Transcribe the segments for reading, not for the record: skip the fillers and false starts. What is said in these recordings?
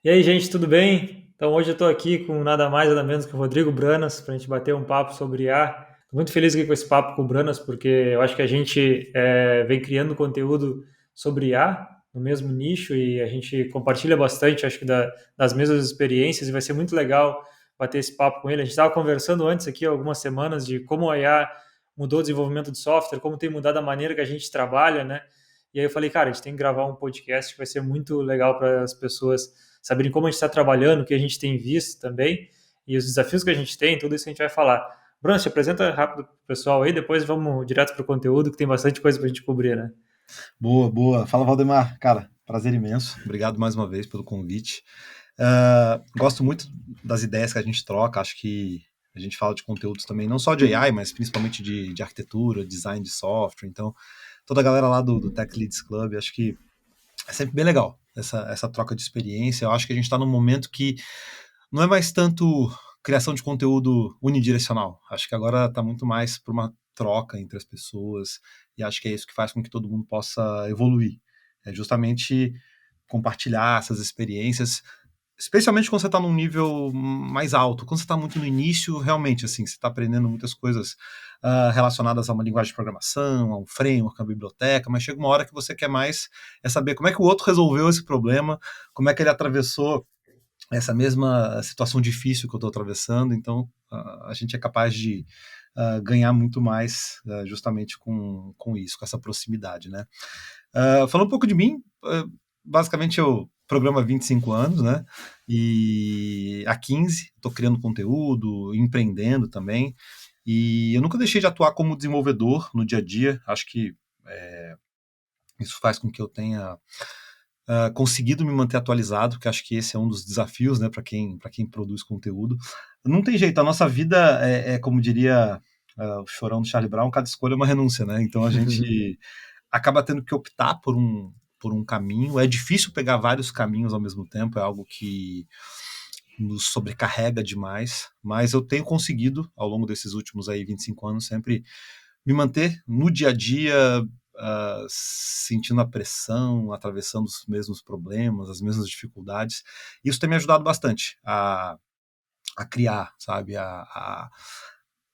E aí, gente, tudo bem? Então, hoje eu estou aqui com nada mais, nada menos que o Rodrigo Branas para a gente bater um papo sobre IA. Estou muito feliz aqui com esse papo com o Branas, porque eu acho que a gente vem criando conteúdo sobre IA no mesmo nicho e a gente compartilha bastante, acho que das mesmas experiências e vai ser muito legal bater esse papo com ele. A gente estava conversando antes aqui, há algumas semanas, de como a IA mudou o desenvolvimento de software, como tem mudado a maneira que a gente trabalha, né? E aí eu falei, cara, a gente tem que gravar um podcast que vai ser muito legal para as pessoas saberem como a gente está trabalhando, o que a gente tem visto também e os desafios que a gente tem, tudo isso a gente vai falar. Bruno, se apresenta rápido para o pessoal aí, depois vamos direto para o conteúdo, que tem bastante coisa para a gente cobrir, né? Boa, boa. Fala, Valdemar. Cara, prazer imenso. Obrigado mais uma vez pelo convite. Gosto muito das ideias que a gente troca. Acho que a gente fala de conteúdos também, não só de AI, mas principalmente de arquitetura, design de software. Então, toda a galera lá do Tech Leads Club, acho que é sempre bem legal essa troca de experiência. Eu acho que a gente está num momento que não é mais tanto criação de conteúdo unidirecional. Acho que agora está muito mais para uma troca entre as pessoas e acho que é isso que faz com que todo mundo possa evoluir. É justamente compartilhar essas experiências, especialmente quando você está num nível mais alto. Quando você está muito no início, realmente, assim, você está aprendendo muitas coisas relacionadas a uma linguagem de programação, a um framework, a uma biblioteca, mas chega uma hora que você quer mais saber como é que o outro resolveu esse problema, como é que ele atravessou essa mesma situação difícil que eu estou atravessando, então a gente é capaz de ganhar muito mais justamente com isso, com essa proximidade, né? Falando um pouco de mim, basicamente eu programo há 25 anos, né? E há 15 estou criando conteúdo, empreendendo também, e eu nunca deixei de atuar como desenvolvedor no dia a dia, acho que isso faz com que eu tenha conseguido me manter atualizado, que acho que esse é um dos desafios, né, para quem produz conteúdo. Não tem jeito, a nossa vida como diria o chorão do Charlie Brown, cada escolha é uma renúncia, né? Então a gente acaba tendo que optar por um caminho. É difícil pegar vários caminhos ao mesmo tempo, é algo que nos sobrecarrega demais, mas eu tenho conseguido, ao longo desses últimos aí 25 anos, sempre me manter no dia a dia, sentindo a pressão, atravessando os mesmos problemas, as mesmas dificuldades. Isso tem me ajudado bastante a criar, sabe? A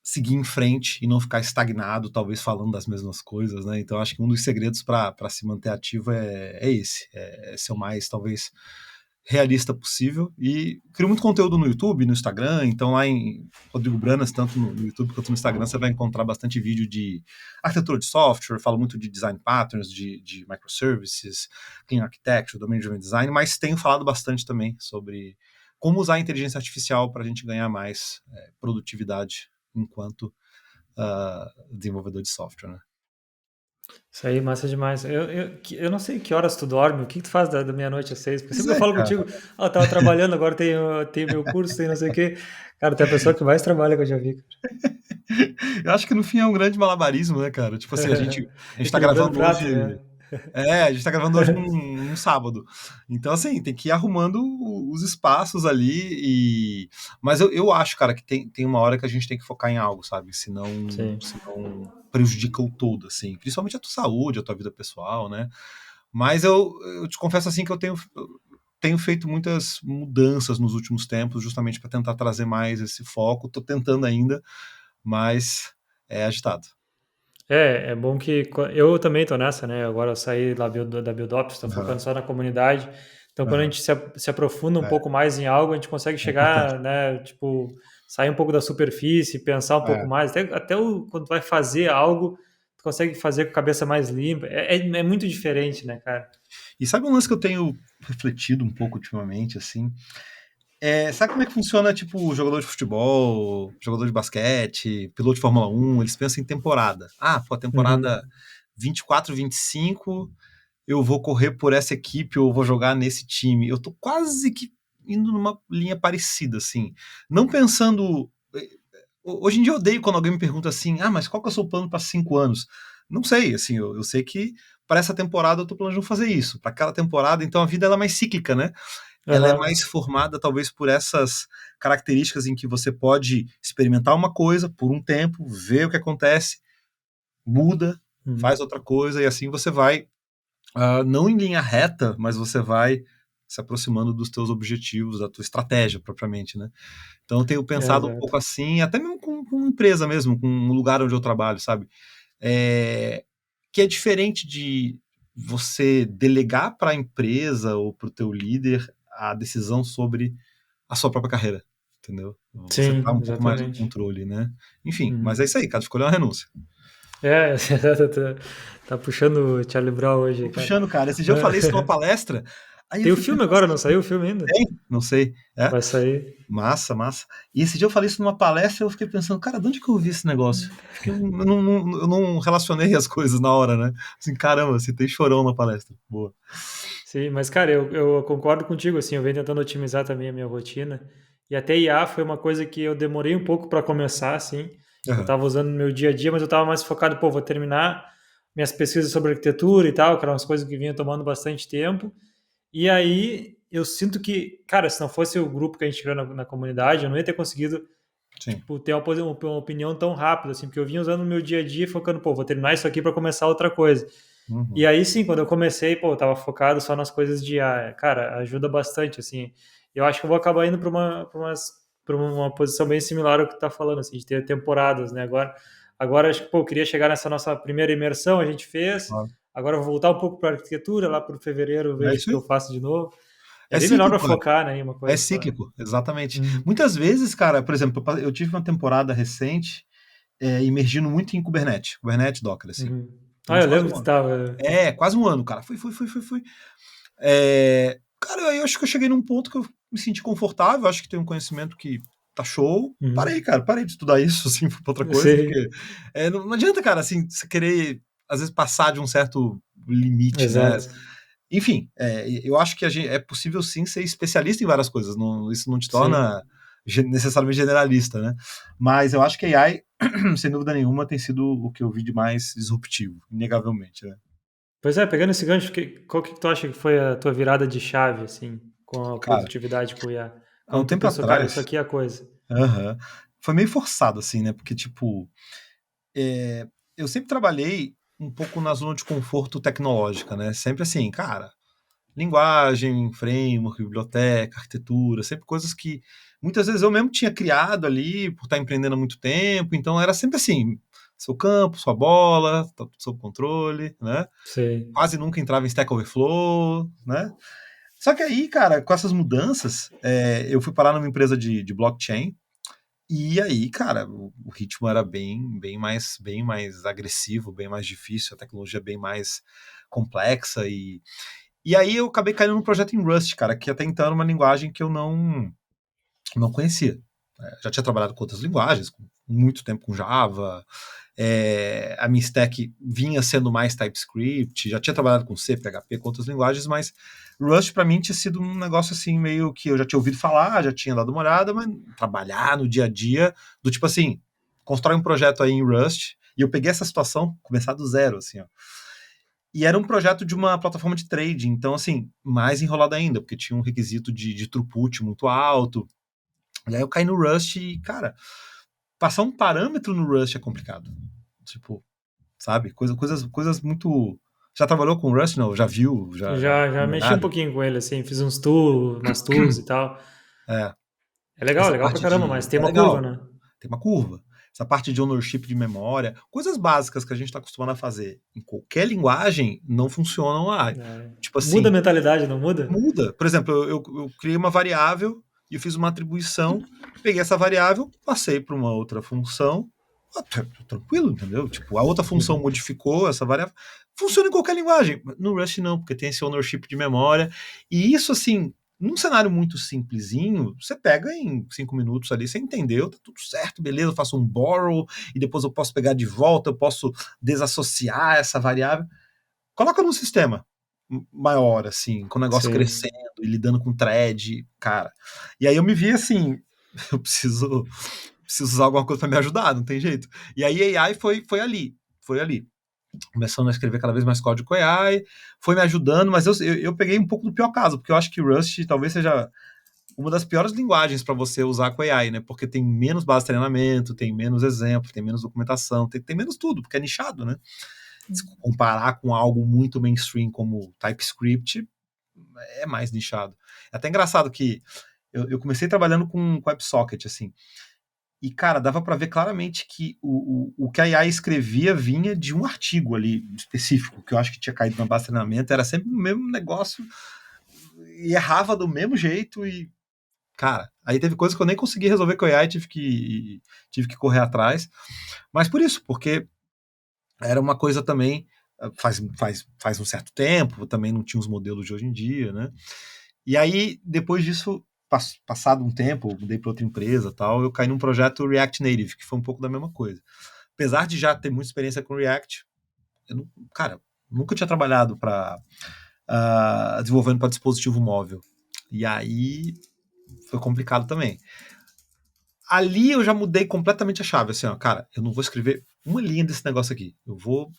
seguir em frente e não ficar estagnado, talvez falando das mesmas coisas, né? Então acho que um dos segredos para se manter ativo é esse, é ser o mais, talvez, realista possível e crio muito conteúdo no YouTube, no Instagram, então lá em Rodrigo Branas, tanto no YouTube quanto no Instagram, você vai encontrar bastante vídeo de arquitetura de software, falo muito de design patterns, de microservices, clean architecture, domain-driven design, mas tenho falado bastante também sobre como usar a inteligência artificial para a gente ganhar mais produtividade enquanto desenvolvedor de software, né? Isso aí, massa demais. Eu não sei que horas tu dorme, o que tu faz da meia-noite às 6, porque Pois sempre eu é, falo cara. contigo, eu tava trabalhando, agora tenho meu curso, tem não sei o quê. Cara, tu é a pessoa que mais trabalha que eu já vi, Eu acho que no fim é um grande malabarismo, né, cara? Tipo assim, cara. a gente tá Equilibrando gravando pratos, hoje. né? A gente tá gravando hoje num sábado. Então, assim, tem que ir arrumando os espaços ali e. Mas eu acho, cara, que tem uma hora que a gente tem que focar em algo, sabe? Sim. Senão prejudica o todo, assim. Principalmente a tua saúde, a tua vida pessoal, né? Mas eu te confesso, assim, que tenho feito muitas mudanças nos últimos tempos, justamente para tentar trazer mais esse foco. Tô tentando ainda, mas é agitado. É bom que eu também tô nessa, né? Agora eu saí da Buildops, estou focando Aham, só na comunidade. Então, quando a aham. gente se aprofunda um É, pouco mais em algo, a gente consegue é importante. chegar, né? Tipo, sair um pouco da superfície, pensar um pouco É. mais. Quando tu vai fazer algo, tu consegue fazer com a cabeça mais limpa. É muito diferente, né, cara? E sabe um lance que eu tenho refletido um pouco ultimamente, assim? Sabe como é que funciona, tipo, jogador de futebol, jogador de basquete, piloto de Fórmula 1, eles pensam em temporada. Ah, pô, a temporada Uhum. 24, 25, eu vou correr por essa equipe ou vou jogar nesse time. Eu tô quase que indo numa linha parecida, assim. Não pensando. Hoje em dia eu odeio quando alguém me pergunta assim, mas qual que é o seu plano para 5 anos? Não sei, assim, eu sei que para essa temporada eu tô planejando fazer isso, para aquela temporada, então a vida ela é mais cíclica, né? Ela é Aham. mais formada talvez por essas características em que você pode experimentar uma coisa por um tempo, ver o que acontece, muda, Uhum. faz outra coisa e assim você vai, não em linha reta, mas você vai se aproximando dos teus objetivos, da tua estratégia propriamente, né? Então eu tenho pensado um Exato. pouco assim, até mesmo com empresa mesmo, com um lugar onde eu trabalho, sabe? Que é diferente de você delegar para a empresa ou para o teu líder a decisão sobre a sua própria carreira, entendeu? Você tá Sim, um pouco mais no exatamente. controle, né? Enfim, mas é Uhum. isso aí, cada escolha é uma renúncia. É, tá puxando o Charlie Brown hoje, Tô cara. puxando, cara. Esse dia eu falei isso numa palestra, aí eu Tem o fiquei filme pensando agora, não assim, saiu o filme ainda? tem? Não sei. É? Vai sair. Massa, massa. E esse dia eu falei isso numa palestra e eu fiquei pensando, cara, de onde que eu vi esse negócio? Porque eu não relacionei as coisas na hora, né? Assim, caramba, citei Chorão na palestra. Boa. Sim, mas cara, eu concordo contigo, assim, eu venho tentando otimizar também a minha rotina. E até IA foi uma coisa que eu demorei um pouco para começar, assim. Eu Aham. estava usando no meu dia a dia, mas eu estava mais focado, pô, vou terminar minhas pesquisas sobre arquitetura e tal, que eram umas coisas que vinham tomando bastante tempo. E aí eu sinto que, cara, se não fosse o grupo que a gente criou na comunidade, eu não ia ter conseguido, Sim. tipo, ter uma opinião tão rápida, assim, porque eu vinha usando no meu dia a dia, focando, pô, vou terminar isso aqui para começar outra coisa. E Uhum. aí sim, quando eu comecei, pô, eu tava focado só nas coisas de IA. Cara, ajuda bastante, assim. Eu acho que eu vou acabar indo para uma posição bem similar ao que tu tá falando, assim, de ter temporadas, né? Agora acho que, pô, eu queria chegar nessa nossa primeira imersão, a gente fez. Claro. Agora eu vou voltar um pouco para arquitetura, lá para fevereiro eu É vejo o isso que aí. eu faço de novo. É É bem melhor para cíclico, focar, né, em uma é coisa só. cíclico, exatamente. Uhum. Muitas vezes, cara, por exemplo, eu tive uma temporada recente imergindo muito em Kubernetes Docker, assim. Uhum. Ah, eu Nossa, quase lembro um que tu ano. tava. Quase um ano, cara. Fui. Cara, eu acho que eu cheguei num ponto que eu me senti confortável, acho que tem um conhecimento que tá show. Parei, Uhum. cara, parei de estudar isso, assim, fui pra outra Eu coisa, sei. porque não adianta, cara, assim, você querer, às vezes, passar de um certo limite, né? Exato. Enfim, eu acho que é possível sim ser especialista em várias coisas, isso não te Sim. torna necessariamente generalista, né? Mas eu acho que a AI, sem dúvida nenhuma, tem sido o que eu vi de mais disruptivo, inegavelmente, né? Pois é, pegando esse gancho, qual que tu acha que foi a tua virada de chave, assim, com a Cara, produtividade com o IA? há um Quando tu tempo pensou, cara, atrás, isso aqui é a coisa. aham, foi meio forçado, assim, né? Porque, tipo, é, eu sempre trabalhei um pouco na zona de conforto tecnológica, né? Sempre assim, cara, linguagem, framework, biblioteca, arquitetura, sempre coisas que muitas vezes eu mesmo tinha criado ali por estar empreendendo há muito tempo, então era sempre assim, seu campo, sua bola, tá tudo sob controle, né? Sei. Quase nunca entrava em Stack Overflow, né? Só que aí, cara, com essas mudanças, eu fui parar numa empresa de blockchain, e aí, cara, o ritmo era bem mais agressivo, bem mais difícil, a tecnologia bem mais complexa e aí eu acabei caindo num projeto em Rust, cara, que até então era uma linguagem que eu não conhecia. Já tinha trabalhado com outras linguagens, com muito tempo com Java, a minha stack vinha sendo mais TypeScript, já tinha trabalhado com C, PHP, com outras linguagens, mas Rust para mim tinha sido um negócio assim, meio que eu já tinha ouvido falar, já tinha dado uma olhada, mas trabalhar no dia a dia, do tipo assim, constrói um projeto aí em Rust, e eu peguei essa situação, começar do zero, assim, ó. E era um projeto de uma plataforma de trading, então, assim, mais enrolado ainda, porque tinha um requisito de throughput muito alto. E aí eu caí no Rust e, cara, passar um parâmetro no Rust é complicado. Tipo, sabe? Coisas muito. Já trabalhou com Rust? Não? Já viu? Já Já deu uma mexi um olhada? pouquinho com ele, assim, fiz umas tools e tal. É. É Essa legal pra parte caramba, mas de. tem É uma curva, legal. né? Tem uma curva. Essa parte de ownership de memória, coisas básicas que a gente está acostumado a fazer em qualquer linguagem não funcionam lá. É. Tipo Muda a assim, mentalidade, não muda? muda. Por exemplo, eu criei uma variável e eu fiz uma atribuição, peguei essa variável, passei para uma outra função, tranquilo, entendeu? Tipo, a outra função modificou essa variável. Funciona em qualquer linguagem. No Rust não, porque tem esse ownership de memória. E isso, assim, num cenário muito simplesinho, você pega em 5 minutos ali, você entendeu, tá tudo certo, beleza, eu faço um borrow e depois eu posso pegar de volta, eu posso desassociar essa variável. Coloca num sistema maior, assim, com o negócio Sim. crescendo e lidando com thread, cara. E aí eu me vi assim, eu preciso usar alguma coisa para me ajudar, não tem jeito. E aí AI foi ali. Começando a escrever cada vez mais código com AI, foi me ajudando, mas eu peguei um pouco do pior caso, porque eu acho que Rust talvez seja uma das piores linguagens para você usar com AI, né? Porque tem menos base de treinamento, tem menos exemplo, tem menos documentação, tem menos tudo, porque é nichado, né? Se comparar com algo muito mainstream como TypeScript, é mais nichado. É até engraçado que eu comecei trabalhando com WebSocket, assim, e, cara, dava para ver claramente que o que a AI escrevia vinha de um artigo ali específico, que eu acho que tinha caído na base de treinamento, era sempre o mesmo negócio, e errava do mesmo jeito, e, cara, aí teve coisas que eu nem consegui resolver com a AI, tive que correr atrás, mas por isso, porque era uma coisa também, faz um certo tempo, também não tinha os modelos de hoje em dia, né? E aí, depois disso, passado um tempo, eu mudei para outra empresa tal, eu caí num projeto React Native, que foi um pouco da mesma coisa. Apesar de já ter muita experiência com React, eu não, cara, nunca tinha trabalhado para desenvolvendo para dispositivo móvel. E aí foi complicado também. Ali eu já mudei completamente a chave, assim, ó, cara, eu não vou escrever uma linha desse negócio aqui. Eu vou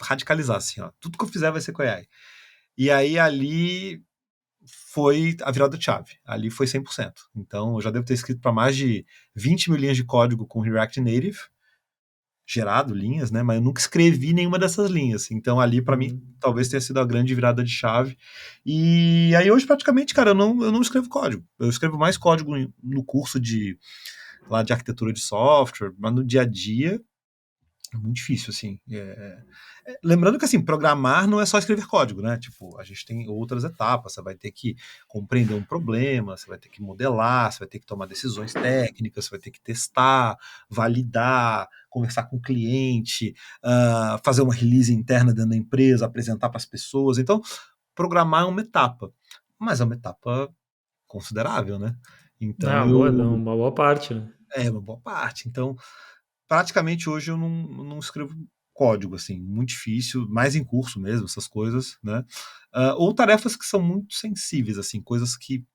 radicalizar, assim, ó. Tudo que eu fizer vai ser com AI. E aí ali foi a virada de chave. Ali foi 100%. Então eu já devo ter escrito para mais de 20 mil linhas de código com React Native, gerado linhas, né? Mas eu nunca escrevi nenhuma dessas linhas. Então ali para mim Uhum. talvez tenha sido a grande virada de chave. E aí hoje praticamente, cara, eu não escrevo código. Eu escrevo mais código no curso de lá de arquitetura de software, mas no dia a dia é muito difícil, assim. Lembrando que, assim, programar não é só escrever código, né? Tipo, a gente tem outras etapas. Você vai ter que compreender um problema, você vai ter que modelar, você vai ter que tomar decisões técnicas, você vai ter que testar, validar, conversar com o cliente, fazer uma release interna dentro da empresa, apresentar para as pessoas. Então, programar é uma etapa, mas é uma etapa considerável, né? Então, Ah, boa, dá uma boa parte, né? é uma boa parte. Então, praticamente hoje eu não escrevo código, assim, muito difícil, mais em curso mesmo, essas coisas, né? Ou tarefas que são muito sensíveis, assim, coisas que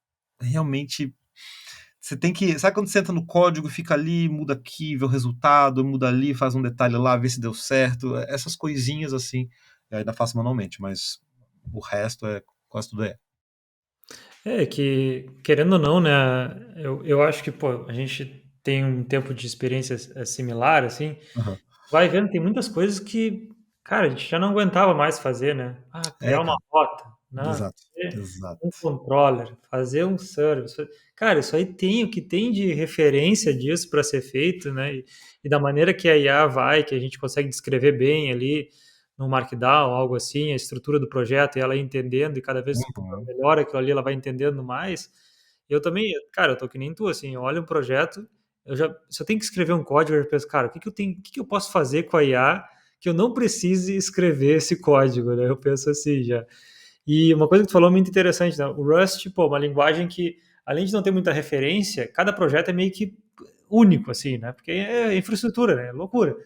realmente você tem que. Sabe quando você entra no código, fica ali, muda aqui, vê o resultado, muda ali, faz um detalhe lá, vê se deu certo. Essas coisinhas assim, eu ainda faço manualmente, mas o resto é quase tudo é. É que, querendo ou não, né, eu acho que, pô, a gente tem um tempo de experiência similar, assim, Uhum. vai vendo, tem muitas coisas que, cara, a gente já não aguentava mais fazer, né? Ah, É, criar uma cara. rota, né? Exato. Fazer um Exato. controller, fazer um service. Cara, isso aí tem o que tem de referência disso para ser feito, né? E da maneira que a IA vai, que a gente consegue descrever bem ali no Markdown, algo assim, a estrutura do projeto e ela entendendo, e cada vez que Uhum. melhora aquilo ali, ela vai entendendo mais. Eu também, cara, eu tô que nem tu, assim, eu olho um projeto, se eu tenho que escrever um código, eu penso, cara, o que eu posso fazer com a IA que eu não precise escrever esse código, né? Eu penso assim já. E uma coisa que tu falou muito interessante, né? O Rust, pô, uma linguagem que, além de não ter muita referência, cada projeto é meio que único, assim, né? Porque é infraestrutura, né? É loucura.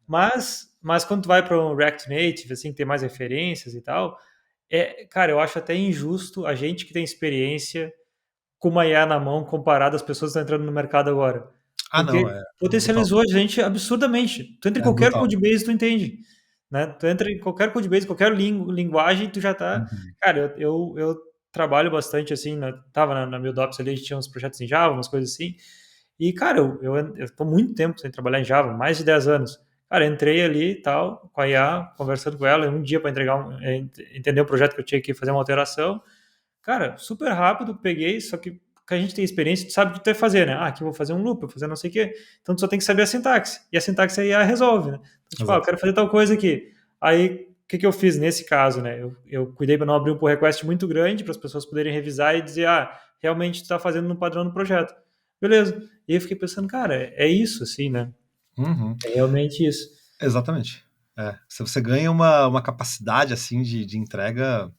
Mas quando tu vai para um React Native, assim, que tem mais referências e tal, cara, eu acho até injusto a gente que tem experiência com uma IA na mão comparado às pessoas que estão entrando no mercado agora. Ah, Porque não, é brutal. potencializou a gente absurdamente. Tu entra em É qualquer brutal. codebase, tu entende. Né? Tu entra em qualquer codebase, qualquer linguagem, tu já tá. Uhum. Cara, eu trabalho bastante assim, tava na Mildops ali, a gente tinha uns projetos em Java, umas coisas assim. E, cara, eu tô muito tempo sem trabalhar em Java, mais de 10 anos. Cara, entrei ali e tal, com a IA, conversando com ela, um dia para entender um projeto que eu tinha que fazer uma alteração. Cara, super rápido, peguei, só que a gente tem experiência, tu sabe o que tu vai fazer, né? Ah, aqui eu vou fazer um loop, vou fazer não sei o quê. Então tu só tem que saber a sintaxe. E a sintaxe aí a resolve, né? Então, tipo, eu Exato. quero fazer tal coisa aqui. Aí, o que eu fiz nesse caso, né? Eu cuidei para não abrir um pull request muito grande, para as pessoas poderem revisar e dizer, realmente tu está fazendo no padrão do projeto. Beleza. E eu fiquei pensando, cara, é isso, assim, né? Uhum. É realmente isso. Exatamente. Se você ganha uma capacidade assim de entrega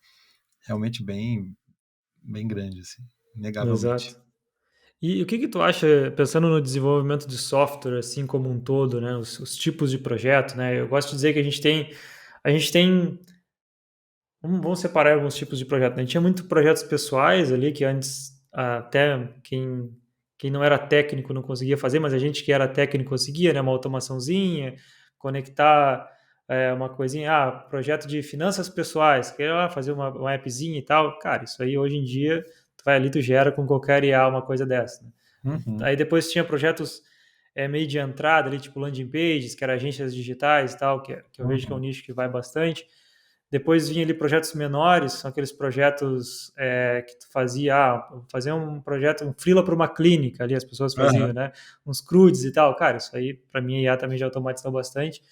realmente bem grande, assim, inegavelmente. Exato. E o que tu acha, pensando no desenvolvimento de software, assim como um todo, né, os tipos de projeto, né? Eu gosto de dizer que a gente tem, vamos separar alguns tipos de projeto, né? A gente tinha muito projetos pessoais ali que antes até quem não era técnico não conseguia fazer, mas a gente que era técnico conseguia, né? Uma automaçãozinha, conectar uma coisinha, projeto de finanças pessoais, queria lá fazer uma appzinha e tal. Cara, isso aí hoje em dia tu vai ali, tu gera com qualquer IA uma coisa dessa, né? Uhum. Aí depois tinha projetos meio de entrada ali, tipo landing pages, que eram agências digitais e tal, que eu vejo que é um Uhum. nicho que vai bastante. Depois vinha ali projetos menores, são aqueles projetos que tu fazia, fazer um projeto, um freela para uma clínica ali, as pessoas faziam, Aham. né? Uns CRUDs e tal. Cara, isso aí para mim a IA também já automatizou bastante.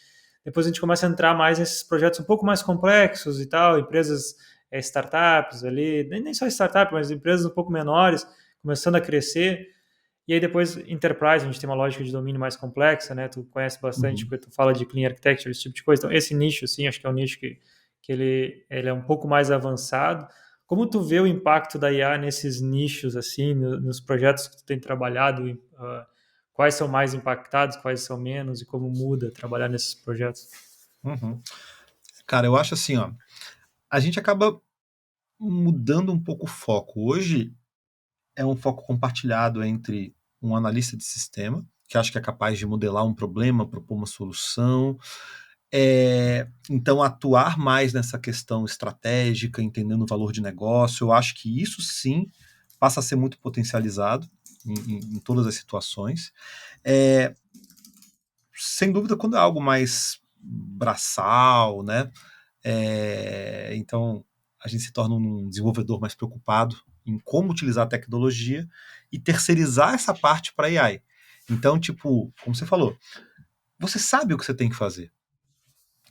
Depois a gente começa a entrar mais nesses projetos um pouco mais complexos e tal, empresas, startups ali, nem só startup, mas empresas um pouco menores, começando a crescer. E aí depois Enterprise, a gente tem uma lógica de domínio mais complexa, né? Tu conhece bastante, Uhum. porque tu fala de Clean Architecture, esse tipo de coisa. Então esse nicho, assim, acho que é um nicho que ele é um pouco mais avançado. Como tu vê o impacto da IA nesses nichos, assim, nos projetos que tu tem trabalhado? Quais são mais impactados, quais são menos e como muda trabalhar nesses projetos? Uhum. Cara, eu acho assim, ó, a gente acaba mudando um pouco o foco. Hoje é um foco compartilhado entre um analista de sistema, que acho que é capaz de modelar um problema, propor uma solução, então atuar mais nessa questão estratégica, entendendo o valor de negócio, eu acho que isso sim passa a ser muito potencializado em todas as situações. É, sem dúvida, quando é algo mais braçal, né? Então a gente se torna um desenvolvedor mais preocupado em como utilizar a tecnologia e terceirizar essa parte para AI. Então, tipo, como você falou, você sabe o que você tem que fazer.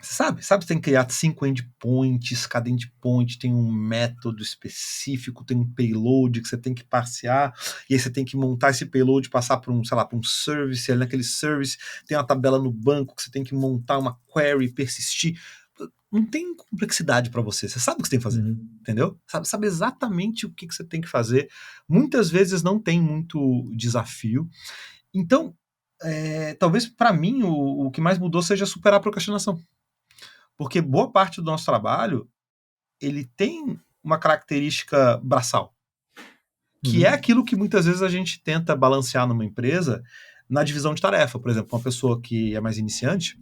Você sabe que tem que criar 5 endpoints, cada endpoint tem um método específico, tem um payload que você tem que passear, e aí você tem que montar esse payload, passar para um, sei lá, para um service, ali naquele service tem uma tabela no banco que você tem que montar uma query, persistir. Não tem complexidade para você sabe o que você tem que fazer, Uhum. entendeu? Sabe exatamente o que você tem que fazer. Muitas vezes não tem muito desafio. Então, talvez para mim o que mais mudou seja superar a procrastinação. Porque boa parte do nosso trabalho, ele tem uma característica braçal, que é Uhum. aquilo que muitas vezes a gente tenta balancear numa empresa na divisão de tarefa. Por exemplo, uma pessoa que é mais iniciante,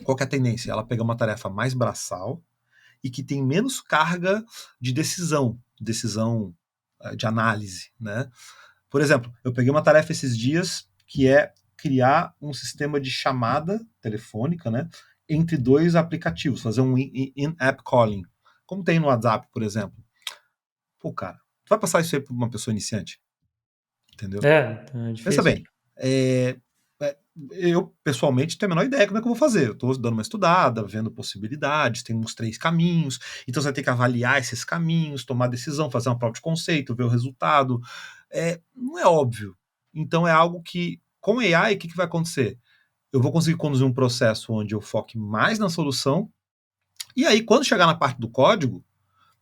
qual que é a tendência? Ela pega uma tarefa mais braçal e que tem menos carga de decisão de análise, né? Por exemplo, eu peguei uma tarefa esses dias que é criar um sistema de chamada telefônica, né, entre dois aplicativos, fazer um in-app calling, como tem no WhatsApp, por exemplo. Pô, cara, tu vai passar isso aí para uma pessoa iniciante, entendeu? É Pensa difícil. bem, eu pessoalmente tenho a menor ideia como é que eu vou fazer. Eu estou dando uma estudada, vendo possibilidades, tem uns 3 caminhos, então você vai ter que avaliar esses caminhos, tomar decisão, fazer uma prova de conceito, ver o resultado. Não é óbvio. Então é algo que, com AI, o que vai acontecer? Eu vou conseguir conduzir um processo onde eu foque mais na solução, e aí, quando chegar na parte do código,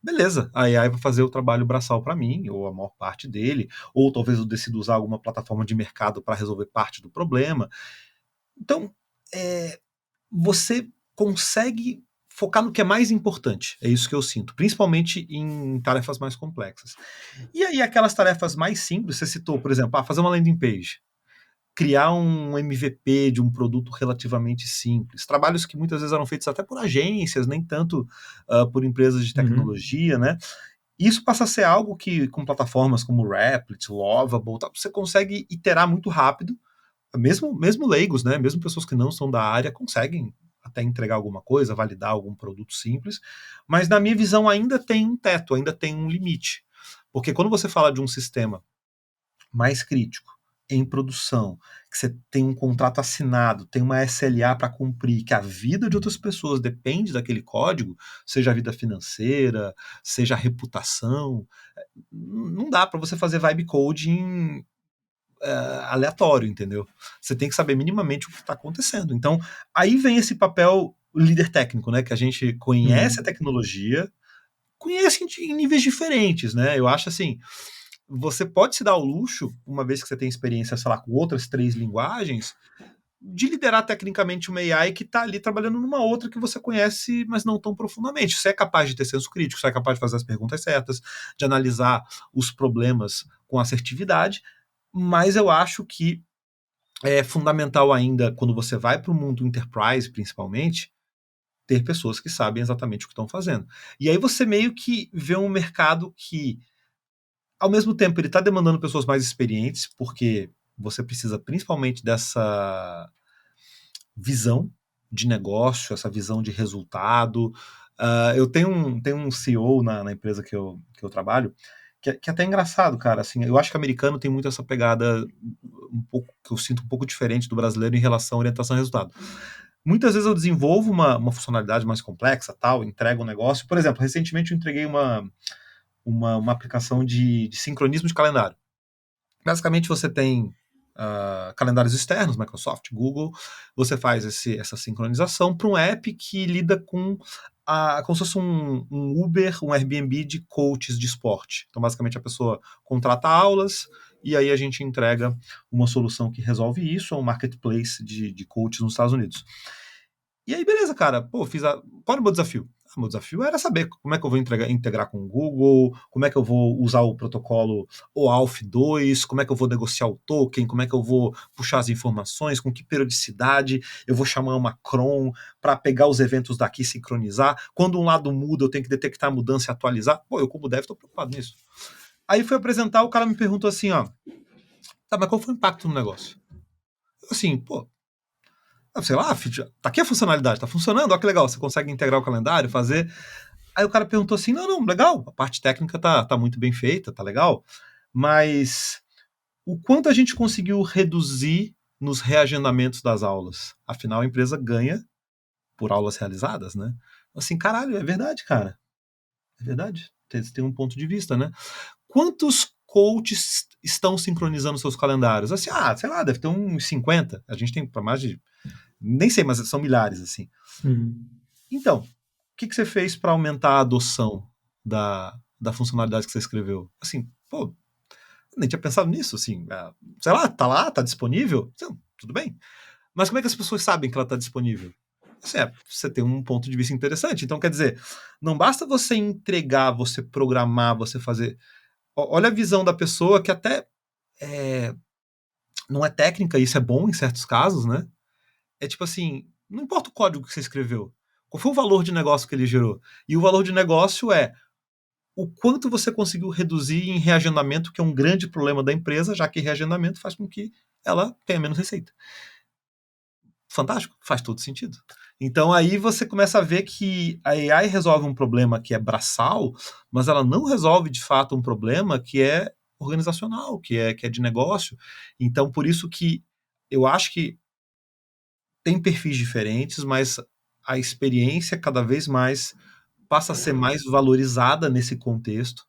beleza, a AI vai fazer o trabalho braçal para mim, ou a maior parte dele, ou talvez eu decida usar alguma plataforma de mercado para resolver parte do problema. Então, você consegue focar no que é mais importante, é isso que eu sinto, principalmente em tarefas mais complexas. E aí, aquelas tarefas mais simples, você citou, por exemplo, fazer uma landing page, criar um MVP de um produto relativamente simples, trabalhos que muitas vezes eram feitos até por agências, nem tanto por empresas de Uhum. tecnologia, né? Isso passa a ser algo que, com plataformas como Replit, Lovable, você consegue iterar muito rápido. Mesmo leigos, né? Mesmo pessoas que não são da área conseguem até entregar alguma coisa, validar algum produto simples. Mas na minha visão ainda tem um teto, ainda tem um limite. Porque quando você fala de um sistema mais crítico, em produção, que você tem um contrato assinado, tem uma SLA para cumprir, que a vida de outras pessoas depende daquele código, seja a vida financeira, seja a reputação, não dá para você fazer vibe coding aleatório, entendeu? Você tem que saber minimamente o que está acontecendo. Então, aí vem esse papel líder técnico, né? Que a gente conhece a Uhum. tecnologia, conhece em níveis diferentes, né? Eu acho assim, você pode se dar ao luxo, uma vez que você tem experiência, sei lá, com outras 3 linguagens, de liderar tecnicamente uma AI que está ali trabalhando numa outra que você conhece, mas não tão profundamente. Você é capaz de ter senso crítico, você é capaz de fazer as perguntas certas, de analisar os problemas com assertividade, mas eu acho que é fundamental ainda, quando você vai para o mundo enterprise, principalmente, ter pessoas que sabem exatamente o que estão fazendo. E aí você meio que vê um mercado que, ao mesmo tempo, ele está demandando pessoas mais experientes, porque você precisa principalmente dessa visão de negócio, essa visão de resultado, Eu tenho um CEO na empresa que eu trabalho, que é até engraçado, cara. Assim, eu acho que o americano tem muito essa pegada um pouco, que eu sinto um pouco diferente do brasileiro em relação à orientação a resultado. Muitas vezes eu desenvolvo uma funcionalidade mais complexa, tal, entrego um negócio. Por exemplo, recentemente eu entreguei uma aplicação de sincronismo de calendário. Basicamente, você tem calendários externos, Microsoft, Google, você faz essa sincronização para um app que lida como se fosse um Uber, um Airbnb de coaches de esporte. Então, basicamente, a pessoa contrata aulas e aí a gente entrega uma solução que resolve isso, é um marketplace de coaches nos Estados Unidos. E aí, beleza, cara. Pô, qual era o meu desafio? Meu desafio era saber como é que eu vou integrar com o Google, como é que eu vou usar o protocolo OAuth 2, como é que eu vou negociar o token, como é que eu vou puxar as informações, com que periodicidade eu vou chamar uma cron para pegar os eventos daqui e sincronizar. Quando um lado muda, eu tenho que detectar a mudança e atualizar. Pô, eu como dev estou preocupado nisso. Aí fui apresentar, o cara me perguntou assim, ó, tá, mas qual foi o impacto no negócio? Assim, pô, sei lá, tá aqui a funcionalidade, tá funcionando, olha que legal, você consegue integrar o calendário, fazer. Aí o cara perguntou assim: não, legal, a parte técnica tá muito bem feita, tá legal, mas o quanto a gente conseguiu reduzir nos reagendamentos das aulas? Afinal, a empresa ganha por aulas realizadas, né? Assim, caralho, é verdade, cara. É verdade. Tem um ponto de vista, né? Quantos coaches estão sincronizando seus calendários? Assim, sei lá, deve ter uns 50. A gente tem para mais de. Nem sei, mas são milhares, assim. Uhum. Então, o que você fez para aumentar a adoção da funcionalidade que você escreveu? Assim, pô, nem tinha pensado nisso, assim, sei lá, tá disponível? Tudo bem. Mas como é que as pessoas sabem que ela está disponível? Assim, você tem um ponto de vista interessante. Então, quer dizer, não basta você entregar, você programar, você fazer. Olha a visão da pessoa que até é, não é técnica, isso é bom em certos casos, né? É tipo assim, não importa o código que você escreveu, qual foi o valor de negócio que ele gerou? E o valor de negócio é o quanto você conseguiu reduzir em reagendamento, que é um grande problema da empresa, já que reagendamento faz com que ela tenha menos receita. Fantástico, faz todo sentido. Então aí você começa a ver que a AI resolve um problema que é braçal, mas ela não resolve de fato um problema que é organizacional, que é de negócio. Então por isso que eu acho que tem perfis diferentes, mas a experiência cada vez mais passa a ser mais valorizada nesse contexto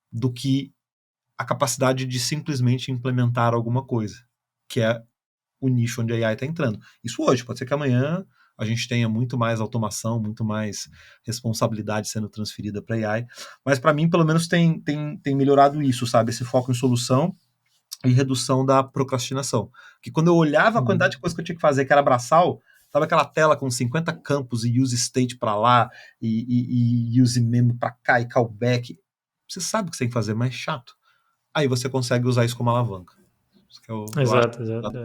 do que a capacidade de simplesmente implementar alguma coisa, que é o nicho onde a AI está entrando. Isso hoje, pode ser que amanhã a gente tenha muito mais automação, muito mais responsabilidade sendo transferida para a AI, mas para mim, pelo menos, tem melhorado isso, sabe? Esse foco em solução e redução da procrastinação. Que quando eu olhava a quantidade de coisa que eu tinha que fazer, que era braçal, tava aquela tela com 50 campos e use state para lá e use memo para cá e callback. Você sabe o que você tem que fazer, mas é chato. Aí você consegue usar isso como alavanca. Isso que eu acho. Exato, exato.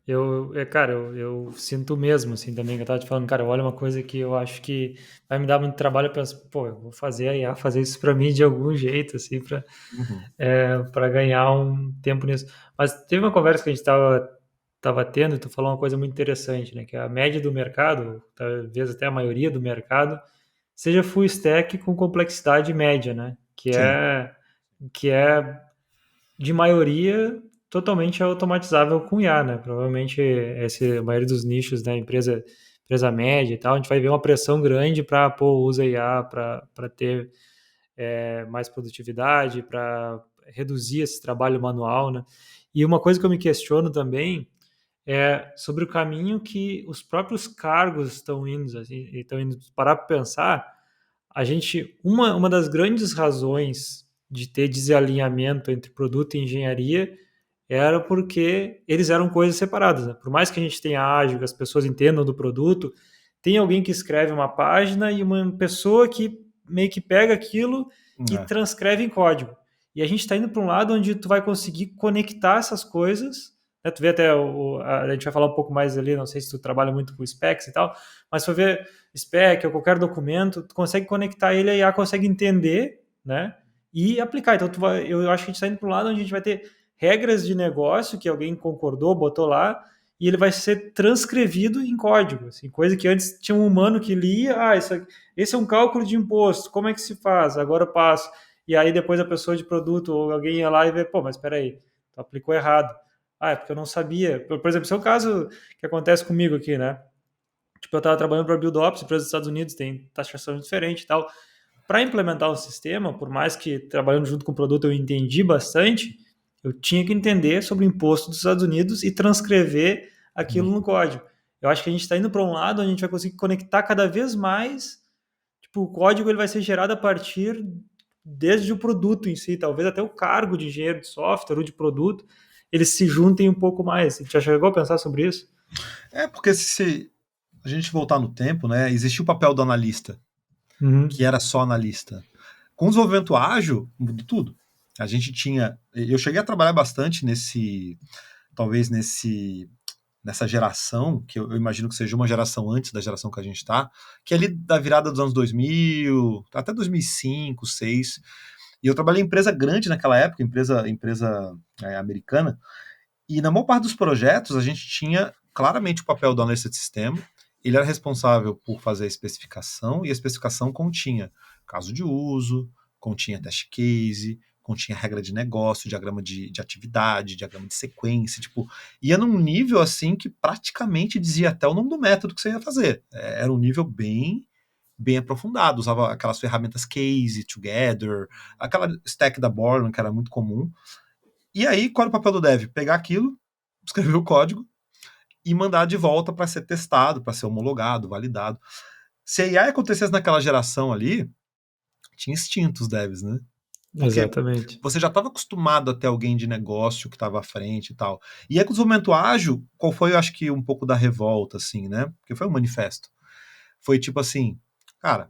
Eu sinto mesmo, assim, também, que eu tava te falando, cara, olha uma coisa que eu acho que vai me dar muito trabalho, eu penso, pô, eu vou fazer a IA fazer isso para mim de algum jeito, assim, Uhum. para ganhar um tempo nisso. Mas teve uma conversa que a gente tava tendo, e tu falou uma coisa muito interessante, né, que a média do mercado, talvez até a maioria do mercado, seja full stack com complexidade média, né, Sim. que é de maioria totalmente automatizável com IA, né? Provavelmente a maioria dos nichos da empresa média e tal, a gente vai ver uma pressão grande para, pô, usa IA para ter mais produtividade, para reduzir esse trabalho manual, né? E uma coisa que eu me questiono também é sobre o caminho que os próprios cargos estão indo, assim, estão indo parar para pensar, uma das grandes razões de ter desalinhamento entre produto e engenharia era porque eles eram coisas separadas, né? Por mais que a gente tenha ágil, que as pessoas entendam do produto, tem alguém que escreve uma página e uma pessoa que meio que pega aquilo e É. transcreve em código. E a gente está indo para um lado onde tu vai conseguir conectar essas coisas, né? Tu vê até a gente vai falar um pouco mais ali, não sei se tu trabalha muito com specs e tal, mas se for ver spec ou qualquer documento, tu consegue conectar ele e a IA consegue entender, né? E aplicar. Então eu acho que a gente está indo para um lado onde a gente vai ter regras de negócio que alguém concordou, botou lá, e ele vai ser transcrevido em código, assim, coisa que antes tinha um humano que lia, esse é um cálculo de imposto, como é que se faz? Agora eu passo. E aí depois a pessoa de produto ou alguém ia lá e vê, pô, mas espera aí, tu aplicou errado. É porque eu não sabia. Por exemplo, esse é o caso que acontece comigo aqui, né? Tipo, eu estava trabalhando para a BuildOps, empresa dos Estados Unidos, tem taxação diferente e tal. Para implementar o sistema, por mais que trabalhando junto com o produto eu entendi bastante, eu tinha que entender sobre o imposto dos Estados Unidos e transcrever aquilo no código. Eu acho que a gente está indo para um lado onde a gente vai conseguir conectar cada vez mais. Tipo, o código ele vai ser gerado a partir desde o produto em si, talvez até o cargo de engenheiro de software ou de produto, eles se juntem um pouco mais. Você já chegou a pensar sobre isso? Porque se a gente voltar no tempo, né, existia o papel do analista, que Uhum. era só analista. Com o desenvolvimento ágil, mudou tudo. A gente tinha. Eu cheguei a trabalhar bastante talvez nessa geração, que eu imagino que seja uma geração antes da geração que a gente está, que é ali da virada dos anos 2000, até 2005, 2006. E eu trabalhei em empresa grande naquela época, empresa americana, e na maior parte dos projetos a gente tinha claramente o papel do analista de sistema. Ele era responsável por fazer a especificação, e a especificação continha caso de uso, continha test case, continha regra de negócio, diagrama de atividade, diagrama de sequência, tipo, ia num nível assim que praticamente dizia até o nome do método que você ia fazer. Era um nível bem aprofundado, usava aquelas ferramentas Case, Together, aquela stack da Borland que era muito comum. E aí, qual era o papel do dev? Pegar aquilo, escrever o código e mandar de volta para ser testado, para ser homologado, validado. Se a AI acontecesse naquela geração ali, tinha extinto os devs, né? Porque Exatamente. você já estava acostumado a ter alguém de negócio que estava à frente e tal. E aí, com o desenvolvimento ágil, qual foi, eu acho que, um pouco da revolta, assim, né? Porque foi um manifesto. Foi tipo assim, cara,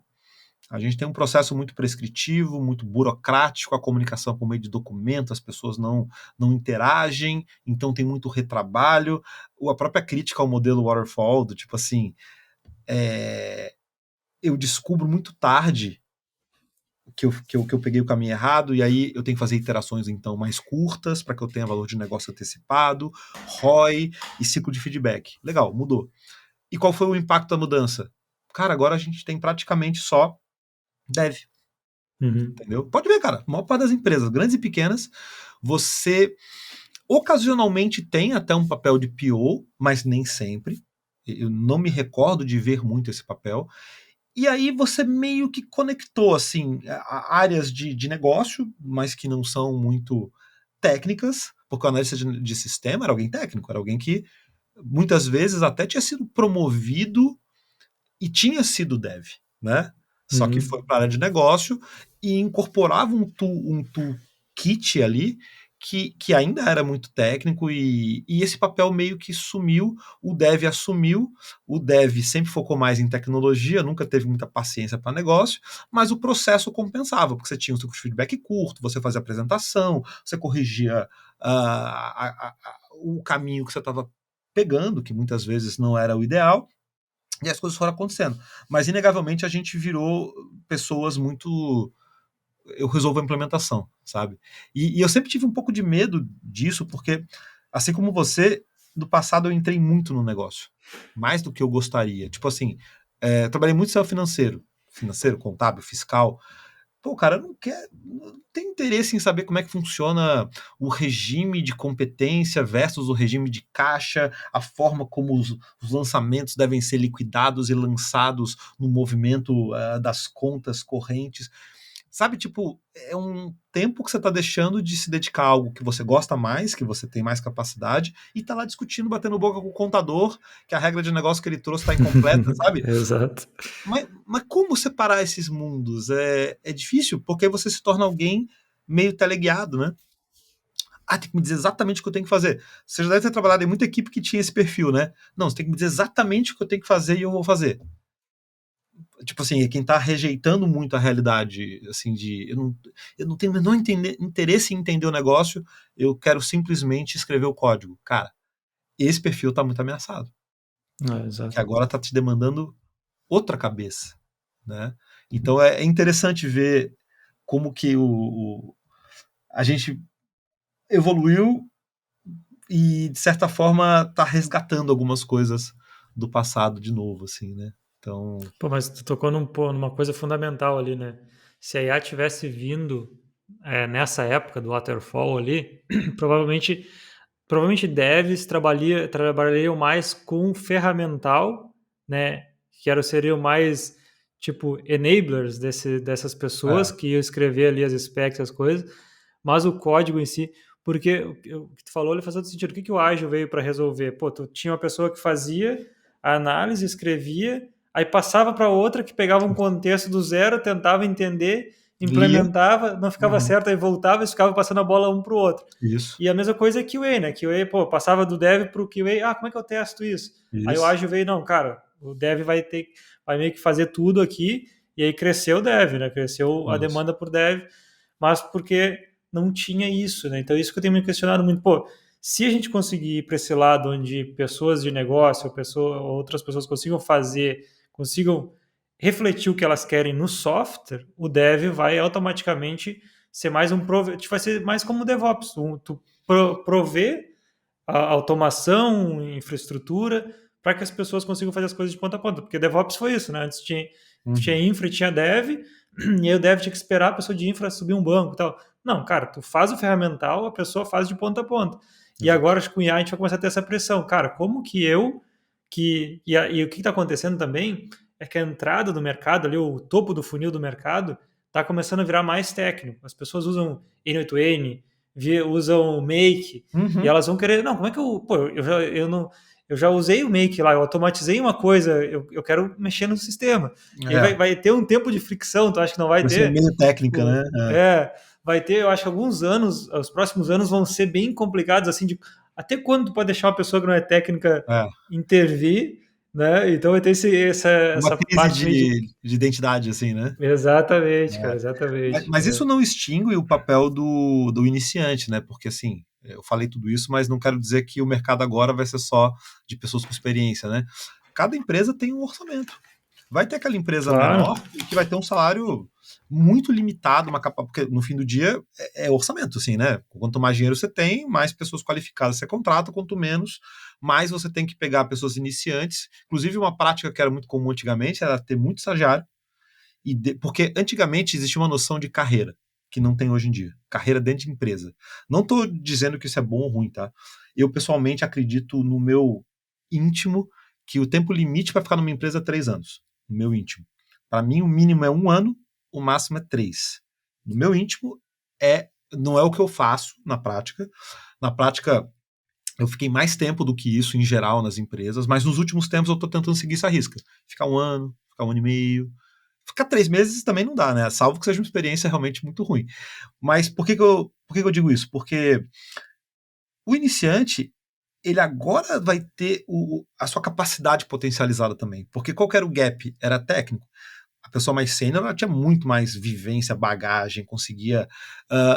a gente tem um processo muito prescritivo, muito burocrático, a comunicação por meio de documentos, as pessoas não interagem, então tem muito retrabalho. A própria crítica ao modelo waterfall, do tipo assim, eu descubro muito tarde que eu peguei o caminho errado, e aí eu tenho que fazer iterações então mais curtas para que eu tenha valor de negócio antecipado, ROI e ciclo de feedback. Legal, mudou. E qual foi o impacto da mudança? Cara, agora a gente tem praticamente só dev. Uhum. Entendeu? Pode ver, cara, a maior parte das empresas, grandes e pequenas, você ocasionalmente tem até um papel de PO, mas nem sempre. Eu não me recordo de ver muito esse papel. E aí você meio que conectou assim áreas de negócio, mas que não são muito técnicas, porque o analista de sistema era alguém técnico, era alguém que muitas vezes até tinha sido promovido e tinha sido dev, né? Só que foi Uhum. para a área de negócio e incorporava um toolkit ali que ainda era muito técnico e esse papel meio que sumiu, o dev assumiu, o dev sempre focou mais em tecnologia, nunca teve muita paciência para negócio, mas o processo compensava, porque você tinha um ciclo de feedback curto, você fazia apresentação, você corrigia o caminho que você estava pegando, que muitas vezes não era o ideal, e as coisas foram acontecendo. Mas, inegavelmente, a gente virou pessoas muito. Eu resolvo a implementação, sabe? E eu sempre tive um pouco de medo disso, porque, assim como você, no passado eu entrei muito no negócio. Mais do que eu gostaria. Tipo assim, trabalhei muito no financeiro, contábil, fiscal. Pô, cara, não tem interesse em saber como é que funciona o regime de competência versus o regime de caixa, a forma como os lançamentos devem ser liquidados e lançados no movimento das contas correntes. Sabe, tipo, é um tempo que você está deixando de se dedicar a algo que você gosta mais, que você tem mais capacidade, e tá lá discutindo, batendo boca com o contador, que a regra de negócio que ele trouxe está incompleta, sabe? Exato. Mas como separar esses mundos? É difícil, porque você se torna alguém meio teleguiado, né? Tem que me dizer exatamente o que eu tenho que fazer. Você já deve ter trabalhado em muita equipe que tinha esse perfil, né? Não, você tem que me dizer exatamente o que eu tenho que fazer e eu vou fazer. Tipo assim, quem tá rejeitando muito a realidade, assim, eu não tenho o menor interesse em entender o negócio, eu quero simplesmente escrever o código. Cara, esse perfil tá muito ameaçado. Que Exato. agora tá te demandando outra cabeça, né? Então é interessante ver como que a gente evoluiu e de certa forma tá resgatando algumas coisas do passado de novo, assim, né? Então, Pô, mas tu tocou numa coisa fundamental ali, né? Se a IA tivesse vindo nessa época do Waterfall ali, provavelmente, provavelmente devs trabalhariam mais com ferramental, né? Seriam mais, tipo, enablers dessas pessoas é, que iam escrever ali as specs, as coisas, mas o código em si, porque o que tu falou ele faz todo sentido. O que o Ágil veio para resolver? Pô, tu tinha uma pessoa que fazia a análise, escrevia, aí passava para outra que pegava um contexto do zero, tentava entender, lia, implementava, não ficava uhum, certo, aí voltava e ficava passando a bola um para o outro. isso, E a mesma coisa é QA, né? QA, pô, passava do dev para o QA, como é que eu testo isso? Aí o isso, ágil veio, não, cara, o dev vai meio que fazer tudo aqui, e aí cresceu o dev, né? Cresceu a isso. demanda por dev, mas porque não tinha isso, né? Então isso que eu tenho me questionado muito, pô, se a gente conseguir ir para esse lado onde pessoas de negócio, outras pessoas consigam refletir o que elas querem no software, o dev vai automaticamente ser mais vai ser mais como o DevOps, tu prover a automação, infraestrutura, para que as pessoas consigam fazer as coisas de ponta a ponta. Porque DevOps foi isso, né? Antes tinha Uhum, infra e tinha dev, e aí o dev tinha que esperar a pessoa de infra subir um banco e tal. Não, cara, tu faz o ferramental, a pessoa faz de ponta a ponta. E exato. agora, acho que com o IA a gente vai começar a ter essa pressão. Cara, como que e o que está acontecendo também é que a entrada do mercado, ali, o topo do funil do mercado, está começando a virar mais técnico. As pessoas usam N8N, usam Make, e Uhum, elas vão querer. Não, como é que eu. Pô, eu não. Eu já usei o Make lá, eu automatizei uma coisa, eu quero mexer no sistema. E aí é, vai ter um tempo de fricção, tu acha que não vai vai ser ter? meio técnica, Tipo, né? vai ter, eu acho que alguns anos, os próximos anos vão ser bem complicados, assim, de até quando tu pode deixar uma pessoa que não é técnica É. intervir, né? Então vai ter Uma essa crise parte meio de. de identidade, assim, né? Exatamente, cara, É. exatamente. Mas isso não extingue o papel do iniciante, né? Porque, assim, eu falei tudo isso, mas não quero dizer que o mercado agora vai ser só de pessoas com experiência, né? Cada empresa tem um orçamento. Vai ter aquela empresa Claro. menor que vai ter um salário muito limitado, porque no fim do dia é orçamento, assim, né? Quanto mais dinheiro você tem, mais pessoas qualificadas você contrata, quanto menos, mais você tem que pegar pessoas iniciantes. Inclusive, uma prática que era muito comum antigamente era ter muito estagiário, porque antigamente existia uma noção de carreira, que não tem hoje em dia. Carreira dentro de empresa. Não estou dizendo que isso é bom ou ruim, tá? Eu, pessoalmente, acredito no meu íntimo que o tempo limite para ficar numa empresa é 3 anos. No meu íntimo. Para mim, o mínimo é 1 ano, o máximo é 3. No meu íntimo, não é o que eu faço na prática. Na prática, eu fiquei mais tempo do que isso em geral nas empresas, mas nos últimos tempos eu estou tentando seguir essa risca. Ficar 1 ano, ficar 1 ano e meio, ficar 3 meses também não dá, né? Salvo que seja uma experiência realmente muito ruim. Mas por que eu digo isso? Porque o iniciante, ele agora vai ter a sua capacidade potencializada também. Porque qual que era o gap? Era técnico. A pessoa mais sênior ela tinha muito mais vivência, bagagem, conseguia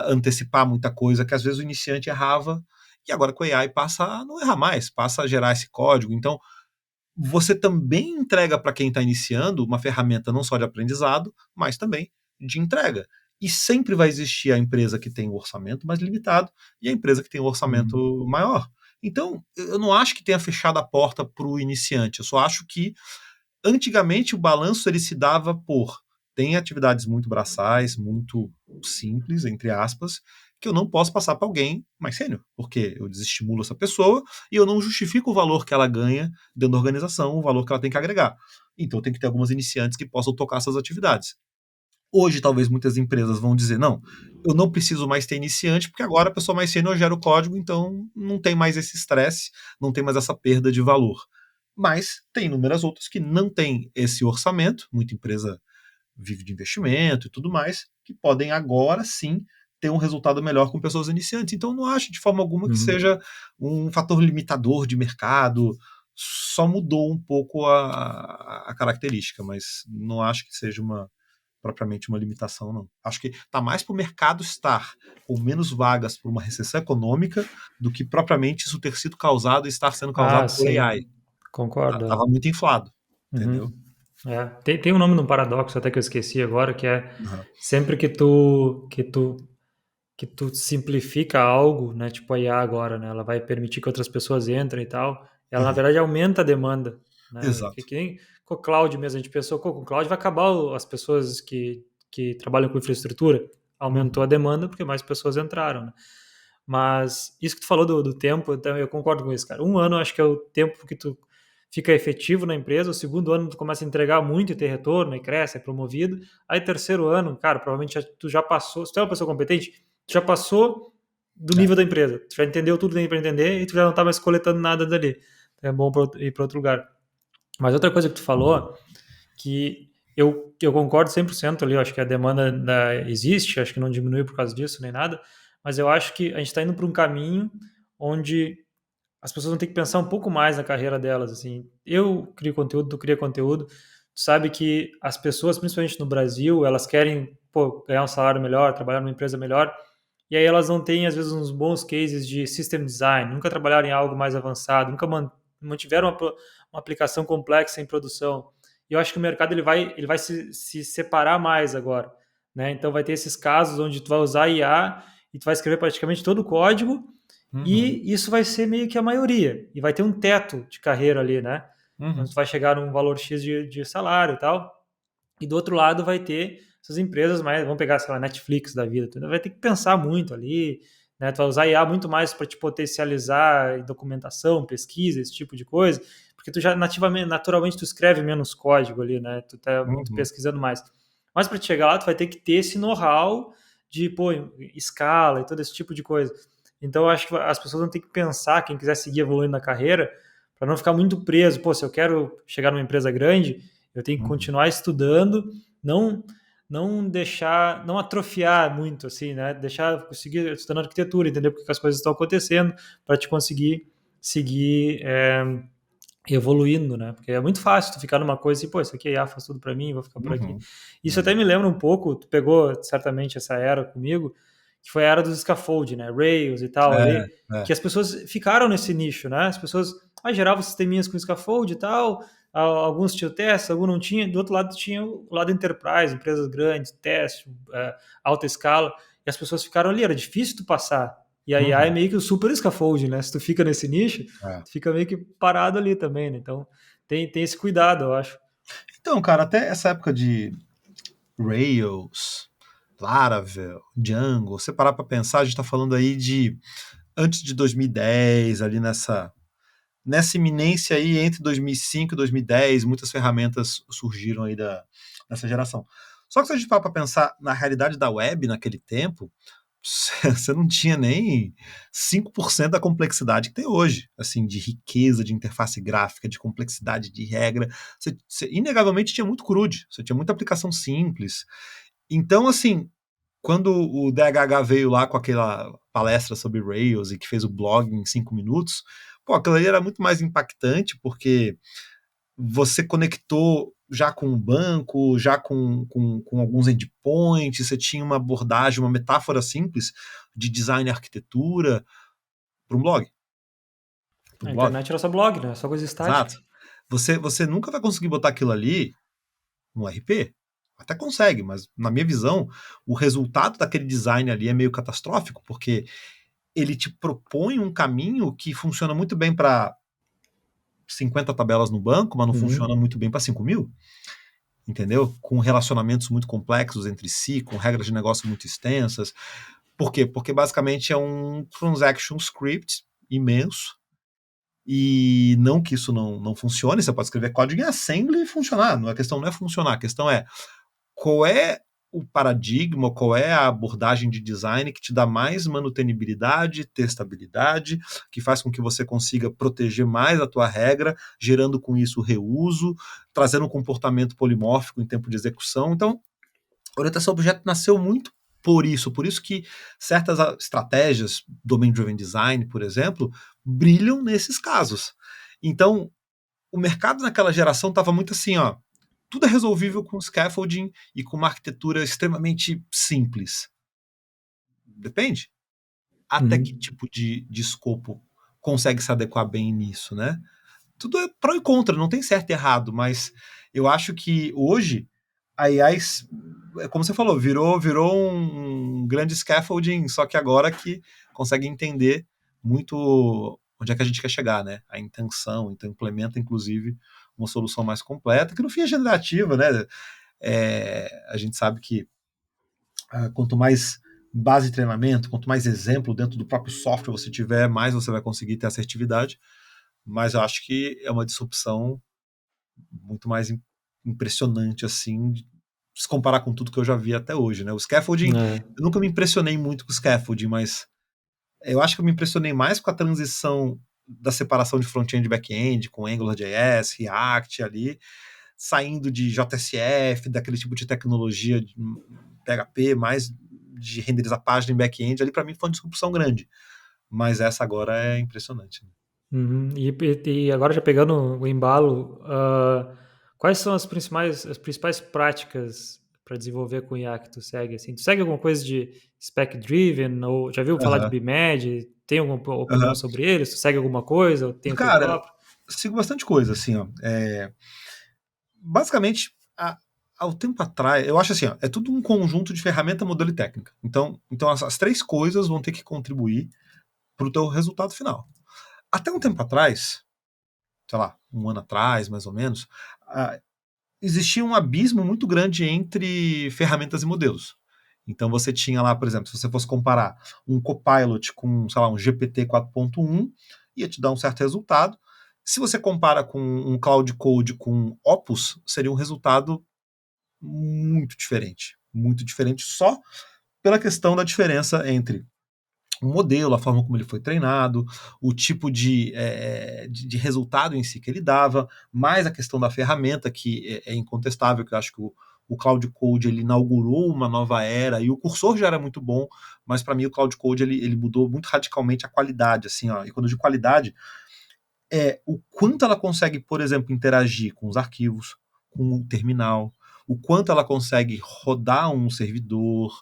antecipar muita coisa que às vezes o iniciante errava. E agora com a AI passa a não errar mais, passa a gerar esse código. Então, você também entrega para quem está iniciando uma ferramenta não só de aprendizado, mas também de entrega. E sempre vai existir a empresa que tem o orçamento mais limitado e a empresa que tem o orçamento Uhum. maior. Então, eu não acho que tenha fechado a porta para o iniciante. Eu só acho que antigamente o balanço ele se dava por tem atividades muito braçais, muito simples, entre aspas, que eu não posso passar para alguém mais sênior, porque eu desestimulo essa pessoa e eu não justifico o valor que ela ganha dentro da organização, o valor que ela tem que agregar. Então tem que ter algumas iniciantes que possam tocar essas atividades. Hoje, talvez muitas empresas vão dizer: não, eu não preciso mais ter iniciante, porque agora a pessoa mais sênior gera o código, então não tem mais esse estresse, não tem mais essa perda de valor. Mas tem inúmeras outras que não têm esse orçamento, muita empresa vive de investimento e tudo mais, que podem agora sim ter um resultado melhor com pessoas iniciantes. Então, eu não acho de forma alguma que Uhum. seja um fator limitador de mercado, só mudou um pouco a característica, mas não acho que seja propriamente uma limitação, não. Acho que está mais para o mercado estar com menos vagas por uma recessão econômica do que propriamente isso ter sido causado e estar sendo causado por AI. Sim, concordo. Tava muito inflado, entendeu? Uhum. Tem um nome de um paradoxo até que eu esqueci agora, que é Uhum. sempre que tu que tu simplifica algo, né? Tipo a IA agora, né? Ela vai permitir que outras pessoas entrem e tal. Ela, na Aham. verdade, aumenta a demanda, né? Exato. Que nem com o cloud mesmo. A gente pensou, com o cloud vai acabar as pessoas que trabalham com infraestrutura. Aumentou a Uhum. demanda porque mais pessoas entraram, né? Mas isso que tu falou do tempo, então eu concordo com isso, cara. Um ano acho que é o tempo que tu fica efetivo na empresa. O segundo ano tu começa a entregar muito e ter retorno, e cresce, é promovido. Aí terceiro ano, cara, provavelmente tu já passou, se tu é uma pessoa competente, tu já passou do É. nível da empresa. Tu já entendeu tudo que tem para entender e tu já não tá mais coletando nada dali. Então é bom ir para outro lugar. Mas outra coisa que tu falou, que eu concordo 100% ali, eu acho que a demanda existe, acho que não diminui por causa disso nem nada, mas eu acho que a gente está indo para um caminho onde as pessoas vão ter que pensar um pouco mais na carreira delas, assim. Eu crio conteúdo, tu cria conteúdo, tu sabe que as pessoas, principalmente no Brasil, elas querem, pô, ganhar um salário melhor, trabalhar numa empresa melhor, e aí elas não têm, às vezes, uns bons cases de system design, nunca trabalharam em algo mais avançado, nunca mantiveram uma aplicação complexa em produção. E eu acho que o mercado ele vai se separar mais agora, né? Então vai ter esses casos onde tu vai usar IA e tu vai escrever praticamente todo o código Uhum. e isso vai ser meio que a maioria. E vai ter um teto de carreira ali, né? Onde tu Uhum. vai chegar num valor X de salário e tal. E do outro lado vai ter essas empresas mais, vamos pegar, sei lá, Netflix da vida, tu vai ter que pensar muito ali, né? Tu vai usar IA muito mais para te potencializar em documentação, pesquisa, esse tipo de coisa, porque tu já nativamente, naturalmente tu escreve menos código ali, né? Tu tá muito Uhum. pesquisando mais. Mas para te chegar lá, tu vai ter que ter esse know-how de, pô, escala e todo esse tipo de coisa. Então, eu acho que as pessoas vão ter que pensar, quem quiser seguir evoluindo na carreira, para não ficar muito preso. Pô, se eu quero chegar numa empresa grande, eu tenho que Uhum. continuar estudando, não não deixar, não atrofiar muito, assim, né? Deixar conseguir estudando arquitetura, entender porque que as coisas estão acontecendo, para te conseguir seguir evoluindo, né? Porque é muito fácil tu ficar numa coisa e, pô, isso aqui é IA, faz tudo para mim, vou ficar por aqui. Uhum. Isso É. até me lembra um pouco, tu pegou certamente essa era comigo, que foi a era dos scaffold, né? Rails e tal É, ali, é. que as pessoas ficaram nesse nicho, né? As pessoas geravam sisteminhas com scaffold e tal, alguns tinham teste, alguns não tinham, do outro lado tinha o lado enterprise, empresas grandes, teste, alta escala, e as pessoas ficaram ali, era difícil tu passar. E a IA é Uhum. meio que o super scaffold, né? Se tu fica nesse nicho, É. tu fica meio que parado ali também, né? Então tem esse cuidado, eu acho. Então, cara, até essa época de Rails, Laravel, Django, você parar para pensar, a gente está falando aí de antes de 2010, ali nessa iminência aí entre 2005 e 2010, muitas ferramentas surgiram aí dessa geração. Só que se a gente parar para pensar na realidade da web naquele tempo, você não tinha nem 5% da complexidade que tem hoje, assim, de riqueza de interface gráfica, de complexidade de regra. Você inegavelmente tinha muito CRUD, você tinha muita aplicação simples. Então, assim, quando o DHH veio lá com aquela palestra sobre Rails e que fez o blog em 5 minutos, pô, aquilo ali era muito mais impactante, porque você conectou já com o banco, já com alguns endpoints, você tinha uma abordagem, uma metáfora simples de design e arquitetura para um blog. Para A um blog. internet era só blog, né? Só coisa estática. Exato. Você nunca vai conseguir botar aquilo ali no RP. Até consegue, mas na minha visão, o resultado daquele design ali é meio catastrófico, porque ele te propõe um caminho que funciona muito bem para 50 tabelas no banco, mas não funciona Uhum. muito bem para 5.000, entendeu? Com relacionamentos muito complexos entre si, com regras de negócio muito extensas. Por quê? Porque basicamente é um transaction script imenso. E não que isso não funcione, você pode escrever código em assembly e funcionar. A questão não é funcionar, a questão é qual é o paradigma, qual é a abordagem de design que te dá mais manutenibilidade, testabilidade, que faz com que você consiga proteger mais a tua regra, gerando com isso reuso, trazendo um comportamento polimórfico em tempo de execução. Então, a orientação a objeto nasceu muito por isso que certas estratégias, domain-driven design, por exemplo, brilham nesses casos. Então, o mercado naquela geração estava muito assim, ó, tudo é resolvível com scaffolding e com uma arquitetura extremamente simples. Depende. Até que Uhum. tipo de escopo consegue se adequar bem nisso, né? Tudo é pró e contra, não tem certo e errado, mas eu acho que hoje a IA, é como você falou, virou um um grande scaffolding, só que agora que consegue entender muito onde é que a gente quer chegar, né? A intenção, então implementa, inclusive, uma solução mais completa, que no fim é generativa, né? A gente sabe que quanto mais base de treinamento, quanto mais exemplo dentro do próprio software você tiver, mais você vai conseguir ter assertividade. Mas eu acho que é uma disrupção muito mais impressionante, assim, se comparar com tudo que eu já vi até hoje, né? O scaffolding, eu nunca me impressionei muito com o scaffolding, mas eu acho que eu me impressionei mais com a transição da separação de front-end e back-end, com AngularJS, React ali, saindo de JSF, daquele tipo de tecnologia de PHP, mais de renderizar página em back-end, ali para mim foi uma disrupção grande. Mas essa agora é impressionante. Né? Uhum. E agora já pegando o embalo, quais são as principais práticas para desenvolver com IA que tu segue? Assim? Tu segue alguma coisa de spec-driven? Ou já viu falar de Uhum. BIMAD? Tem alguma opinião Uhum. sobre eles? Tu segue alguma coisa? Ou tem o teu Cara, próprio? sigo bastante coisa, assim, ó. Basicamente, ao tempo atrás, eu acho assim, ó, é tudo um conjunto de ferramenta, modelo e técnica. Então as três coisas vão ter que contribuir para o teu resultado final. Até um tempo atrás, sei lá, um ano atrás, mais ou menos, existia um abismo muito grande entre ferramentas e modelos. Então você tinha lá, por exemplo, se você fosse comparar um Copilot com, sei lá, um GPT 4.1, ia te dar um certo resultado. Se você compara com um Cloud Code com Opus, seria um resultado muito diferente só pela questão da diferença entre o modelo, a forma como ele foi treinado, o tipo de resultado em si que ele dava, mais a questão da ferramenta, que é incontestável, que eu acho que o Cloud Code ele inaugurou uma nova era, e o cursor já era muito bom, mas para mim o Cloud Code ele mudou muito radicalmente a qualidade, assim, ó, e quando eu digo qualidade, é o quanto ela consegue, por exemplo, interagir com os arquivos, com o terminal, o quanto ela consegue rodar um servidor,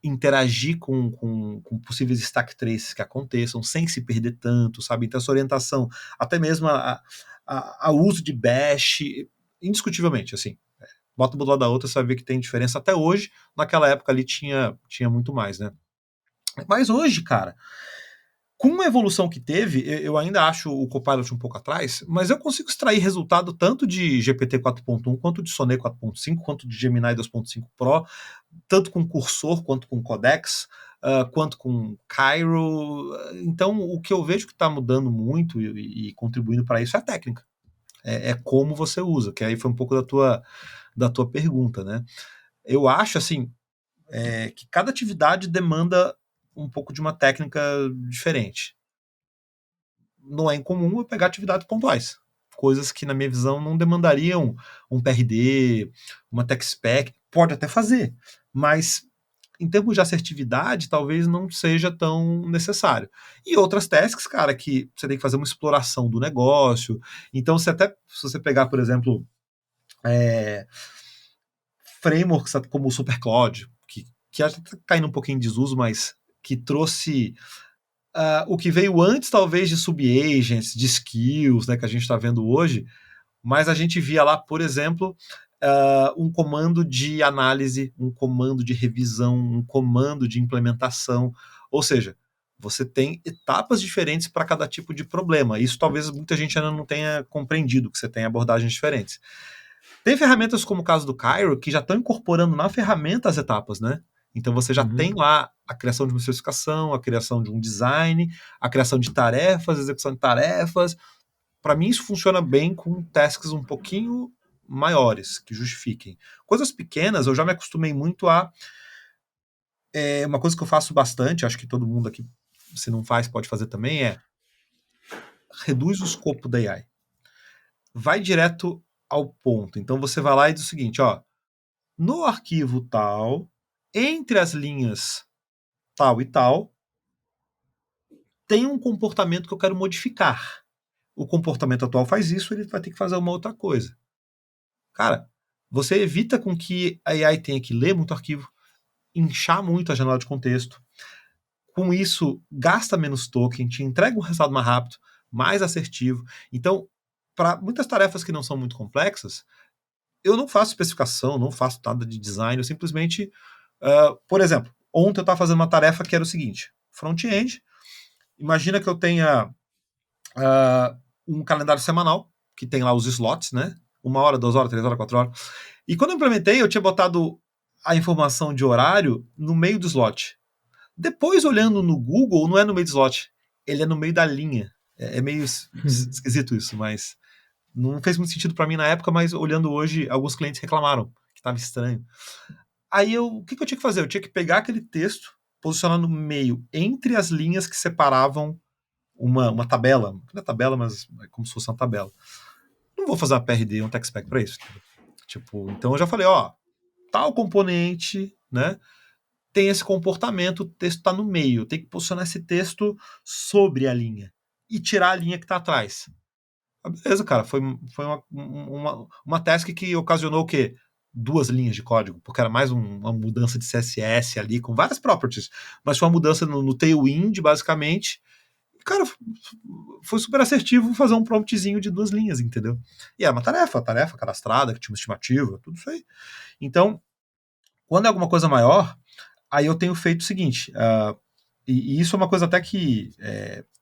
interagir com possíveis stack traces que aconteçam, sem se perder tanto, sabe? Então, essa orientação, até mesmo a uso de bash, indiscutivelmente, assim. Bota uma do lado da outra, você vai ver que tem diferença. Até hoje, naquela época ali tinha muito mais, né? Mas hoje, cara, com a evolução que teve, eu ainda acho o Copilot um pouco atrás, mas eu consigo extrair resultado tanto de GPT 4.1, quanto de Sonnet 4.5, quanto de Gemini 2.5 Pro, tanto com cursor, quanto com Codex, quanto com Cairo. Então, o que eu vejo que está mudando muito e contribuindo para isso é a técnica. É como você usa, que aí foi um pouco da tua pergunta, né? Eu acho, assim, que cada atividade demanda um pouco de uma técnica diferente. Não é incomum eu pegar atividades pontuais. Coisas que, na minha visão, não demandariam um PRD, uma tech spec. Pode até fazer, mas em termos de assertividade, talvez não seja tão necessário. E outras tasks, cara, que você tem que fazer uma exploração do negócio. Então, se você pegar, por exemplo, frameworks como o SuperCloud, que já está caindo um pouquinho em desuso, mas que trouxe o que veio antes, talvez, de subagents, de skills, né, que a gente está vendo hoje, mas a gente via lá, por exemplo, um comando de análise, um comando de revisão, um comando de implementação. Ou seja, você tem etapas diferentes para cada tipo de problema. Isso talvez muita gente ainda não tenha compreendido, que você tem abordagens diferentes. Tem ferramentas como o caso do Cairo, que já estão incorporando na ferramenta as etapas, né? Então você já tem lá a criação de uma especificação, a criação de um design, a criação de tarefas, a execução de tarefas. Para mim isso funciona bem com tasks um pouquinho maiores, que justifiquem. Coisas pequenas, eu já me acostumei muito a... uma coisa que eu faço bastante, acho que todo mundo aqui, se não faz, pode fazer também, reduz o escopo da AI. Vai direto ao ponto. Então você vai lá e diz o seguinte, ó, no arquivo tal, entre as linhas tal e tal, tem um comportamento que eu quero modificar. O comportamento atual faz isso, ele vai ter que fazer uma outra coisa. Cara, você evita com que a AI tenha que ler muito arquivo, inchar muito a janela de contexto. Com isso, gasta menos token, te entrega um resultado mais rápido, mais assertivo. Então, para muitas tarefas que não são muito complexas, eu não faço especificação, não faço nada de design, eu simplesmente, por exemplo, Ontem eu estava fazendo uma tarefa que era o seguinte: front-end, imagina que eu tenha um calendário semanal, que tem lá os slots, né? 1 hora, 2 horas, 3 horas, 4 horas. E quando eu implementei, eu tinha botado a informação de horário no meio do slot. Depois, olhando no Google, não é no meio do slot, ele é no meio da linha. É meio esquisito isso, mas não fez muito sentido para mim na época, mas olhando hoje, alguns clientes reclamaram que estava estranho. Aí o que eu tinha que fazer? Eu tinha que pegar aquele texto, posicionar no meio, entre as linhas que separavam uma tabela. Não é tabela, mas é como se fosse uma tabela. Não vou fazer uma PRD, um tech spec para isso. Tipo, então eu já falei, ó, tal componente, né, tem esse comportamento, o texto está no meio, tem que posicionar esse texto sobre a linha e tirar a linha que está atrás. Beleza, cara, foi uma task que ocasionou o quê? 2 linhas de código, porque era mais uma mudança de CSS ali, com várias properties, mas foi uma mudança no tailwind, basicamente. Cara, foi super assertivo fazer um promptzinho de 2 linhas, entendeu? E era uma tarefa cadastrada, que tinha uma estimativa, tudo isso aí. Então, quando é alguma coisa maior, aí eu tenho feito o seguinte, e isso é uma coisa até que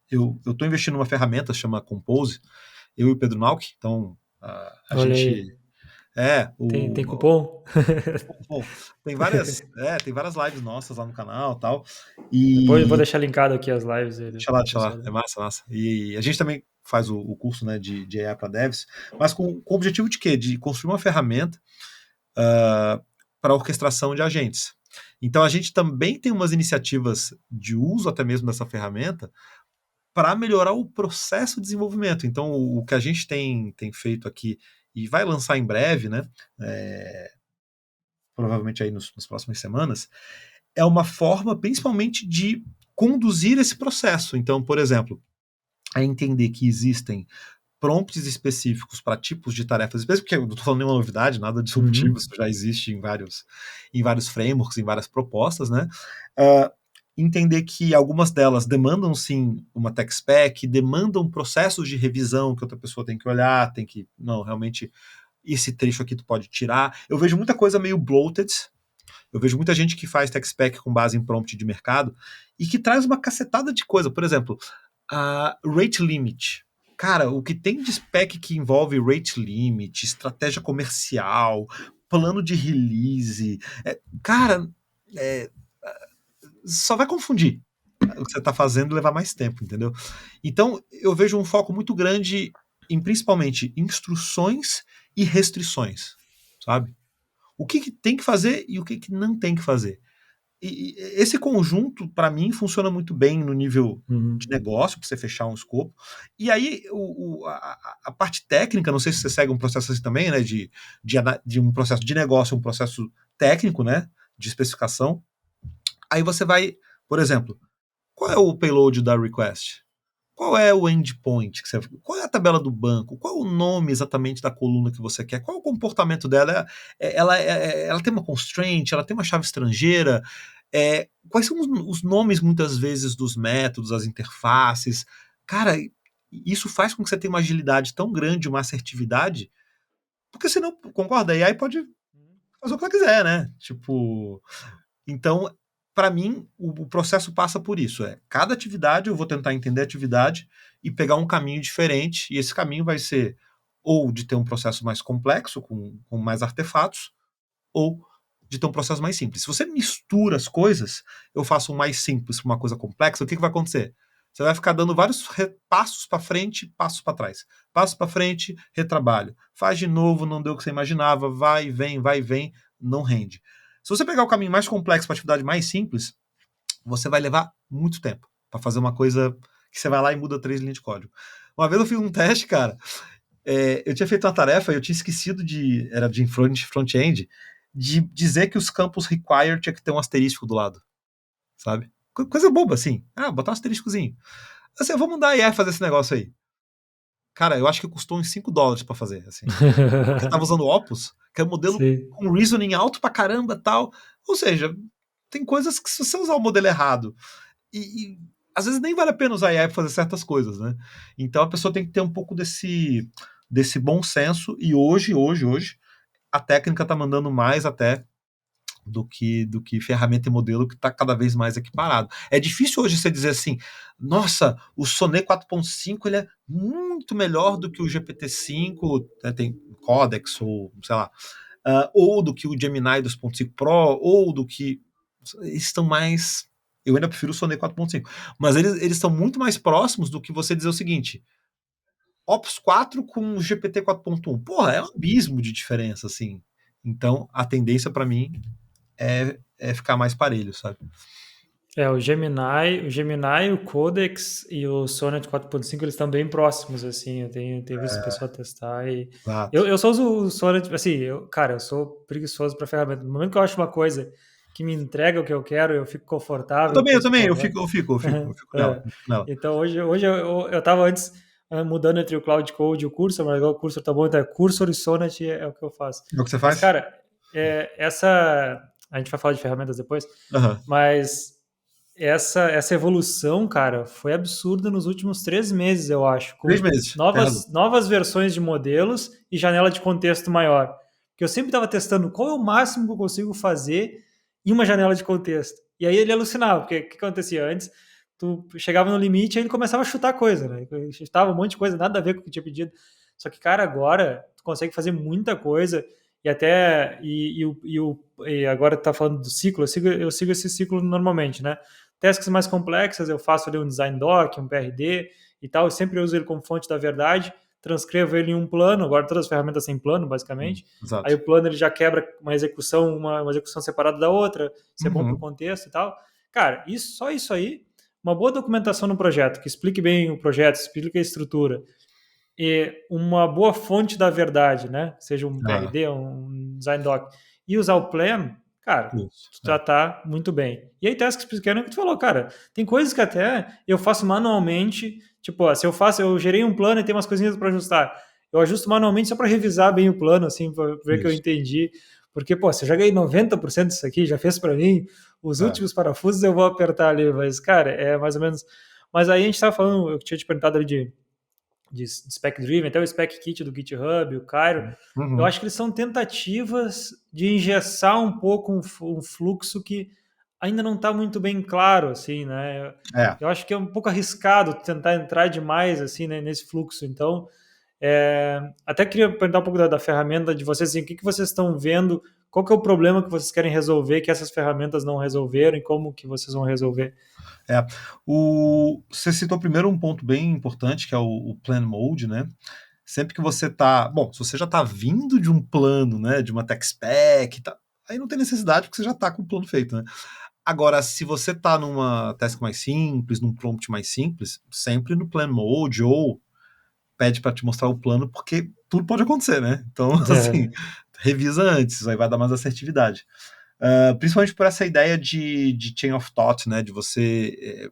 eu estou investindo numa ferramenta, chama Compose, eu e o Pedro Nauk, então a Olha gente... aí. É, Tem cupom? bom, tem várias lives nossas lá no canal e tal, Depois eu vou e deixar linkado aqui as lives aí do deixa lá, pessoal. é massa, massa. E a gente também faz o curso, né, de AI para devs, mas com o objetivo de quê? De construir uma ferramenta para orquestração de agentes. Então a gente também tem umas iniciativas de uso até mesmo dessa ferramenta para melhorar o processo de desenvolvimento. Então o que a gente tem feito aqui e vai lançar em breve, né, provavelmente aí nas próximas semanas, é uma forma principalmente de conduzir esse processo. Então, por exemplo, a entender que existem prompts específicos para tipos de tarefas específicas, porque eu não estou falando nenhuma novidade, nada disruptivo, isso já existe em vários frameworks, em várias propostas, né? Entender que algumas delas demandam sim uma tech spec, demandam processos de revisão que outra pessoa tem que olhar, tem que, não, realmente esse trecho aqui tu pode tirar. Eu vejo muita coisa meio bloated, eu vejo muita gente que faz tech spec com base em prompt de mercado e que traz uma cacetada de coisa. Por exemplo, a rate limit. Cara, o que tem de spec que envolve rate limit, estratégia comercial, plano de release, cara, só vai confundir o que você está fazendo e levar mais tempo, entendeu? Então, eu vejo um foco muito grande em principalmente instruções e restrições, sabe? O que tem que fazer e o que não tem que fazer. E esse conjunto, para mim, funciona muito bem no nível de negócio, para você fechar um escopo. E aí, a parte técnica, não sei se você segue um processo assim também, né? De um processo de negócio, um processo técnico, né? De especificação. Aí você vai, por exemplo, qual é o payload da request? Qual é o endpoint que você... Qual é a tabela do banco? Qual é o nome exatamente da coluna que você quer? Qual é o comportamento dela? Ela tem uma constraint? Ela tem uma chave estrangeira? Quais são os nomes, muitas vezes, dos métodos, as interfaces? Cara, isso faz com que você tenha uma agilidade tão grande, uma assertividade, porque senão, concorda? A AI pode fazer o que ela quiser, né? Tipo, então, para mim, o processo passa por isso. Cada atividade, eu vou tentar entender a atividade e pegar um caminho diferente, e esse caminho vai ser ou de ter um processo mais complexo, com mais artefatos, ou de ter um processo mais simples. Se você mistura as coisas, eu faço um mais simples com uma coisa complexa, o que vai acontecer? Você vai ficar dando vários passos para frente, passos para trás. Passo para frente, retrabalho. Faz de novo, não deu o que você imaginava, vai e vem, não rende. Se você pegar o caminho mais complexo para a atividade mais simples, você vai levar muito tempo para fazer uma coisa que você vai lá e muda 3 linhas de código. Uma vez eu fiz um teste, cara, eu tinha feito uma tarefa e eu tinha esquecido era de front-end, de dizer que os campos require tinha que ter um asterisco do lado, sabe? Coisa boba, assim. Botar um asteriscozinho. Assim, eu vou mandar a AI fazer esse negócio aí. Cara, eu acho que custou uns $5 pra fazer, assim. Porque eu tava usando o Opus, que é um modelo Sim. com reasoning alto pra caramba tal. Ou seja, tem coisas que se você usar o modelo errado, e às vezes nem vale a pena usar AI pra fazer certas coisas, né? Então a pessoa tem que ter um pouco desse bom senso, e hoje, a técnica tá mandando mais até do que ferramenta e modelo que está cada vez mais equiparado. É difícil hoje você dizer assim, nossa, o Sonnet 4.5 ele é muito melhor do que o GPT-5, né, tem Codex, ou sei lá, ou do que o Gemini 2.5 Pro, ou do que... Eles estão mais... Eu ainda prefiro o Sonnet 4.5, mas eles estão muito mais próximos do que você dizer o seguinte, Opus 4 com GPT 4.1. Porra, é um abismo de diferença, assim. Então, a tendência para mim é ficar mais parelho, sabe? O Gemini, o Codex e o Sonnet 4.5 eles estão bem próximos, assim. Eu tenho visto o pessoal testar e Exato. eu só uso o Sonnet, assim, cara, eu sou preguiçoso para ferramenta. No momento que eu acho uma coisa que me entrega o que eu quero, eu fico confortável com Eu esse também, ferramenta. eu fico nela, É. eu fico nela. Então hoje eu tava antes mudando entre o Cloud Code e o Cursor, mas agora o Cursor tá bom, então é Cursor e Sonnet é o que eu faço. É o que você Mas, faz? cara, a gente vai falar de ferramentas depois, Aham. mas essa evolução, cara, foi absurda nos últimos 3 meses, eu acho, 3 meses, tem razão. novas versões de modelos e janela de contexto maior. Porque eu sempre estava testando qual é o máximo que eu consigo fazer em uma janela de contexto. E aí ele alucinava, porque o que acontecia antes? Tu chegava no limite e ele começava a chutar coisa, né? Chutava um monte de coisa, nada a ver com o que tinha pedido. Só que, cara, agora tu consegue fazer muita coisa e até. E agora tu tá falando do ciclo, eu sigo esse ciclo normalmente, né? Tasks mais complexas, eu faço ali um design doc, um PRD e tal, eu sempre uso ele como fonte da verdade, transcrevo ele em um plano, agora todas as ferramentas têm plano, basicamente, aí Exato. o plano ele já quebra uma execução separada da outra, isso é bom para o Uhum. contexto e tal. Cara, só isso aí, uma boa documentação no projeto, que explique bem o projeto, explique a estrutura, e uma boa fonte da verdade, né? Seja um Ah, PRD, um design doc, e usar o plan, cara, isso. já tá muito bem. E aí, tasks pequenas que tu falou, cara, tem coisas que até eu faço manualmente, tipo, ó, se eu gerei um plano e tem umas coisinhas para ajustar, eu ajusto manualmente só para revisar bem o plano, assim, para ver que eu Isso. entendi. Porque, pô, se eu já ganhei 90% disso aqui, já fez para mim, os É. últimos parafusos eu vou apertar ali, mas, cara, é mais ou menos. Mas aí a gente tava falando, eu tinha te perguntado ali de Spec Driven, até o Spec Kit do GitHub, o Cairo, eu Uhum. acho que eles são tentativas de engessar um pouco um fluxo que ainda não está muito bem claro, assim, né? É. Eu acho que é um pouco arriscado tentar entrar demais assim, né, nesse fluxo. Então, até queria perguntar um pouco da ferramenta de vocês, assim, o que vocês estão vendo, qual que é o problema que vocês querem resolver que essas ferramentas não resolveram e como que vocês vão resolver? É. Você citou primeiro um ponto bem importante, que é o Plan Mode, né? Sempre que você tá. Bom, se você já tá vindo de um plano, né? De uma tech spec, tá, aí não tem necessidade, porque você já tá com o plano feito, né? Agora, se você tá numa task mais simples, num prompt mais simples, sempre no Plan Mode, ou pede para te mostrar o plano, porque tudo pode acontecer, né? Então, assim, revisa antes, aí vai dar mais assertividade. Principalmente por essa ideia de chain of thought, né? De você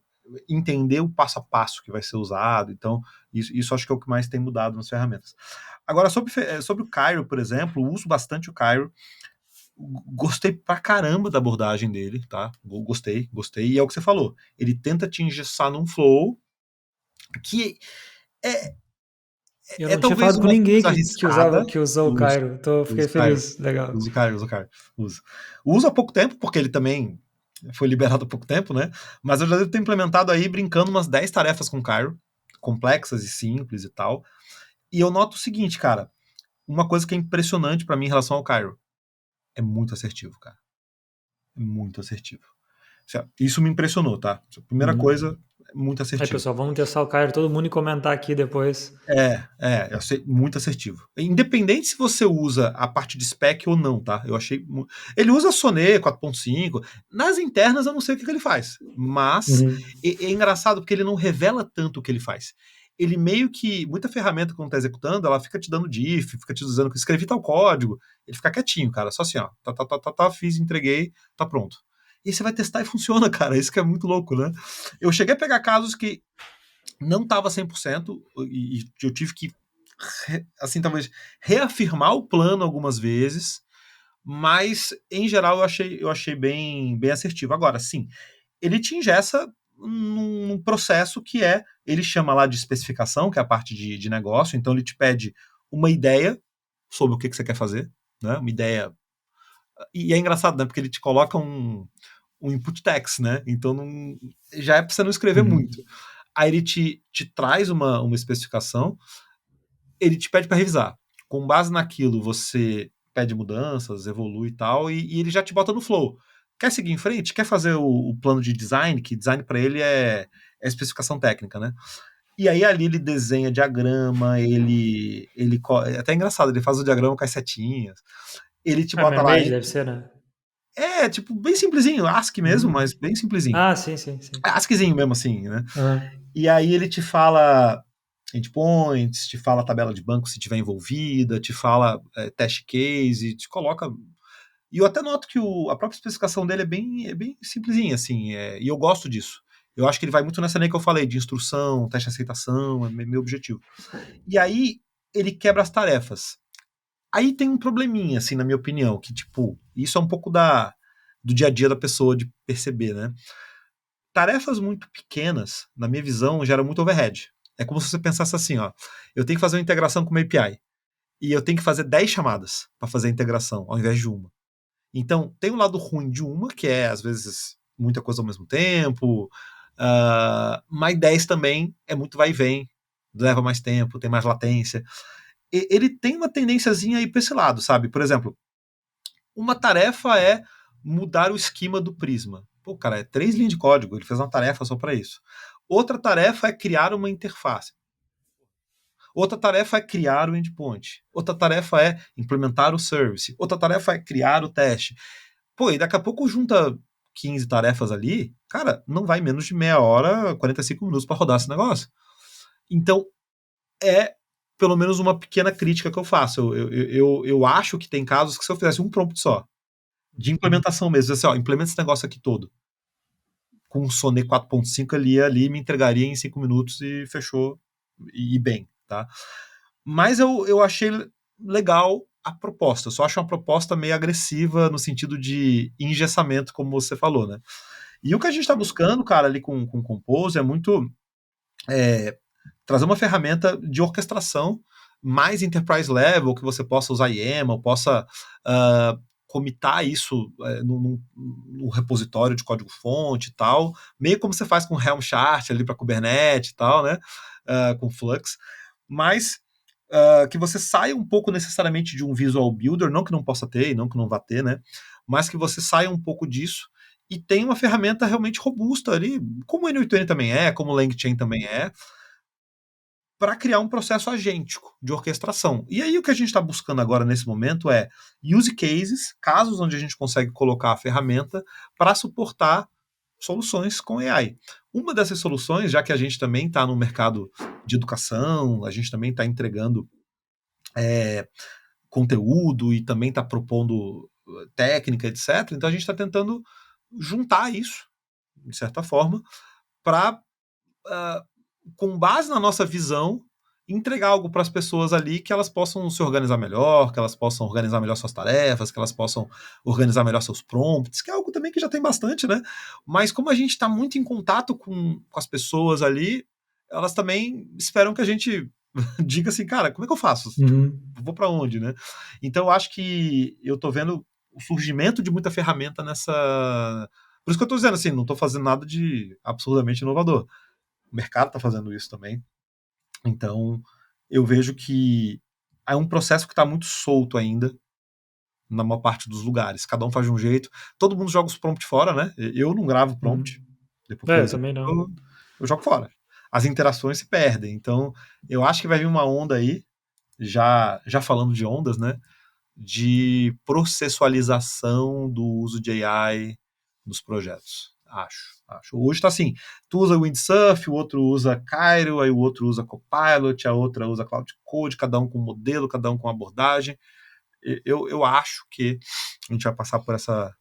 entender o passo a passo que vai ser usado. Então, isso acho que é o que mais tem mudado nas ferramentas. Agora, sobre o Cairo, por exemplo, uso bastante o Cairo. Gostei pra caramba da abordagem dele, tá? Gostei. E é o que você falou. Ele tenta te engessar num flow que é, Eu é não tinha talvez falado com uma ninguém coisa que arriscada. que usou o Uso, Cairo, então fiquei uso Cairo. feliz, legal. Uso Cairo. Uso. Uso há pouco tempo, porque ele também foi liberado há pouco tempo, né? Mas eu já devo ter implementado aí brincando umas 10 tarefas com Cairo, complexas e simples e tal. E eu noto o seguinte, cara, uma coisa que é impressionante pra mim em relação ao Cairo, é muito assertivo, cara. É muito assertivo. Isso me impressionou, tá? Primeira Uhum. coisa, é muito Aí, assertivo. pessoal, vamos testar o Cairo, todo mundo e comentar aqui depois. Eu sei, muito assertivo. Independente se você usa a parte de spec ou não, tá? Eu achei. Ele usa Sonnet 4.5. Nas internas eu não sei o que ele faz. Mas Uhum. é engraçado porque ele não revela tanto o que ele faz. Ele meio que. Muita ferramenta quando tá executando, ela fica te dando diff, fica te dizendo que escrevi tal código. Ele fica quietinho, cara. Só assim, ó. Fiz, entreguei, tá pronto. E aí você vai testar e funciona, cara. Isso que é muito louco, né? Eu cheguei a pegar casos que não estava 100% e eu tive que, assim, talvez reafirmar o plano algumas vezes, mas em geral eu achei bem assertivo. Agora, sim, ele te ingessa num processo que ele chama lá de especificação, que é a parte de negócio, então ele te pede uma ideia sobre o que você quer fazer, né? Uma ideia E é engraçado, né? Porque ele te coloca um input text, né? Então já é para você não escrever Uhum. muito. Aí ele te traz uma especificação, ele te pede para revisar. Com base naquilo, você pede mudanças, evolui e tal, e ele já te bota no flow. Quer seguir em frente? Quer fazer o plano de design? Que design para ele é especificação técnica, né? E aí ali ele desenha diagrama, é até engraçado, ele faz o diagrama com as setinhas. Ele te Ah, bota lá. Mermaid deve ser, né? Tipo, bem simplesinho, ASCII mesmo, mas Uhum. bem simplesinho. Ah, sim, sim, sim. ASCIIzinho mesmo assim, né? Aham. E aí ele te fala endpoints, te fala tabela de banco se tiver envolvida, te fala test case, te coloca. E eu até noto que a própria especificação dele é bem simplesinha, assim, e eu gosto disso. Eu acho que ele vai muito nessa linha que eu falei, de instrução, teste de aceitação, é meu objetivo. E aí ele quebra as tarefas. Aí tem um probleminha, assim, na minha opinião, que, tipo, isso é um pouco do dia a dia da pessoa de perceber, né? Tarefas muito pequenas, na minha visão, geram muito overhead. É como se você pensasse assim, ó, eu tenho que fazer uma integração com uma API e eu tenho que fazer 10 chamadas para fazer a integração, ao invés de uma. Então, tem um lado ruim de uma, que é, às vezes, muita coisa ao mesmo tempo, mas 10 também é muito vai e vem, leva mais tempo, tem mais latência. Ele tem uma tendênciazinha aí para esse lado, sabe? Por exemplo, uma tarefa é mudar o esquema do Prisma. Pô, cara, é 3 linhas de código, ele fez uma tarefa só para isso. Outra tarefa é criar uma interface. Outra tarefa é criar o endpoint. Outra tarefa é implementar o service. Outra tarefa é criar o teste. Pô, e daqui a pouco junta 15 tarefas ali, cara, não vai menos de meia hora, 45 minutos para rodar esse negócio. Então, é pelo menos uma pequena crítica que eu faço. Eu acho que tem casos que se eu fizesse um prompt só, de implementação mesmo, assim, ó, implementa esse negócio aqui todo. Com o Sonnet 4.5 ali me entregaria em 5 minutos e fechou, e bem, tá? Mas eu achei legal a proposta. Eu só acho uma proposta meio agressiva no sentido de engessamento, como você falou, né? E o que a gente está buscando, cara, ali com o Compose é muito trazer uma ferramenta de orquestração mais enterprise level, que você possa usar YAML, possa comitar isso no repositório de código-fonte e tal, meio como você faz com Helm chart ali para Kubernetes e tal, né? Com Flux, mas que você saia um pouco necessariamente de um Visual Builder, não que não possa ter e não que não vá ter, né? Mas que você saia um pouco disso e tem uma ferramenta realmente robusta ali, como o N8N também como o LangChain também para criar um processo agêntico de orquestração. E aí o que a gente está buscando agora nesse momento é use cases, casos onde a gente consegue colocar a ferramenta para suportar soluções com AI. Uma dessas soluções, já que a gente também está no mercado de educação, a gente também está entregando conteúdo e também está propondo técnica, etc. Então a gente está tentando juntar isso, de certa forma, para com base na nossa visão, entregar algo para as pessoas ali que elas possam se organizar melhor, que elas possam organizar melhor suas tarefas, que elas possam organizar melhor seus prompts, que é algo também que já tem bastante, né? Mas como a gente está muito em contato com as pessoas ali, elas também esperam que a gente diga assim, cara, como é que eu faço? Uhum. Vou para onde, né? Então eu acho que eu estou vendo o surgimento de muita ferramenta nessa. Por isso que eu estou dizendo assim, não estou fazendo nada de absurdamente inovador. O mercado está fazendo isso também. Então, eu vejo que é um processo que está muito solto ainda na maior parte dos lugares. Cada um faz de um jeito. Todo mundo joga os prompts fora, né? Eu não gravo Uhum. prompt. Depois que eu Eu recebo, também não. eu jogo fora. As interações se perdem. Então, eu acho que vai vir uma onda aí, já falando de ondas, né? De processualização do uso de AI nos projetos. Acho. Hoje está assim: tu usa Windsurf, o outro usa Cairo, aí o outro usa Copilot, a outra usa Cloud Code, cada um com um modelo, cada um com abordagem. Eu acho que a gente vai passar por essa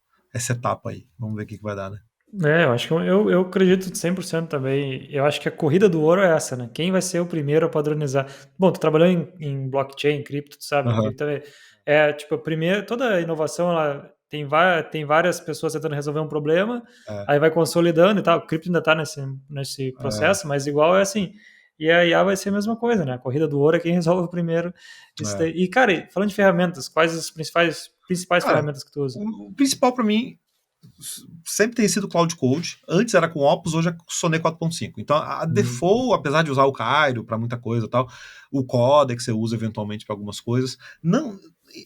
etapa aí. Vamos ver o que vai dar, né? Eu acho que eu acredito 100% também. Eu acho que a corrida do ouro é essa, né? Quem vai ser o primeiro a padronizar? Bom, tu trabalhou em blockchain, em cripto, tu sabe, né? Uhum. Cripto também. Tipo, a primeira, toda inovação, ela tem várias pessoas tentando resolver um problema, É, aí vai consolidando e tal. O cripto ainda está nesse é, processo, mas igual é assim. E a IA vai ser a mesma coisa, né? A corrida do ouro é quem resolve primeiro isso É. daí. E, cara, falando de ferramentas, quais as principais Cara, ferramentas que tu usa? o principal para mim sempre tem sido Cloud Code. Antes era com Opus, hoje é com Sonnet 4.5. Então a default, apesar de usar o Cairo para muita coisa e tal, o Codex você usa eventualmente para algumas coisas. Não,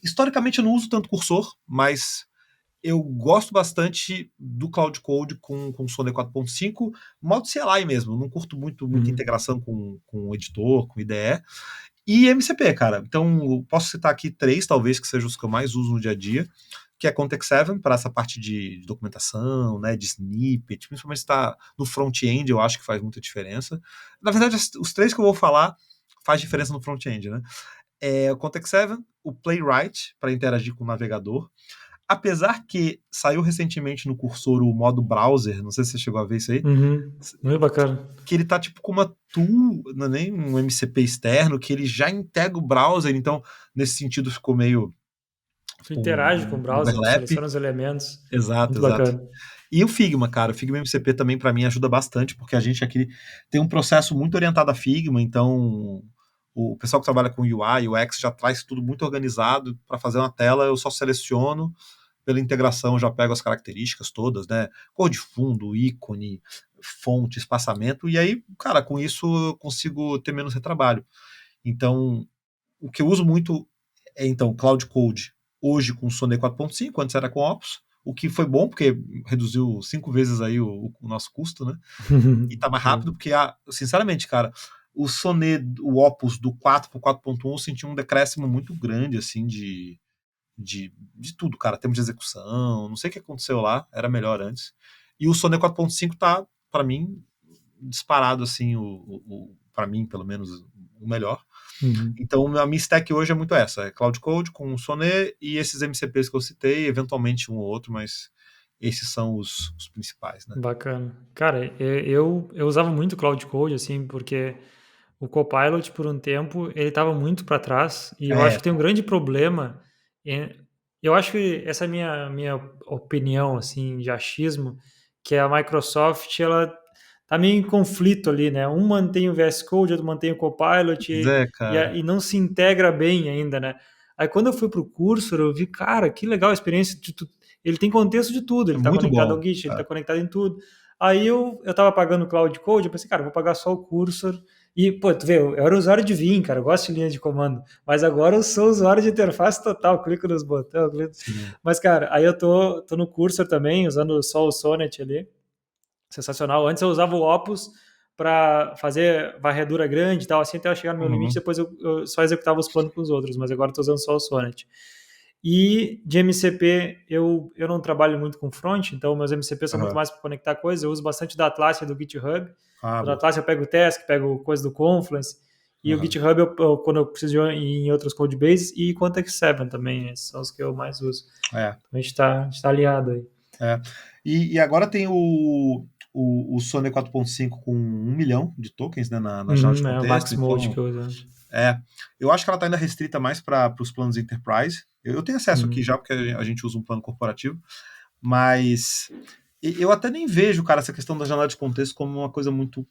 historicamente eu não uso tanto cursor, mas eu gosto bastante do Cloud Code com Sonnet 4.5, modo CLI mesmo. Não curto muita integração com o editor, com IDE. E MCP, cara. Então, eu posso citar aqui 3, talvez, que sejam os que eu mais uso no dia a dia, que é Context 7, para essa parte de documentação, né, de snippet, principalmente se está no front-end, eu acho que faz muita diferença. Na verdade, os 3 que eu vou falar faz diferença no front-end, né? É o Context 7, o Playwright, para interagir com o navegador. Apesar que saiu recentemente no cursor o modo browser, não sei se você chegou a ver isso aí, Muito bacana. que ele tá tipo com uma tool, não é nem um MCP externo, que ele já integra o browser, então nesse sentido ficou meio Tu interage com o um browser, tu overlap. seleciona os elementos. Exato, Muito exato. bacana. E o Figma, cara, o Figma MCP também para mim ajuda bastante, porque a gente aqui tem um processo muito orientado a Figma, então o pessoal que trabalha com UI, UX já traz tudo muito organizado para fazer uma tela, eu só seleciono, pela integração eu já pego as características todas, né? Cor de fundo, ícone, fonte, espaçamento, e aí, cara, com isso eu consigo ter menos retrabalho. Então, o que eu uso muito é, então, Cloud Code, hoje com Sonnet 4.5, antes era com Opus, o que foi bom, porque reduziu 5 vezes aí o nosso custo, né? E tá mais rápido, Sim. porque, sinceramente, cara, o Sonnet, o Opus do 4 para o 4.1, eu senti um decréscimo muito grande, assim, de tudo, cara. Termos de execução, não sei o que aconteceu lá, era melhor antes. E o Sonnet 4.5 tá, para mim, disparado, assim, para mim, pelo menos, o melhor. Então, a minha stack hoje é muito essa: é Cloud Code com o Sonnet e esses MCPs que eu citei, eventualmente um ou outro, mas esses são os principais, né? Bacana. Cara, eu usava muito Cloud Code, assim, porque o Copilot, por um tempo, ele estava muito para trás, e eu acho É, que tem um grande problema. Eu acho que essa é a minha opinião, assim, de achismo, que a Microsoft, ela tá meio em conflito ali, né? Um mantém o VS Code, outro mantém o Copilot, pois é, e cara. não se integra bem ainda, né? Aí quando eu fui pro Cursor, eu vi, cara, que legal a experiência de ele tem contexto de tudo, É ele está muito conectado bom. ao Git, ele está conectado em tudo. Aí eu tava pagando o Cloud Code, eu pensei, cara, eu vou pagar só o Cursor. E, pô, tu vê, eu era usuário de Vim, cara, eu gosto de linha de comando. Mas agora eu sou usuário de interface total, clico nos botões. Sim. Mas, cara, aí eu tô no Cursor também, usando só o Sonnet ali. Sensacional. Antes eu usava o Opus para fazer varredura grande e tal, assim, até eu chegar no meu limite, Uhum. depois eu só executava os planos com os outros, mas agora eu tô usando só o Sonnet. E de MCP, eu não trabalho muito com front, então meus MCP são muito Uhum. mais para conectar coisas. Eu uso bastante da Atlassian do GitHub. Ah, Da boa. Atlassian eu pego o Task, pego coisa do Confluence. E o Uhum. GitHub, quando eu preciso ir em outros codebases, e Context 7 também, esses são os que eu mais uso. É, Então a gente tá aliado aí. é. E agora tem o Sonnet 4.5 com 1 milhão de tokens, né, na janela de É o contexto. Max Mode que Então, eu uso. eu acho que ela está ainda restrita mais para os planos Enterprise. Eu tenho acesso aqui já, porque a gente usa um plano corporativo, mas eu até nem vejo, cara, essa questão da janela de contexto como uma coisa muito.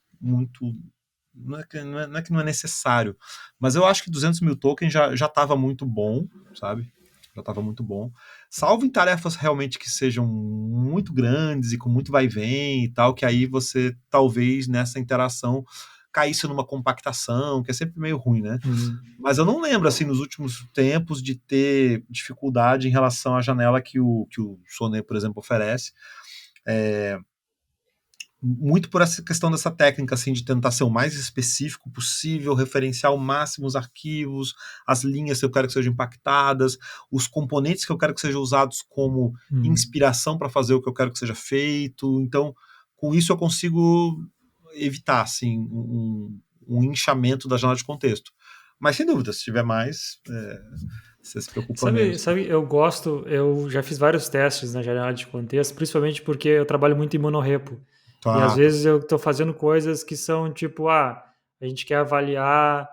Não é que não é necessário, mas eu acho que 200 mil tokens já estava muito bom, sabe? Já estava muito bom. Salvo em tarefas realmente que sejam muito grandes e com muito vai e vem e tal, que aí você talvez nessa interação caísse numa compactação, que é sempre meio ruim, né? Mas eu não lembro, assim, nos últimos tempos de ter dificuldade em relação à janela que o Sonnet, por exemplo, oferece. Muito por essa questão dessa técnica, assim, de tentar ser o mais específico possível, referenciar ao máximo os arquivos, as linhas que eu quero que sejam impactadas, os componentes que eu quero que sejam usados como inspiração para fazer o que eu quero que seja feito. Então, com isso eu consigo evitar, assim, um inchamento da janela de contexto. Mas, sem dúvida, se tiver mais, você se preocupa Sabe, menos. sabe, eu já fiz vários testes na janela de contexto, principalmente porque eu trabalho muito em monorepo. E às Tá, tá. vezes eu estou fazendo coisas que são tipo, a gente quer avaliar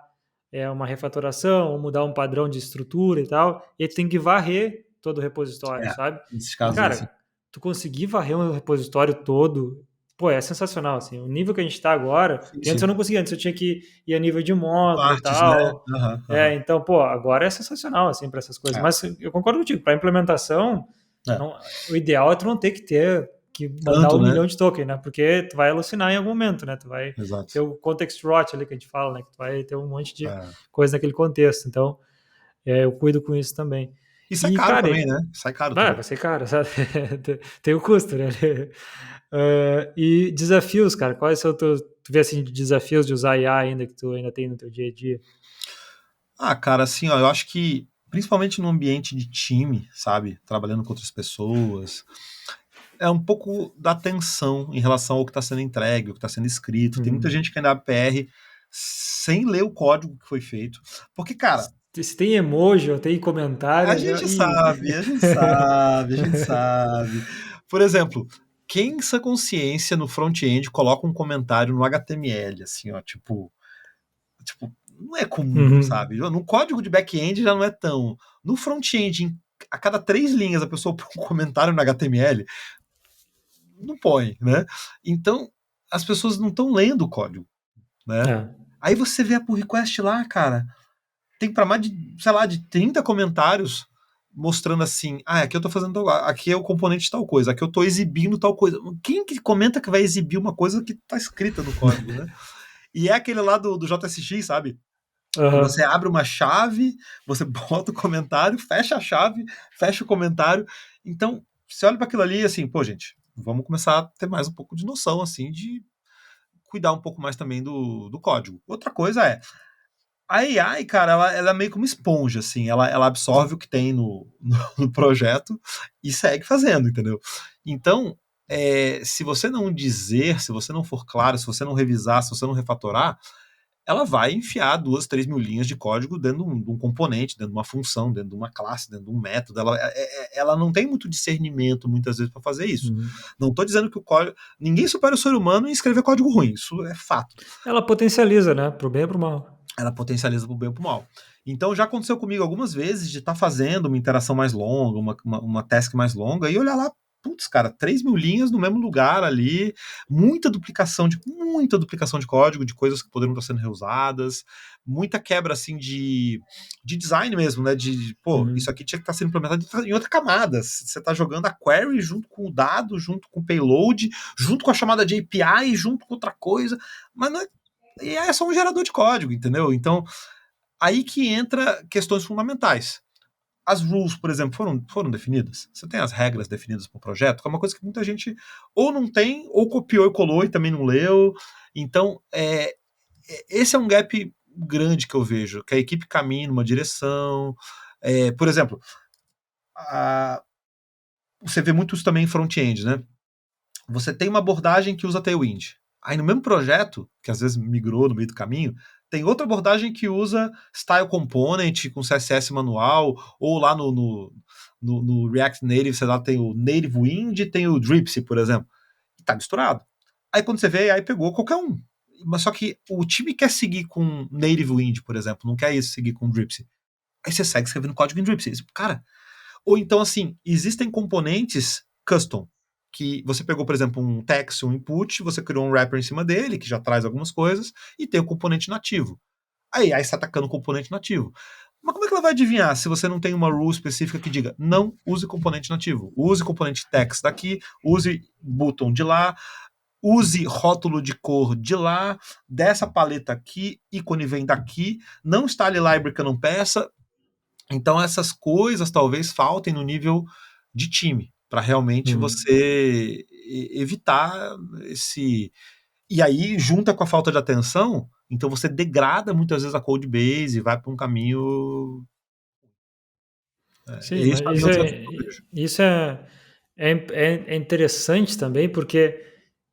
uma refatoração, ou mudar um padrão de estrutura e tal, e aí tu tem que varrer todo o repositório, É, sabe? nesses E casos assim. cara, tu conseguir varrer um repositório todo, pô, é sensacional, assim, o nível que a gente está agora, Sim, e antes eu sim. não conseguia, antes eu tinha que ir a nível de módulo e Partes, né? tal, Aham, aham. então, pô, agora é sensacional, assim, para essas coisas, É, mas eu concordo contigo, para implementação, é. não, o ideal é tu não ter que mandar Tanto, 1 milhão né? de token, né, porque tu vai alucinar em algum momento, né, tu vai ter Exato. o context rot ali que a gente fala, né, que tu vai ter um monte de É. coisa naquele contexto, então, eu cuido com isso também. E sai E, caro cara, também, né? Sai caro vai, também. vai ser caro, sabe? Tem o custo, né? E desafios, cara, quais são tu vê assim de desafios de usar IA ainda que tu ainda tem no teu dia a dia? Ah, cara, assim, ó, eu acho que principalmente no ambiente de time, sabe? Trabalhando com outras pessoas, é um pouco da atenção em relação ao que está sendo entregue, o que está sendo escrito. Tem muita Uhum. gente que ainda abre PR sem ler o código que foi feito. Porque, cara, Se tem emoji ou tem comentário, a gente ih. sabe, a gente sabe, a gente sabe. Por exemplo, quem em sã consciência no front-end coloca um comentário no HTML, assim, ó, tipo, não é comum, Uhum. sabe? No código de back-end já não é tão. No front-end, a cada 3 linhas a pessoa põe um comentário no HTML, não põe, né? Então, as pessoas não estão lendo o código, né? É. Aí você vê a pull request lá, cara, tem para mais de, sei lá, de 30 comentários mostrando assim, aqui eu tô fazendo tal, aqui é o componente de tal coisa, aqui eu tô exibindo tal coisa. Quem que comenta que vai exibir uma coisa que tá escrita no código, né? E é aquele lá do JSX, sabe? Que você Aham. abre uma chave, você bota o comentário, fecha a chave, fecha o comentário. Então, você olha para aquilo ali assim, pô, gente, vamos começar a ter mais um pouco de noção, assim, de cuidar um pouco mais também do código. Outra coisa é, a AI, cara, ela é meio como esponja, assim, ela absorve o que tem no projeto e segue fazendo, entendeu? Então, se você não dizer, se você não for claro, se você não revisar, se você não refatorar, ela vai enfiar 2, 3 mil linhas de código dentro de um componente, dentro de uma função, dentro de uma classe, dentro de um método. Ela não tem muito discernimento, muitas vezes, para fazer isso. Uhum. Não estou dizendo que o código. Ninguém supera o ser humano em escrever código ruim, isso é fato. Ela potencializa, né? Pro bem e pro mal. Ela potencializa para o bem ou para o mal. Então já aconteceu comigo algumas vezes de estar fazendo uma interação mais longa, uma task mais longa, e olhar lá, putz, cara, 3 mil linhas no mesmo lugar ali, muita duplicação de código, de coisas que poderiam estar sendo reusadas, muita quebra assim de design mesmo, né? Pô, isso Uhum. aqui tinha que estar sendo implementado em outra camada. Você está jogando a query junto com o dado, junto com o payload, junto com a chamada de API, junto com outra coisa, mas não é, e é só um gerador de código, entendeu? Então, aí que entra questões fundamentais. As rules, por exemplo, foram definidas? Você tem as regras definidas para o projeto? Que é uma coisa que muita gente ou não tem, ou copiou e colou e também não leu. Então, esse é um gap grande que eu vejo, que a equipe caminha numa direção. Por exemplo, você vê muito isso também em front-end, né? Você tem uma abordagem que usa Tailwind. Aí no mesmo projeto, que às vezes migrou no meio do caminho, tem outra abordagem que usa Style Component com CSS manual, ou lá no React Native, você lá tem o Native Wind e tem o Dripsy, por exemplo. E tá misturado. Aí quando você vê, aí pegou qualquer um. Mas só que o time quer seguir com Native Wind, por exemplo, não quer isso, seguir com Dripsy. Aí você segue escrevendo código em Dripsy. Cara, ou então, assim, existem componentes custom, que você pegou, por exemplo, um text, um input, você criou um wrapper em cima dele, que já traz algumas coisas, e tem o componente nativo. Aí você está atacando o componente nativo. Mas como é que ela vai adivinhar se você não tem uma rule específica que diga não use componente nativo? Use componente text daqui, use button de lá, use rótulo de cor de lá, dessa paleta aqui, ícone vem daqui, não instale library que eu não peça. Então essas coisas talvez faltem no nível de time, para realmente Uhum. você evitar esse. E aí, junta com a falta de atenção, então você degrada muitas vezes a code base e vai para um caminho. Sim, Esse mas para mim é isso o desafio é, que eu vejo. isso é, é interessante também, porque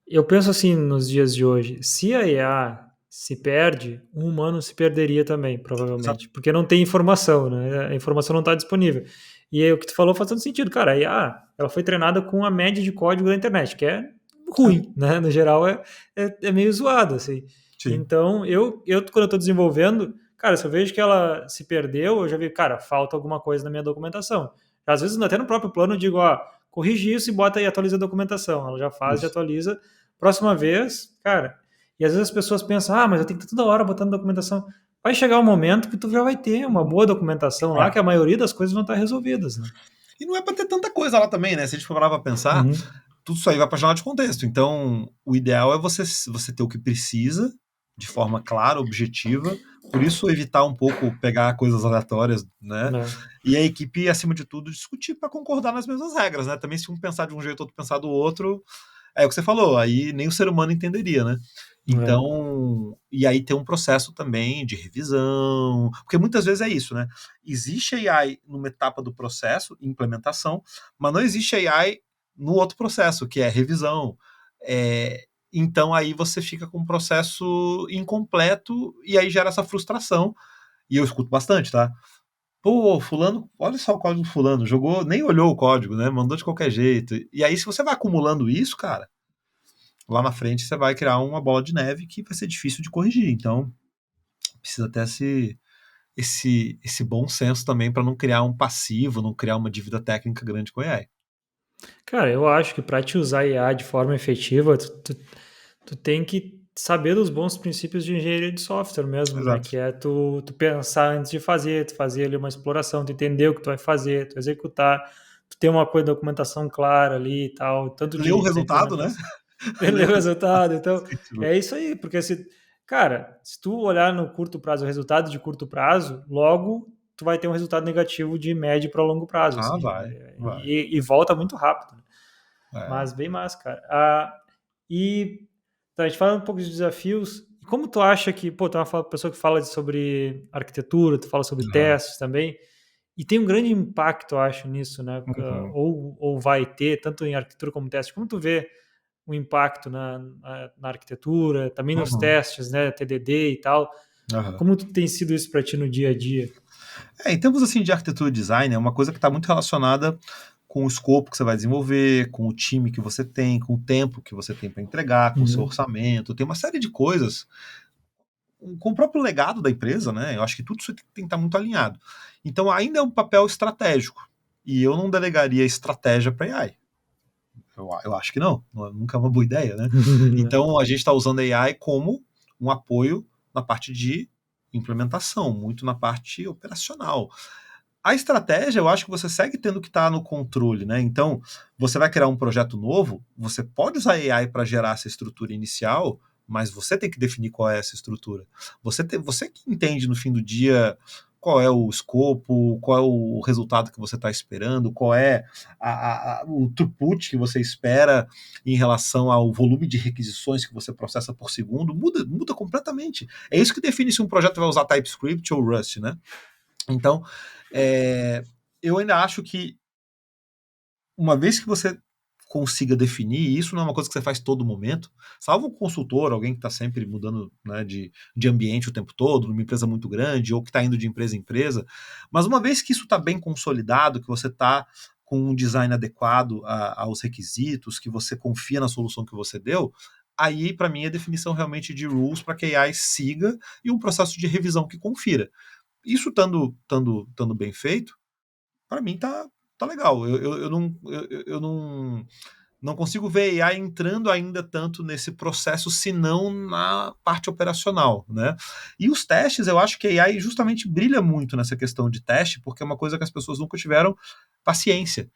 eu penso assim nos dias de hoje, se a IA se perde, um humano se perderia também, Exato. provavelmente, porque não tem informação, né? A informação não está disponível. E aí, o que tu falou faz todo sentido, cara. A IA, ela foi treinada com a média de código da internet, que é É, ruim, né? No geral, é meio zoado, assim. sim. Então, quando eu estou desenvolvendo, cara, se eu vejo que ela se perdeu, eu já vi, cara, falta alguma coisa na minha documentação. Às vezes, até no próprio plano, eu digo, ó, corrige isso e bota aí, atualiza a documentação. Ela já faz e Isso. atualiza, Próxima vez, cara, e às vezes as pessoas pensam, mas eu tenho que estar toda hora botando documentação. Vai chegar um momento que tu já vai ter uma boa documentação lá, que a maioria das coisas vão estar resolvidas, né? E não é para ter tanta coisa lá também, né? Se a gente for parar para pensar, tudo isso aí vai para jornada de contexto. Então, o ideal é você ter o que precisa, de forma clara, objetiva. Por isso, evitar um pouco pegar coisas aleatórias, né? E a equipe, acima de tudo, discutir para concordar nas mesmas regras, né? Também se um pensar de um jeito, outro pensar do outro, é o que você falou, aí nem o ser humano entenderia, né? Então, e aí tem um processo também de revisão, porque muitas vezes é isso, né? Existe AI numa etapa do processo, implementação, mas não existe AI no outro processo, que é revisão. Então aí você fica com um processo incompleto e aí gera essa frustração. E eu escuto bastante, tá? Pô, fulano, olha só o código do fulano, jogou, nem olhou o código, né? Mandou de qualquer jeito. E aí, se você vai acumulando isso, cara, lá na frente você vai criar uma bola de neve que vai ser difícil de corrigir. Então, precisa ter esse bom senso também para não criar um passivo, não criar uma dívida técnica grande com a AI. Cara, eu acho que para te usar IA de forma efetiva, tu tem que saber dos bons princípios de engenharia de software mesmo, né? Exato. Que é tu pensar antes de fazer, tu fazer ali uma exploração, tu entender o que tu vai fazer, tu executar, tu ter uma coisa, documentação clara ali e tal, tanto Ler o da resultado, né? implementação, ler o resultado. Então, Sim, é isso aí, porque cara, se tu olhar no curto prazo, o resultado de curto prazo, logo tu vai ter um resultado negativo de médio para longo prazo, assim, vai. e volta muito rápido. É. Mas bem massa, cara. E tá, a gente fala um pouco de desafios. Como tu acha que, pô, tu é uma pessoa que fala sobre arquitetura, tu fala sobre testes também, e tem um grande impacto, eu acho, nisso, né? Uhum. Ou vai ter, tanto em arquitetura como teste. Como tu vê o impacto na arquitetura, também nos Uhum. testes, né? TDD e tal. Uhum. Como tem sido isso para ti no dia a dia? Em termos assim de arquitetura e design, é uma coisa que está muito relacionada com o escopo que você vai desenvolver, com o time que você tem, com o tempo que você tem para entregar, com o seu orçamento. Tem uma série de coisas com o próprio legado da empresa, né? Eu acho que tudo isso tem que estar muito alinhado. Então, ainda é um papel estratégico. E eu não delegaria estratégia para AI. Eu acho que não. Nunca é uma boa ideia, né? Então, a gente está usando a AI como um apoio na parte de implementação, muito na parte operacional. A estratégia, eu acho que você segue tendo que estar no controle, né? Então, você vai criar um projeto novo, você pode usar AI para gerar essa estrutura inicial, mas você tem que definir qual é essa estrutura. Você que entende no fim do dia qual é o escopo, qual é o resultado que você está esperando, qual é o throughput que você espera em relação ao volume de requisições que você processa por segundo, muda completamente. É isso que define se um projeto vai usar TypeScript ou Rust, né? Então, eu ainda acho que uma vez que você consiga definir, e isso não é uma coisa que você faz todo momento, salvo um consultor, alguém que está sempre mudando, né, de ambiente o tempo todo, numa empresa muito grande, ou que está indo de empresa em empresa, mas uma vez que isso está bem consolidado, que você está com um design adequado aos requisitos, que você confia na solução que você deu, aí para mim é definição realmente de rules para que a AI siga e um processo de revisão que confira. Isso estando bem feito, para mim tá legal. Eu não consigo ver a AI entrando ainda tanto nesse processo, senão na parte operacional, né? E os testes, eu acho que a AI justamente brilha muito nessa questão de teste, porque é uma coisa que as pessoas nunca tiveram paciência.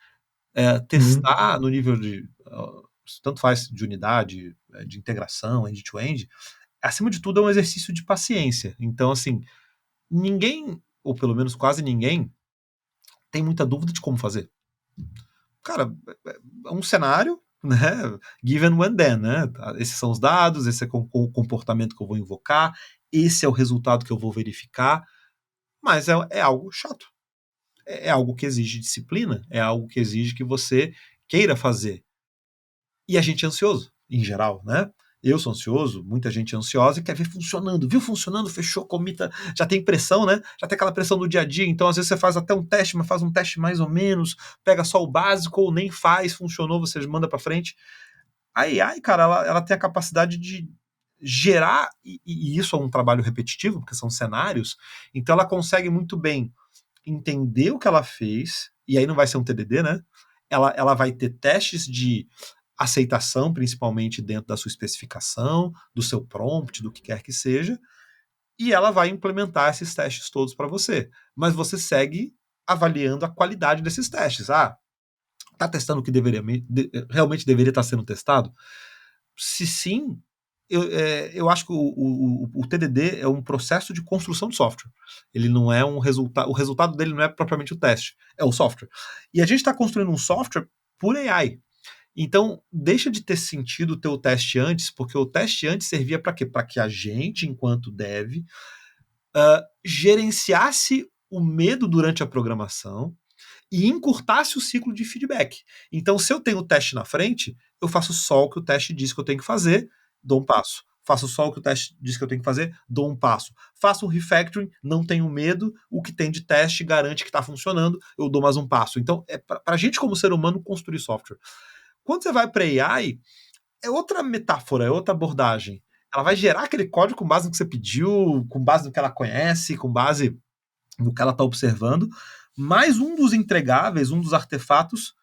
Testar no nível de tanto faz de unidade, de integração, end-to-end, acima de tudo é um exercício de paciência. Então, assim, ninguém, ou pelo menos quase ninguém, tem muita dúvida de como fazer. Cara, é um cenário, né? Given when then, né? Esses são os dados, esse é o comportamento que eu vou invocar, esse é o resultado que eu vou verificar, mas é algo chato. É algo que exige disciplina, é algo que exige que você queira fazer. E a gente é ansioso, em geral, né? Eu sou ansioso, muita gente é ansiosa e quer ver funcionando. Viu funcionando, fechou, comita, já tem pressão, né? Já tem aquela pressão do dia a dia. Então, às vezes, você faz até um teste, mas faz um teste mais ou menos, pega só o básico ou nem faz, funcionou, você manda para frente. A AI, cara, ela tem a capacidade de gerar, e isso é um trabalho repetitivo, porque são cenários, então ela consegue muito bem entender o que ela fez, e aí não vai ser um TDD, né? Ela vai ter testes de aceitação, principalmente dentro da sua especificação, do seu prompt, do que quer que seja, e ela vai implementar esses testes todos para você. Mas você segue avaliando a qualidade desses testes. Está testando o que realmente deveria estar sendo testado? Se sim, eu acho que o TDD é um processo de construção de software. Ele não é um resultado. O resultado dele não é propriamente o teste, é o software. E a gente está construindo um software por AI. Então, deixa de ter sentido ter o teste antes, porque o teste antes servia para quê? Para que a gente, enquanto dev, gerenciasse o medo durante a programação e encurtasse o ciclo de feedback. Então, se eu tenho o teste na frente, eu faço só o que o teste diz que eu tenho que fazer, dou um passo. Faço só o que o teste diz que eu tenho que fazer, dou um passo. Faço um refactoring, não tenho medo, o que tem de teste garante que está funcionando, eu dou mais um passo. Então, é para a gente, como ser humano, construir software. Quando você vai para AI, é outra metáfora, é outra abordagem. Ela vai gerar aquele código com base no que você pediu, com base no que ela conhece, com base no que ela está observando, mas um dos entregáveis, um dos artefatos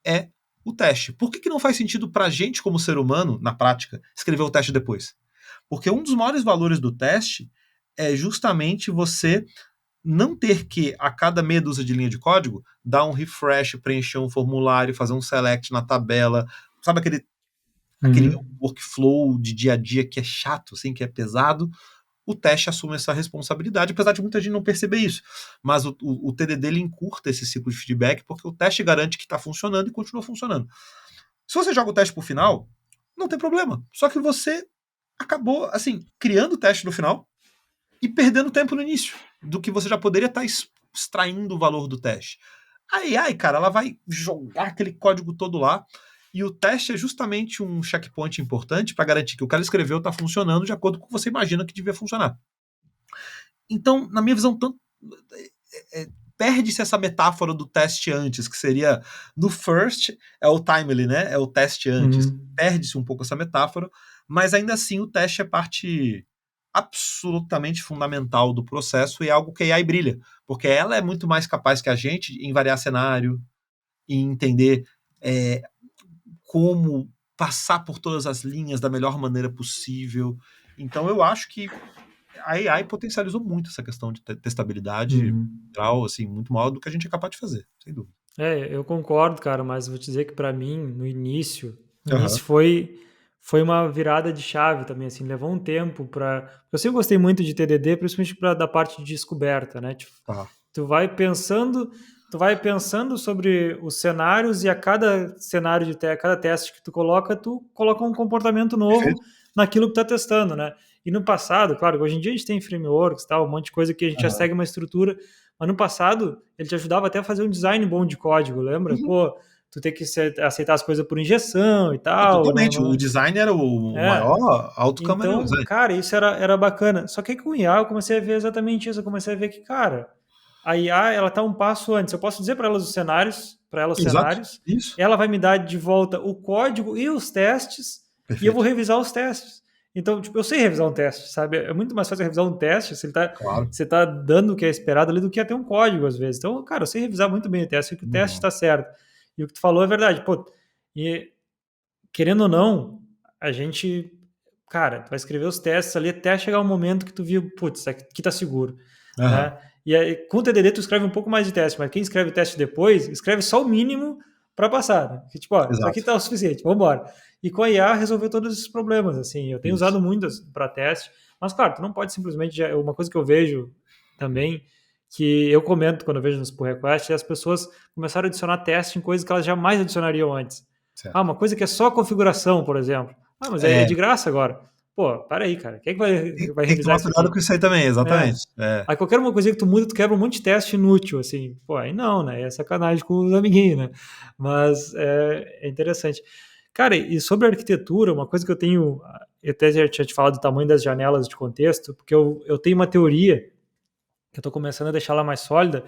é o teste. Por que não faz sentido para a gente, como ser humano, na prática, escrever o teste depois? Porque um dos maiores valores do teste é justamente você não ter que, a cada meia dúzia de linha de código, dar um refresh, preencher um formulário, fazer um select na tabela, sabe aquele workflow de dia a dia que é chato, assim, que é pesado. O teste assume essa responsabilidade, apesar de muita gente não perceber isso. Mas o TDD ele encurta esse ciclo de feedback, porque o teste garante que está funcionando e continua funcionando. Se você joga o teste para o final, não tem problema. Só que você acabou, assim, criando o teste no final e perdendo tempo no início, do que você já poderia estar extraindo o valor do teste. A AI, cara, ela vai jogar aquele código todo lá, e o teste é justamente um checkpoint importante para garantir que o cara escreveu está funcionando de acordo com o que você imagina que devia funcionar. Então, na minha visão, perde-se essa metáfora do teste antes, que seria no first é o timely, né? É o teste antes. Perde-se um pouco essa metáfora, mas ainda assim o teste é parte absolutamente fundamental do processo e é algo que a AI brilha, porque ela é muito mais capaz que a gente em variar cenário, em entender como passar por todas as linhas da melhor maneira possível. Então eu acho que a AI potencializou muito essa questão de testabilidade assim, muito maior do que a gente é capaz de fazer, sem dúvida. Eu concordo, cara, mas vou te dizer que para mim, no início Aham. foi uma virada de chave também, assim, levou um tempo para. Eu sempre gostei muito de TDD, principalmente da parte de descoberta, né? Tipo, Tá. tu vai pensando sobre os cenários e a cada cenário a cada teste que tu coloca um comportamento novo Perfeito. naquilo que tu tá testando, né? E no passado, claro, hoje em dia a gente tem frameworks, tal, um monte de coisa que a gente já segue uma estrutura, mas no passado ele te ajudava até a fazer um design bom de código, lembra? Uhum. Pô, tu tem que aceitar as coisas por injeção e tal, Totalmente. O design era o é. maior outcome, era o Então, design. cara, isso era bacana. Só que aí com o IA eu comecei a ver exatamente isso. Eu comecei a ver que, cara, a IA, ela tá um passo antes. Eu posso dizer para ela os Exato. cenários, Isso. ela vai me dar de volta o código e os testes, e eu vou Perfeito. revisar os testes. Então, tipo, eu sei revisar um teste, sabe? É muito mais fácil revisar um teste se Claro. você tá dando o que é esperado ali do que até um código, às vezes. Então, cara, eu sei revisar muito bem o teste, que o teste Bom. está certo. E o que tu falou é verdade. Pô, e querendo ou não, a gente, cara, tu vai escrever os testes ali até chegar o momento que tu viu, putz, isso aqui tá seguro, Aham. né? E aí, com o TDD tu escreve um pouco mais de teste, mas quem escreve o teste depois, escreve só o mínimo para passar, né? Que, tipo, ó, isso aqui Exato. tá o suficiente, vamos embora. E com a IA resolveu todos esses problemas, assim, eu tenho Isso. usado muito para teste, mas claro, tu não pode simplesmente, uma coisa que eu vejo também, que eu comento quando eu vejo nos pull requests, é as pessoas começaram a adicionar teste em coisas que elas jamais adicionariam antes. Certo. Uma coisa que é só configuração, por exemplo. Mas é É, de graça agora. Pô, para aí, cara. Quem é que vai tem que revisar tomar isso cuidado aqui? com isso aí também, É. exatamente. É. Aí qualquer uma coisa que tu muda, tu quebra um monte de teste inútil, assim. Pô, aí não, né? É sacanagem com os amiguinhos, né? Mas é interessante. Cara, e sobre a arquitetura, uma coisa que eu até já tinha te falado do tamanho das janelas de contexto, porque eu tenho uma teoria, que eu estou começando a deixar ela mais sólida,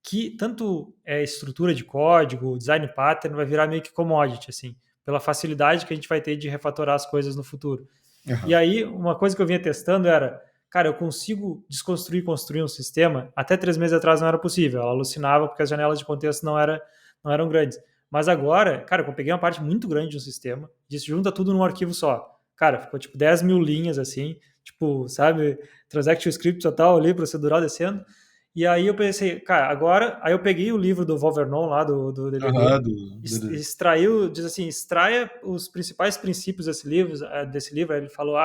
que tanto estrutura de código, design pattern, vai virar meio que commodity, assim, pela facilidade que a gente vai ter de refatorar as coisas no futuro. E Aham. aí, uma coisa que eu vinha testando era, cara, eu consigo desconstruir e construir um sistema, até 3 meses atrás não era possível, ela alucinava porque as janelas de contexto não eram grandes. Mas agora, cara, eu peguei uma parte muito grande de um sistema, disse, junta tudo num arquivo só. Cara, ficou tipo 10 mil linhas, assim, tipo, sabe, transaction script total ali, procedural descendo. E aí eu pensei, cara, agora, aí eu peguei o livro do Wolvernon lá, do DDD, Aham, extraiu, diz assim, extraia os principais princípios desse livro, aí ele falou,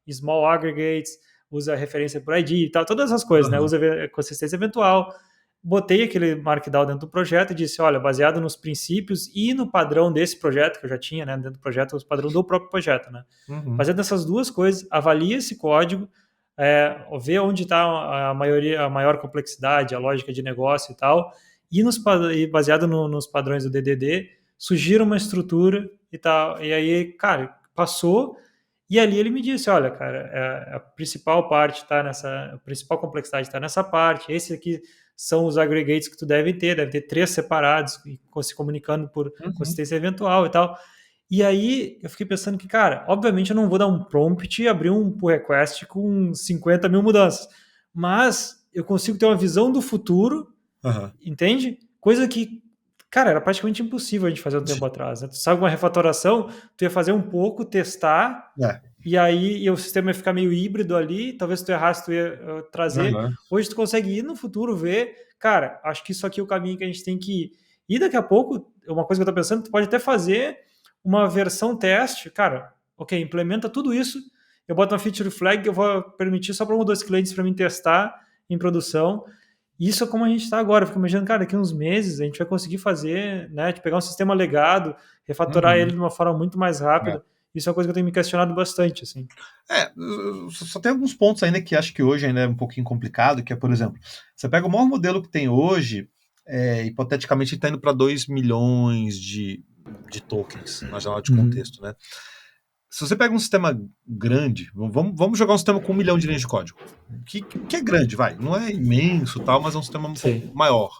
small aggregates, usa referência por ID e tal, todas essas coisas, né, aham, usa consistência eventual, botei aquele Markdown dentro do projeto e disse, olha, baseado nos princípios e no padrão desse projeto, que eu já tinha, né, dentro do projeto, os padrão do próprio projeto, né, uhum, baseado nessas duas coisas, avalia esse código, ver onde está a maior complexidade, a lógica de negócio e tal, e baseado nos padrões do DDD, sugira uma estrutura e tal. E aí, cara, passou. E ali ele me disse, olha, cara, a principal parte está nessa, a principal complexidade está nessa parte. Esse aqui são os aggregates que tu deve ter 3 separados, se comunicando por uhum. consistência eventual e tal. E aí eu fiquei pensando que, cara, obviamente eu não vou dar um prompt e abrir um pull request com 50 mil mudanças, mas eu consigo ter uma visão do futuro, Aham. entende? Coisa que, cara, era praticamente impossível a gente fazer um tempo atrás. Né? Tu sabe uma refatoração, tu ia fazer um pouco, testar, É. e aí o sistema ia ficar meio híbrido ali, talvez se tu errasse, tu ia trazer. Aham. Hoje tu consegue ir no futuro ver, cara, acho que isso aqui é o caminho que a gente tem que ir. E daqui a pouco, uma coisa que eu tô pensando, tu pode até fazer uma versão teste, cara, ok, implementa tudo isso, eu boto uma feature flag, eu vou permitir só para um ou dois clientes para mim testar em produção. Isso é como a gente está agora. Eu fico imaginando, cara, daqui uns meses a gente vai conseguir fazer, né, de pegar um sistema legado, refatorar ele Uhum. de uma forma muito mais É. rápida. Isso é uma coisa que eu tenho me questionado bastante, assim. Só tem alguns pontos ainda que acho que hoje ainda é um pouquinho complicado, que é, por exemplo, você pega o maior modelo que tem hoje, hipoteticamente está indo para 2 milhões de tokens na janela de Uhum. contexto, né? Se você pega um sistema grande, vamos jogar um sistema com 1 milhão de linhas de código, que é grande, vai, não é imenso tal, mas é um sistema um pouco Sim. maior.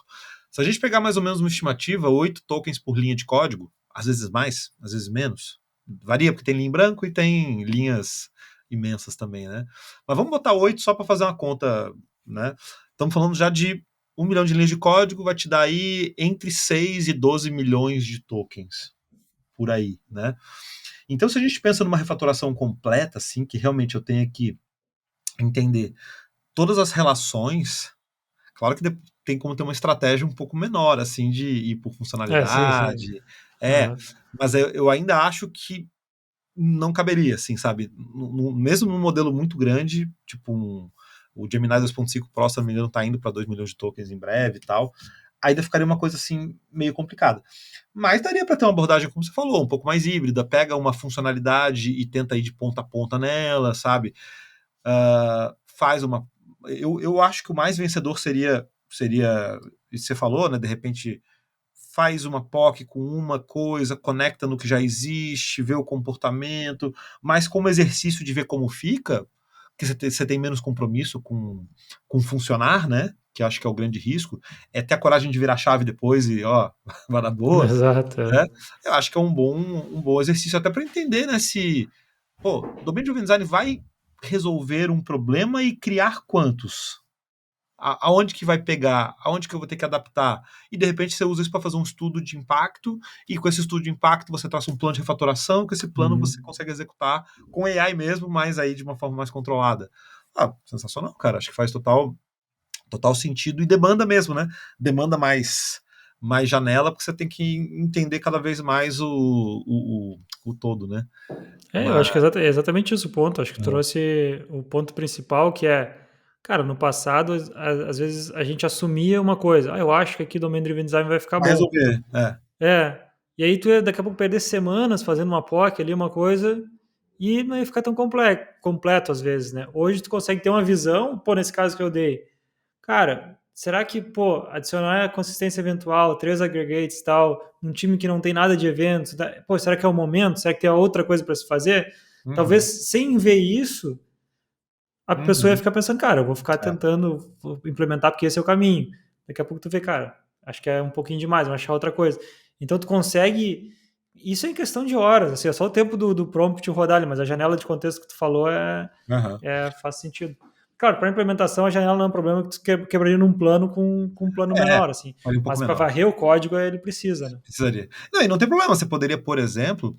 Se a gente pegar mais ou menos uma estimativa, 8 tokens por linha de código, às vezes mais, às vezes menos, varia, porque tem linha em branco e tem linhas imensas também, né? Mas vamos botar 8 só para fazer uma conta, né? Estamos falando já de 1 milhão de linhas de código, vai te dar aí entre 6 e 12 milhões de tokens por aí, né? Então, se a gente pensa numa refatoração completa, assim, que realmente eu tenha que entender todas as relações, claro que tem como ter uma estratégia um pouco menor, assim, de ir por Sim, sim. funcionalidade, Uhum. mas eu ainda acho que não caberia, assim, sabe? Mesmo num modelo muito grande, tipo o Gemini 2.5 Pro, se não me engano, tá indo para 2 milhões de tokens em breve e tal, ainda ficaria uma coisa assim meio complicada. Mas daria para ter uma abordagem, como você falou, um pouco mais híbrida, pega uma funcionalidade e tenta ir de ponta a ponta nela, sabe? Faz uma. Eu acho que o mais vencedor seria, isso você falou, né? De repente faz uma POC com uma coisa, conecta no que já existe, vê o comportamento, mas como exercício de ver como fica, que você tem menos compromisso com funcionar, né? Que eu acho que é o grande risco, é ter a coragem de virar a chave depois e, ó, vai dar boa, Exato. né? Eu acho que é um bom exercício até para entender, né, se, pô, o Domain Driven Design vai resolver um problema e criar quantos? Aonde que vai pegar, aonde que eu vou ter que adaptar, e de repente você usa isso para fazer um estudo de impacto, e com esse estudo de impacto você traça um plano de refatoração, com esse plano você Uhum. consegue executar com AI mesmo, mas aí de uma forma mais controlada. Sensacional, cara, acho que faz total sentido e demanda mesmo, né? Demanda mais janela, porque você tem que entender cada vez mais o todo, né? Eu Mas, acho que é exatamente isso o ponto. Acho que trouxe o ponto principal, que é, cara, no passado, às vezes a gente assumia uma coisa. Eu acho que aqui Domain Driven Design vai ficar vai bom. resolver, É. E aí tu ia daqui a pouco perder semanas fazendo uma POC ali, uma coisa, e não ia ficar tão completo às vezes, né? Hoje tu consegue ter uma visão, pô, nesse caso que eu dei, cara, será que, pô, adicionar a consistência eventual, 3 aggregates e tal, um time que não tem nada de eventos, pô, será que é o momento? Será que tem outra coisa para se fazer? uhum, Talvez sem ver isso, a pessoa ia uhum, ficar pensando, cara, eu vou ficar é, tentando implementar porque esse é o caminho. Daqui a pouco tu vê, cara, acho que é um pouquinho demais, vou achar outra coisa. Então tu consegue. Isso é em questão de horas, assim, é só o tempo do prompt rodar ali, mas a janela de contexto que tu falou uhum. faz sentido. Claro, para implementação a janela não é um problema que tu quebraria num plano com um plano É, menor, assim. faria um pouco Mas para menor. varrer o código ele precisa, né? Precisaria. Não, e não tem problema, você poderia, por exemplo,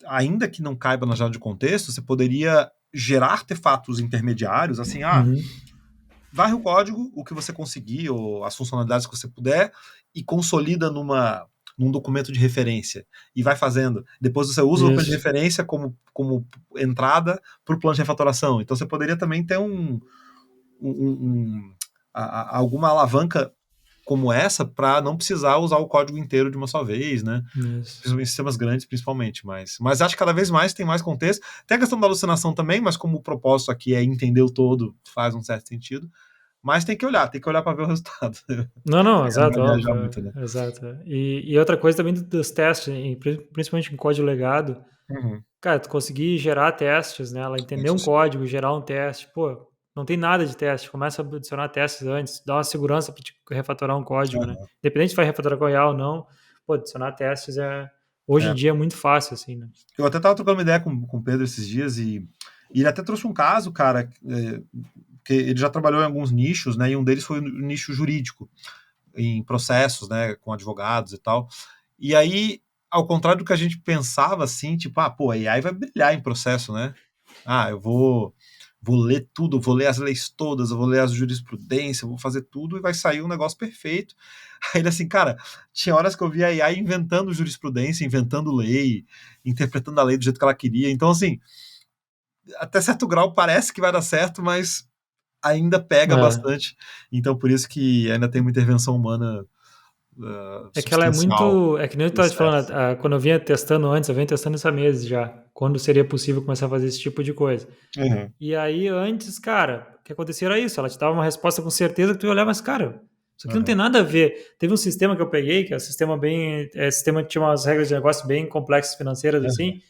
ainda que não caiba na janela de contexto, você poderia gerar artefatos intermediários, assim, Uhum. varre o código, o que você conseguir, ou as funcionalidades que você puder, e consolida num documento de referência. E vai fazendo. Depois você usa o documento de Isso. referência como entrada para o plano de refatoração. Então você poderia também ter alguma alavanca como essa para não precisar usar o código inteiro de uma só vez, né? Isso. Em sistemas grandes, principalmente. Mas acho que cada vez mais tem mais contexto. Tem a questão da alucinação também, mas como o propósito aqui é entender o todo, faz um certo sentido. Mas tem que olhar para ver o resultado. Não, não, Não vai exato, viajar óbvio, muito, né? exato. E outra coisa também dos testes, principalmente em código legado, Uhum. cara, tu conseguir gerar testes, né, ela entender Isso um sim. código, gerar um teste, pô, não tem nada de teste, começa a adicionar testes antes, dá uma segurança para te refatorar um código, né? Uhum. Independente se vai refatorar com IA ou não, pô, adicionar testes hoje em É. dia é muito fácil, assim, né? Eu até estava trocando uma ideia com o Pedro esses dias e ele até trouxe um caso, cara, que ele já trabalhou em alguns nichos, né? E um deles foi o nicho jurídico, em processos, né? Com advogados e tal. E aí, ao contrário do que a gente pensava, assim, tipo, pô, a AI vai brilhar em processo, né? Eu vou ler tudo, vou ler as leis todas, eu vou ler as jurisprudências, eu vou fazer tudo e vai sair um negócio perfeito. Aí ele assim, cara, tinha horas que eu via a AI inventando jurisprudência, inventando lei, interpretando a lei do jeito que ela queria. Então, assim, até certo grau parece que vai dar certo, mas ainda pega É. bastante. Então, por isso que ainda tem uma intervenção humana É que ela é substancial muito. É que nem eu estava nos te falando, testes. quando eu vinha testando antes, eu venho testando isso há meses já. Quando seria possível começar a fazer esse tipo de coisa. Uhum. E aí, antes, cara, o que acontecia era isso. Ela te dava uma resposta com certeza que tu ia olhar, mas, cara, isso aqui não tem Uhum. nada a ver. Teve um sistema que eu peguei, que é um sistema bem. Sistema que tinha umas regras de negócio bem complexas financeiras, Uhum. assim.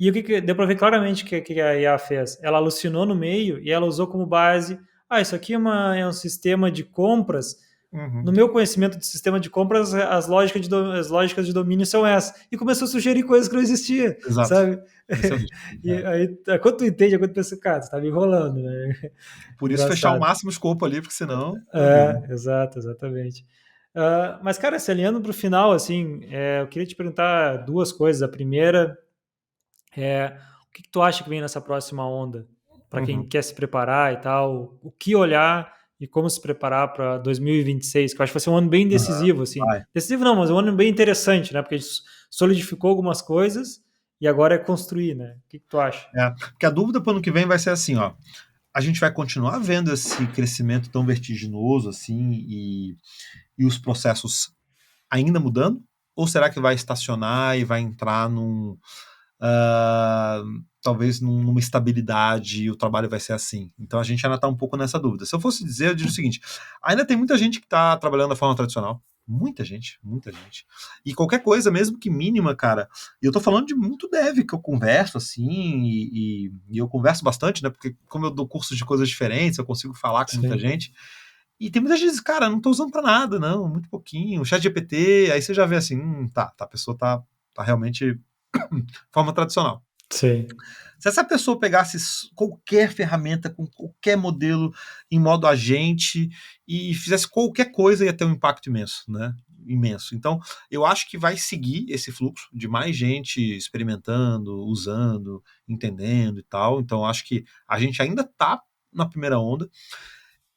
E o que deu para ver claramente que a IA fez? Ela alucinou no meio e ela usou como base. Isso aqui é um sistema de compras. Uhum. No meu conhecimento de sistema de compras, as lógicas de domínio são essas. E começou a sugerir coisas que não existiam, Exato. sabe? Esse é o risco. E É. aí, quando tu entende, quando tu pensa, cara, tu tá me enrolando, né? Por isso, fechar o Engraçado. máximo o escopo ali, porque senão, meu Deus. Exato, exatamente. Mas, cara, se alinhando para o final, assim, eu queria te perguntar duas coisas. A primeira o que tu acha que vem nessa próxima onda? Para quem Uhum. quer se preparar e tal, o que olhar e como se preparar para 2026, que eu acho que vai ser um ano bem Aham. decisivo, assim. Vai. Decisivo não, mas um ano bem interessante, né? Porque a gente solidificou algumas coisas e agora é construir, né? O que tu acha? Porque a dúvida para o ano que vem vai ser assim, ó. A gente vai continuar vendo esse crescimento tão vertiginoso assim e os processos ainda mudando? Ou será que vai estacionar e vai entrar ah, talvez numa estabilidade e o trabalho vai ser assim? Então a gente ainda está um pouco nessa dúvida. Se eu fosse dizer, eu diria o seguinte: ainda tem muita gente que está trabalhando da forma tradicional. Muita gente, muita gente. E qualquer coisa, mesmo que mínima, cara. E eu tô falando de muito dev que eu converso, assim, e eu converso bastante, né? Porque como eu dou cursos de coisas diferentes, eu consigo falar com muita Sim, gente. E tem muita gente que diz, cara, não tô usando pra nada, não, muito pouquinho. O chat GPT, aí você já vê assim, a pessoa tá realmente forma tradicional. sim, Se essa pessoa pegasse qualquer ferramenta com qualquer modelo em modo agente e fizesse qualquer coisa, ia ter um impacto imenso, né? Imenso. Então, eu acho que vai seguir esse fluxo de mais gente experimentando, usando, entendendo e tal. Então, acho que a gente ainda tá na primeira onda.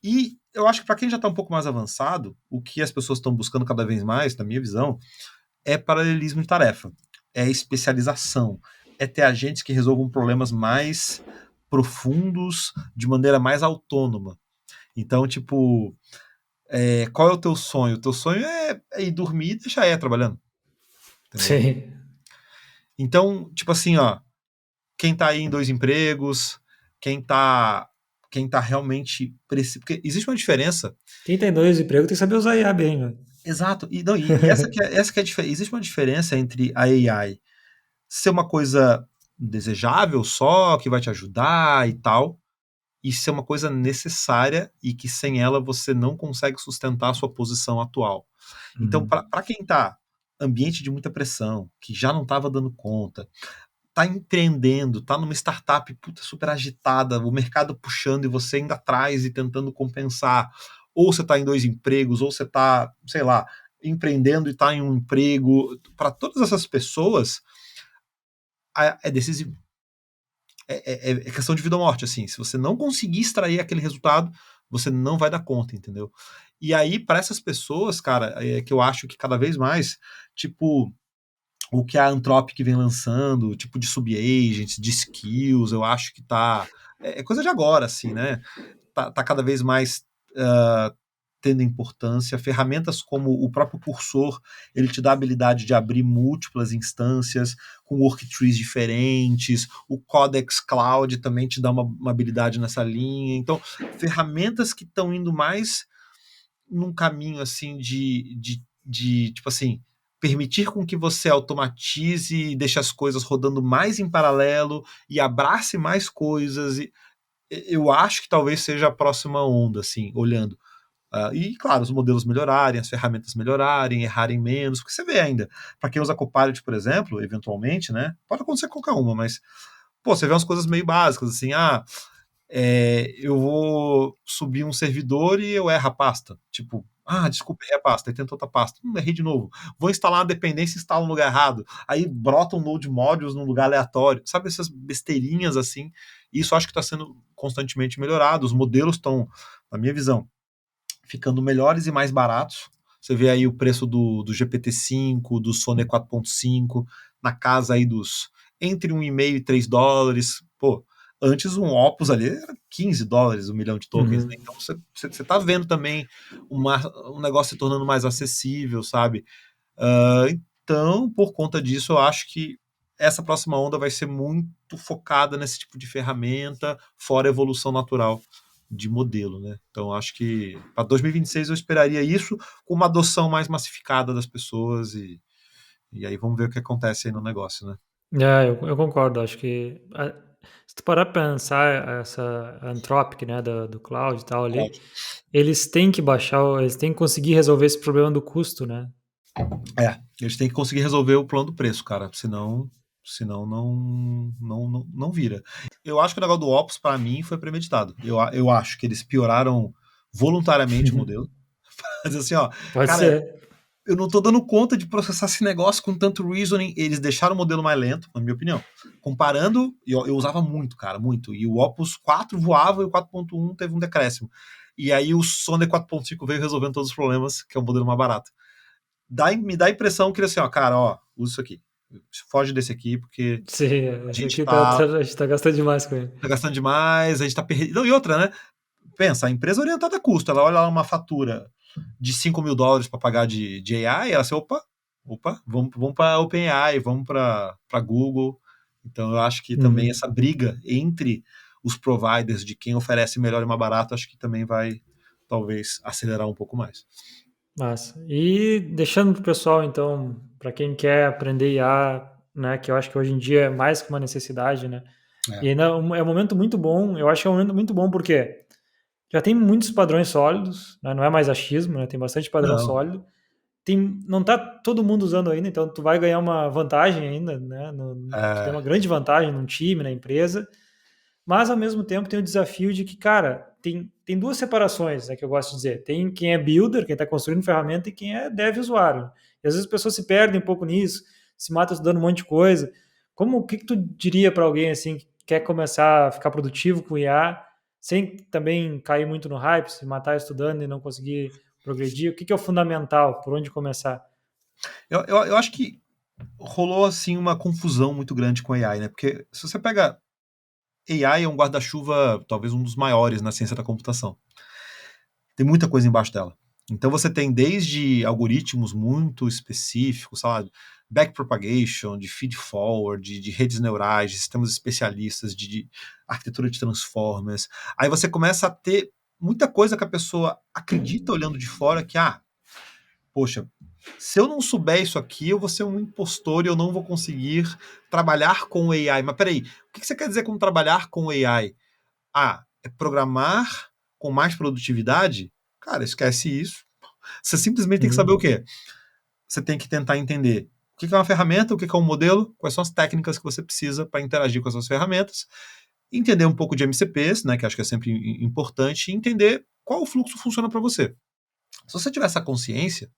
E eu acho que para quem já está um pouco mais avançado, o que as pessoas estão buscando cada vez mais, na minha visão, é paralelismo de tarefa, é especialização, é ter agentes que resolvam problemas mais profundos de maneira mais autônoma. Então, tipo, qual é o teu sonho? O teu sonho é ir dormir e deixar a IA trabalhando, entendeu? sim. Então, tipo assim, ó, quem tá aí em dois empregos, quem tá, quem tá realmente. Porque existe uma diferença. Quem tem dois empregos tem que saber usar IA bem, né? Exato. E, não, e essa que é a diferença. Existe uma diferença entre a AI ser uma coisa desejável só, que vai te ajudar e tal, e ser uma coisa necessária e que sem ela você não consegue sustentar a sua posição atual. Então, Uhum. para quem está ambiente de muita pressão, que já não estava dando conta, tá empreendendo, tá numa startup puta, super agitada, o mercado puxando e você indo atrás e tentando compensar, ou você tá em 2 empregos, ou você tá, sei lá, empreendendo e tá em um emprego, para todas essas pessoas é decisivo. É questão de vida ou morte, assim. Se você não conseguir extrair aquele resultado, você não vai dar conta, entendeu? E aí, para essas pessoas, cara, é que eu acho que cada vez mais, tipo, o que a Anthropic vem lançando, tipo de subagents, de skills, eu acho que tá. É coisa de agora, assim, né? Tá cada vez mais tendo importância. Ferramentas como o próprio cursor, ele te dá a habilidade de abrir múltiplas instâncias com worktrees diferentes. O Codex Cloud também te dá uma habilidade nessa linha. Então, ferramentas que estão indo mais num caminho assim de tipo assim, permitir com que você automatize e deixe as coisas rodando mais em paralelo e abrace mais coisas. E eu acho que talvez seja a próxima onda, assim, olhando. E, claro, os modelos melhorarem, as ferramentas melhorarem, errarem menos, porque você vê ainda, para quem usa Copilot, por exemplo, eventualmente, né? Pode acontecer qualquer uma, mas, pô, você vê umas coisas meio básicas, assim, eu vou subir um servidor e eu erro a pasta. Tipo, desculpa, errei a pasta, aí tenta outra pasta. Errei de novo. Vou instalar uma dependência e instalo no lugar errado. Aí brota um load modules num lugar aleatório. Sabe, essas besteirinhas assim. Isso acho que está sendo constantemente melhorado. Os modelos estão, na minha visão, ficando melhores e mais baratos. Você vê aí o preço do GPT-5, do Sony 4.5, na casa aí dos entre 1,5 e $3. Pô, antes um Opus ali era $15 1 milhão de tokens, né? Uhum. Então você tá vendo também um negócio se tornando mais acessível, sabe? Então, por conta disso, eu acho que essa próxima onda vai ser muito focada nesse tipo de ferramenta, fora a evolução natural de modelo, né? Então, acho que para 2026 eu esperaria isso com uma adoção mais massificada das pessoas e aí vamos ver o que acontece aí no negócio, né? Eu concordo. Acho que se tu parar pra pensar essa Anthropic, né, do cloud e tal ali, Claro. eles têm que baixar, eles têm que conseguir resolver esse problema do custo, né? Eles têm que conseguir resolver o plano do preço, cara, senão não vira. Eu acho que o negócio do Opus, para mim, foi premeditado. Eu acho que eles pioraram voluntariamente o modelo. Mas assim, ó, Pode cara, ser. eu não tô dando conta de processar esse negócio com tanto reasoning. Eles deixaram o modelo mais lento, na minha opinião. Comparando, eu usava muito, cara, muito. E o Opus 4 voava e o 4.1 teve um decréscimo. E aí o Sony 4.5 veio resolvendo todos os problemas, que é um modelo mais barato. Me dá a impressão que assim, ó, cara, ó, usa isso aqui. Foge desse aqui, porque Sim, a esse gente aqui tá, tá, a gente tá gastando demais com ele. tá gastando demais, a gente tá perdendo. Não, e outra, né? Pensa, a empresa orientada a custo, ela olha lá uma fatura de $5.000 para pagar de AI, ela assim, opa, vamos para OpenAI, vamos para Google. Então eu acho que também Uhum. essa briga entre os providers de quem oferece melhor e mais barato, acho que também vai talvez acelerar um pouco mais. Massa. E deixando pro pessoal, então, para quem quer aprender IA, né, que eu acho que hoje em dia é mais que uma necessidade, né? É. E ainda é um momento muito bom, eu acho que é um momento muito bom porque já tem muitos padrões sólidos, né? Não é mais achismo, né? Tem bastante padrão Não. sólido. Não tá todo mundo usando ainda, então tu vai ganhar uma vantagem ainda, né? Tu tem É, uma grande vantagem num time, na empresa, mas ao mesmo tempo tem o desafio de que, cara, tem duas separações, né, que eu gosto de dizer. Tem quem é builder, quem está construindo ferramenta, e quem é dev usuário. E às vezes as pessoas se perdem um pouco nisso, se matam estudando um monte de coisa. O que tu diria para alguém assim que quer começar a ficar produtivo com IA, sem também cair muito no hype, se matar estudando e não conseguir progredir? O que é o fundamental? Por onde começar? eu acho que rolou assim uma confusão muito grande com a AI, né? Porque se você pega AI é um guarda-chuva, talvez um dos maiores na ciência da computação. Tem muita coisa embaixo dela. Então você tem desde algoritmos muito específicos, sabe? Backpropagation, de feed forward, de redes neurais, de sistemas especialistas, de arquitetura de transformers. Aí você começa a ter muita coisa que a pessoa acredita olhando de fora que, poxa, se eu não souber isso aqui, eu vou ser um impostor e eu não vou conseguir trabalhar com o AI. Mas peraí, o que você quer dizer com trabalhar com o AI? É programar com mais produtividade? Cara, esquece isso. Você simplesmente tem que saber o Uhum. quê? Você tem que tentar entender. O que é uma ferramenta, o que é um modelo, quais são as técnicas que você precisa para interagir com as suas ferramentas, entender um pouco de MCPs, né, que acho que é sempre importante, e entender qual o fluxo funciona para você. Se você tiver essa consciência,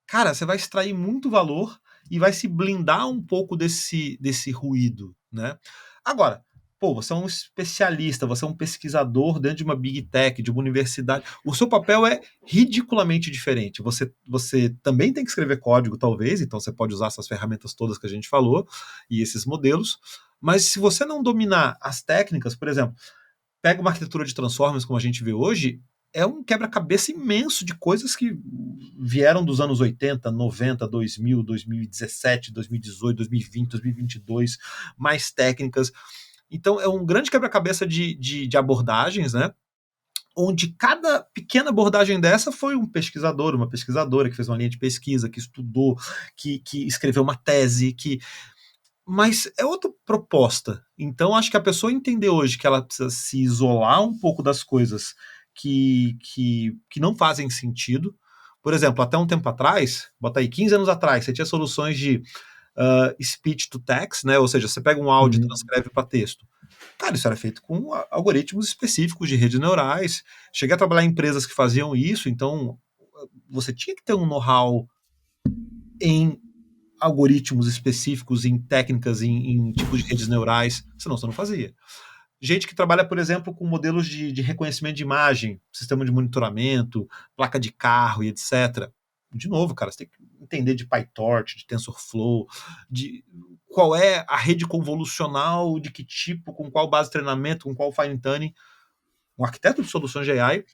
cara, você vai extrair muito valor e vai se blindar um pouco desse ruído, né? Agora, pô, você é um especialista, você é um pesquisador dentro de uma big tech, de uma universidade. O seu papel é ridiculamente diferente. Você também tem que escrever código, talvez, então você pode usar essas ferramentas todas que a gente falou e esses modelos. Mas se você não dominar as técnicas, por exemplo, pega uma arquitetura de Transformers como a gente vê hoje, é um quebra-cabeça imenso de coisas que vieram dos anos 80, 90, 2000, 2017, 2018, 2020, 2022, mais técnicas. Então é um grande quebra-cabeça de abordagens, né? Onde cada pequena abordagem dessa foi um pesquisador, uma pesquisadora que fez uma linha de pesquisa, que estudou, que escreveu uma tese, mas é outra proposta. Então, acho que a pessoa entender hoje que ela precisa se isolar um pouco das coisas que não fazem sentido. Por exemplo, até um tempo atrás, bota aí 15 anos atrás, você tinha soluções de speech to text, né? Ou seja, você pega um áudio e transcreve para texto. Cara, isso era feito com algoritmos específicos de redes neurais. Cheguei a trabalhar em empresas que faziam isso, então você tinha que ter um know-how em algoritmos específicos, em técnicas, em tipos de redes neurais, senão você não fazia. Gente que trabalha, por exemplo, com modelos de reconhecimento de imagem, sistema de monitoramento, placa de carro e etc. De novo, cara, você tem que entender de PyTorch, de TensorFlow, de qual é a rede convolucional, de que tipo, com qual base de treinamento, com qual fine tuning. Um arquiteto de soluções de AI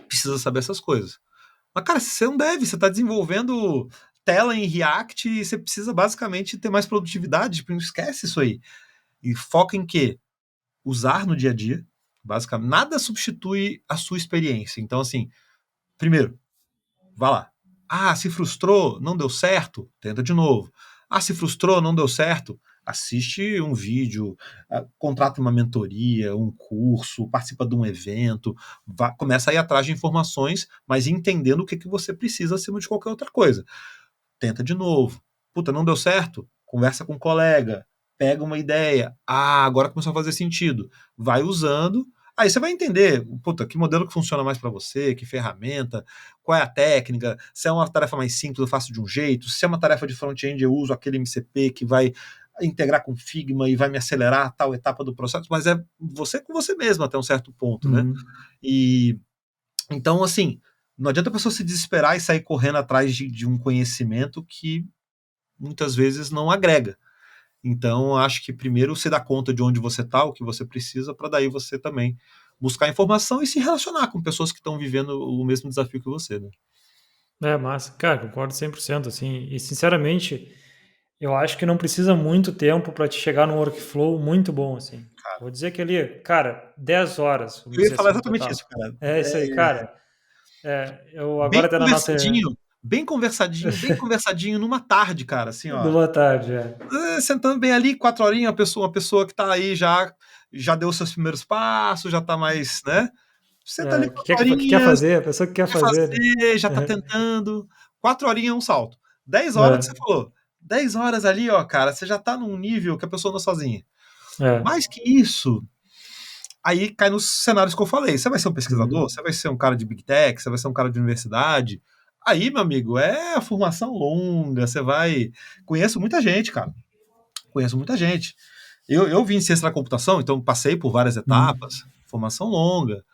precisa saber essas coisas. Mas, cara, você não deve, você está desenvolvendo tela em React e você precisa basicamente ter mais produtividade, tipo, não esquece isso aí. E foca em quê? Usar no dia a dia, basicamente. Nada substitui a sua experiência. Então, assim, primeiro, vá lá. Ah, se frustrou, não deu certo, tenta de novo. Ah, se frustrou, não deu certo, assiste um vídeo, contrata uma mentoria, um curso, participa de um evento, começa a ir atrás de informações, mas entendendo o que você precisa acima de qualquer outra coisa. Tenta de novo. Puta, não deu certo? Conversa com um colega, pega uma ideia. Ah, agora começou a fazer sentido. Vai usando. Aí você vai entender, puta, que modelo que funciona mais para você, que ferramenta, qual é a técnica, se é uma tarefa mais simples eu faço de um jeito, se é uma tarefa de front-end eu uso aquele MCP que vai integrar com Figma e vai me acelerar tal etapa do processo, mas é você com você mesmo até um certo ponto, né? E então, assim, não adianta a pessoa se desesperar e sair correndo atrás de um conhecimento que muitas vezes não agrega. Então, acho que primeiro você dá conta de onde você está, o que você precisa, para daí você também buscar informação e se relacionar com pessoas que estão vivendo o mesmo desafio que você, né? É, massa. Cara, concordo 100%, assim, e sinceramente, eu acho que não precisa muito tempo para te chegar num workflow muito bom, assim. Vou dizer que ali, cara, 10 horas, vamos Eu ia dizer falar assim, no exatamente total. isso, cara. É isso aí, cara. Eu agora até na nossa Bem conversadinho numa tarde, cara, assim, ó. boa tarde, Sentando bem ali, 4 horinhas, uma pessoa que tá aí já deu seus primeiros passos, já tá mais, né? Senta ali Que 4 quer horinhas, fazer, a pessoa que quer quer fazer, né? fazer, já tá tentando. 4 horinhas é um salto. 10 horas que você É, falou. 10 horas ali, ó, cara, você já tá num nível que a pessoa não é sozinha. é. Mais que isso, aí cai nos cenários que eu falei. Você vai ser um pesquisador, Uhum. você vai ser um cara de Big Tech, você vai ser um cara de universidade. Aí, meu amigo, é a formação longa, você vai. Conheço muita gente, cara. Conheço muita gente. Eu vim em ciência da computação, então passei por várias Uhum. etapas, formação longa.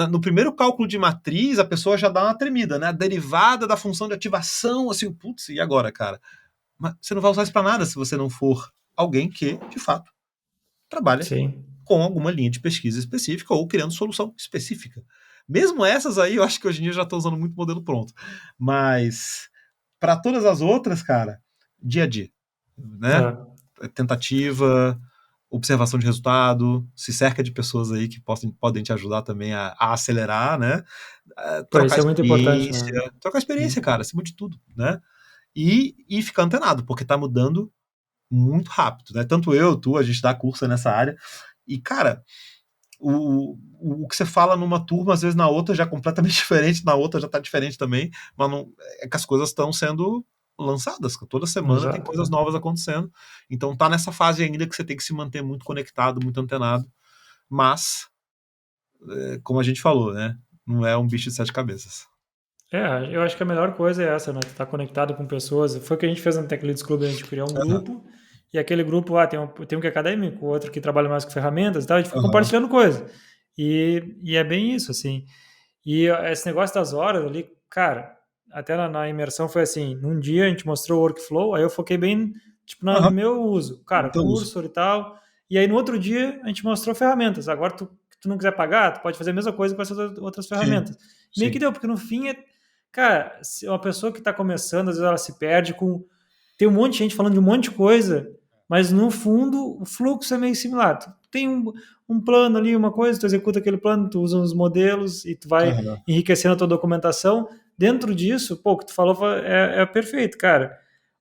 No primeiro cálculo de matriz, a pessoa já dá uma tremida, né? A derivada da função de ativação, assim, putz, e agora, cara? Mas você não vai usar isso para nada se você não for alguém que, de fato, trabalha Sim. com alguma linha de pesquisa específica ou criando solução específica. Mesmo essas aí, eu acho que hoje em dia já estou usando muito modelo pronto. Mas para todas as outras, cara, dia a dia, né? É. Tentativa, observação de resultado, se cerca de pessoas aí que podem te ajudar também a acelerar, né? Pô, Trocar isso é muito importante, né? experiência, trocar experiência, Uhum. cara, acima de tudo, né? E ficar antenado, porque tá mudando muito rápido, né? Tanto eu, tu, a gente dá curso nessa área. E, cara, o que você fala numa turma, às vezes na outra já é completamente diferente, na outra já tá diferente também, mas não, é que as coisas estão sendo lançadas. Toda semana tem Exato. coisas novas acontecendo. Então tá nessa fase ainda que você tem que se manter muito conectado, muito antenado. Mas, como a gente falou, né? Não é um bicho de sete cabeças. Eu acho que a melhor coisa é essa, né? Tu tá conectado com pessoas. Foi o que a gente fez no Tech Leads Club, a gente criou um Aham, grupo, e aquele grupo, tem um que é acadêmico, outro que trabalha mais com ferramentas e tal, a gente foi aham, compartilhando coisa. E é bem isso, assim. E esse negócio das horas ali, cara, até na imersão foi assim, num dia a gente mostrou o workflow, aí eu foquei bem, tipo, no aham. meu uso, cara, Então, uso. cursor e tal, e aí no outro dia a gente mostrou ferramentas, agora tu não quiser pagar, tu pode fazer a mesma coisa com essas outras Sim, ferramentas. Meio que sim. deu, porque no fim, cara, se uma pessoa que está começando, às vezes ela se perde com, tem um monte de gente falando de um monte de coisa, mas no fundo o fluxo é meio similar, tu tem um plano ali, uma coisa, tu executa aquele plano, tu usa uns modelos e tu vai Aham, enriquecendo a tua documentação. Dentro disso, pô, o que tu falou é perfeito, cara.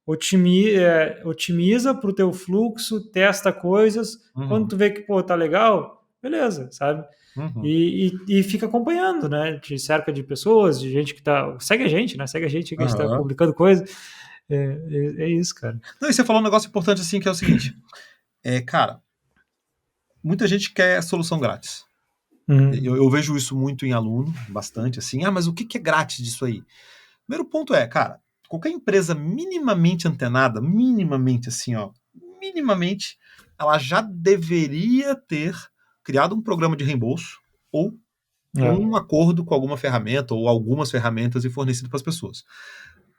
Otimiza para o teu fluxo, testa coisas. Quando uhum, tu vê que, pô, tá legal, beleza, sabe? uhum, E fica acompanhando, né? Te cerca de pessoas, de gente que tá. Segue a gente, né? Segue a gente que a gente tá aham. publicando coisa. É isso, cara. Não, e você falou um negócio importante assim, que é o seguinte. Cara, muita gente quer solução grátis. Uhum. Eu vejo isso muito em aluno, bastante assim. Ah, mas o que é grátis disso aí? Primeiro ponto é, cara, qualquer empresa minimamente antenada, minimamente assim, ó, minimamente, ela já deveria ter criado um programa de reembolso ou É. um acordo com alguma ferramenta ou algumas ferramentas e fornecido para as pessoas.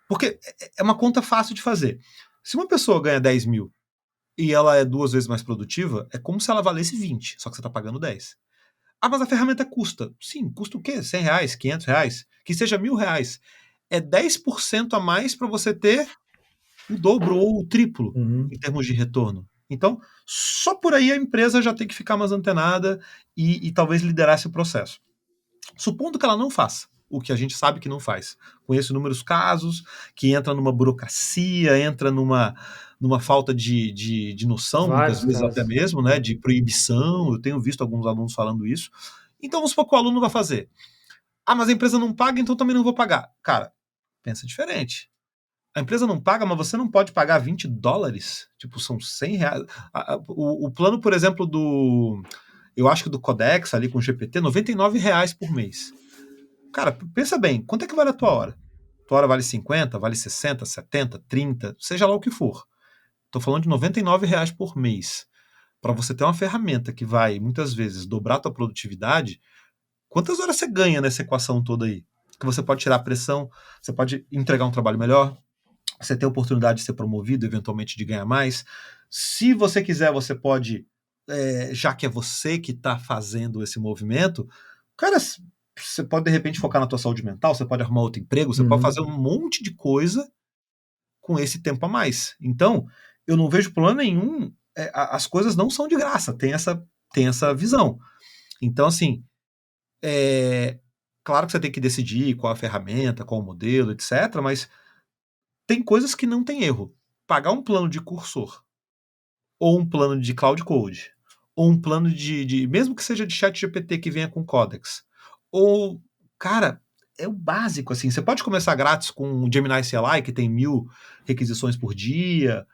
Porque é uma conta fácil de fazer. Se uma pessoa ganha 10 mil e ela é duas vezes mais produtiva, é como se ela valesse 20, só que você está pagando 10. Ah, mas a ferramenta custa. Sim, custa o quê? 100 reais, 500 reais? Que seja 1.000 reais. É 10% a mais para você ter o dobro ou o triplo Uhum. em termos de retorno. Então, só por aí a empresa já tem que ficar mais antenada e talvez liderar esse processo. Supondo que ela não faça, o que a gente sabe que não faz. Conheço inúmeros casos que entra numa burocracia, entra numa falta de noção, muitas Vários vezes até casos. mesmo, né, de proibição. Eu tenho visto alguns alunos falando isso. Então, vamos supor que o aluno vai fazer. Ah, mas a empresa não paga, então também não vou pagar. Cara, pensa diferente. A empresa não paga, mas você não pode pagar $20. Tipo, são 100 reais. O plano, por exemplo, eu acho que do Codex ali com o GPT, R$ 99 por mês. Cara, pensa bem, quanto é que vale a tua hora? Tua hora vale 50, vale 60, 70, 30, seja lá o que for. Tô falando de R$ 99 por mês. Para você ter uma ferramenta que vai, muitas vezes, dobrar a tua produtividade, quantas horas você ganha nessa equação toda aí? Que você pode tirar a pressão, você pode entregar um trabalho melhor, você tem a oportunidade de ser promovido, eventualmente de ganhar mais. Se você quiser, você pode, já que é você que está fazendo esse movimento, cara, você pode de repente focar na tua saúde mental, você pode arrumar outro emprego, você pode fazer Uhum. um monte de coisa com esse tempo a mais. Então, eu não vejo problema nenhum. As coisas não são de graça, tem essa visão. Então, assim, claro que você tem que decidir qual a ferramenta, qual o modelo, etc. Mas tem coisas que não tem erro. Pagar um plano de cursor, ou um plano de Cloud Code, ou um plano mesmo que seja de chat GPT que venha com Codex, ou, cara, é o básico, assim, você pode começar grátis com o Gemini CLI, que tem 1.000 requisições por dia,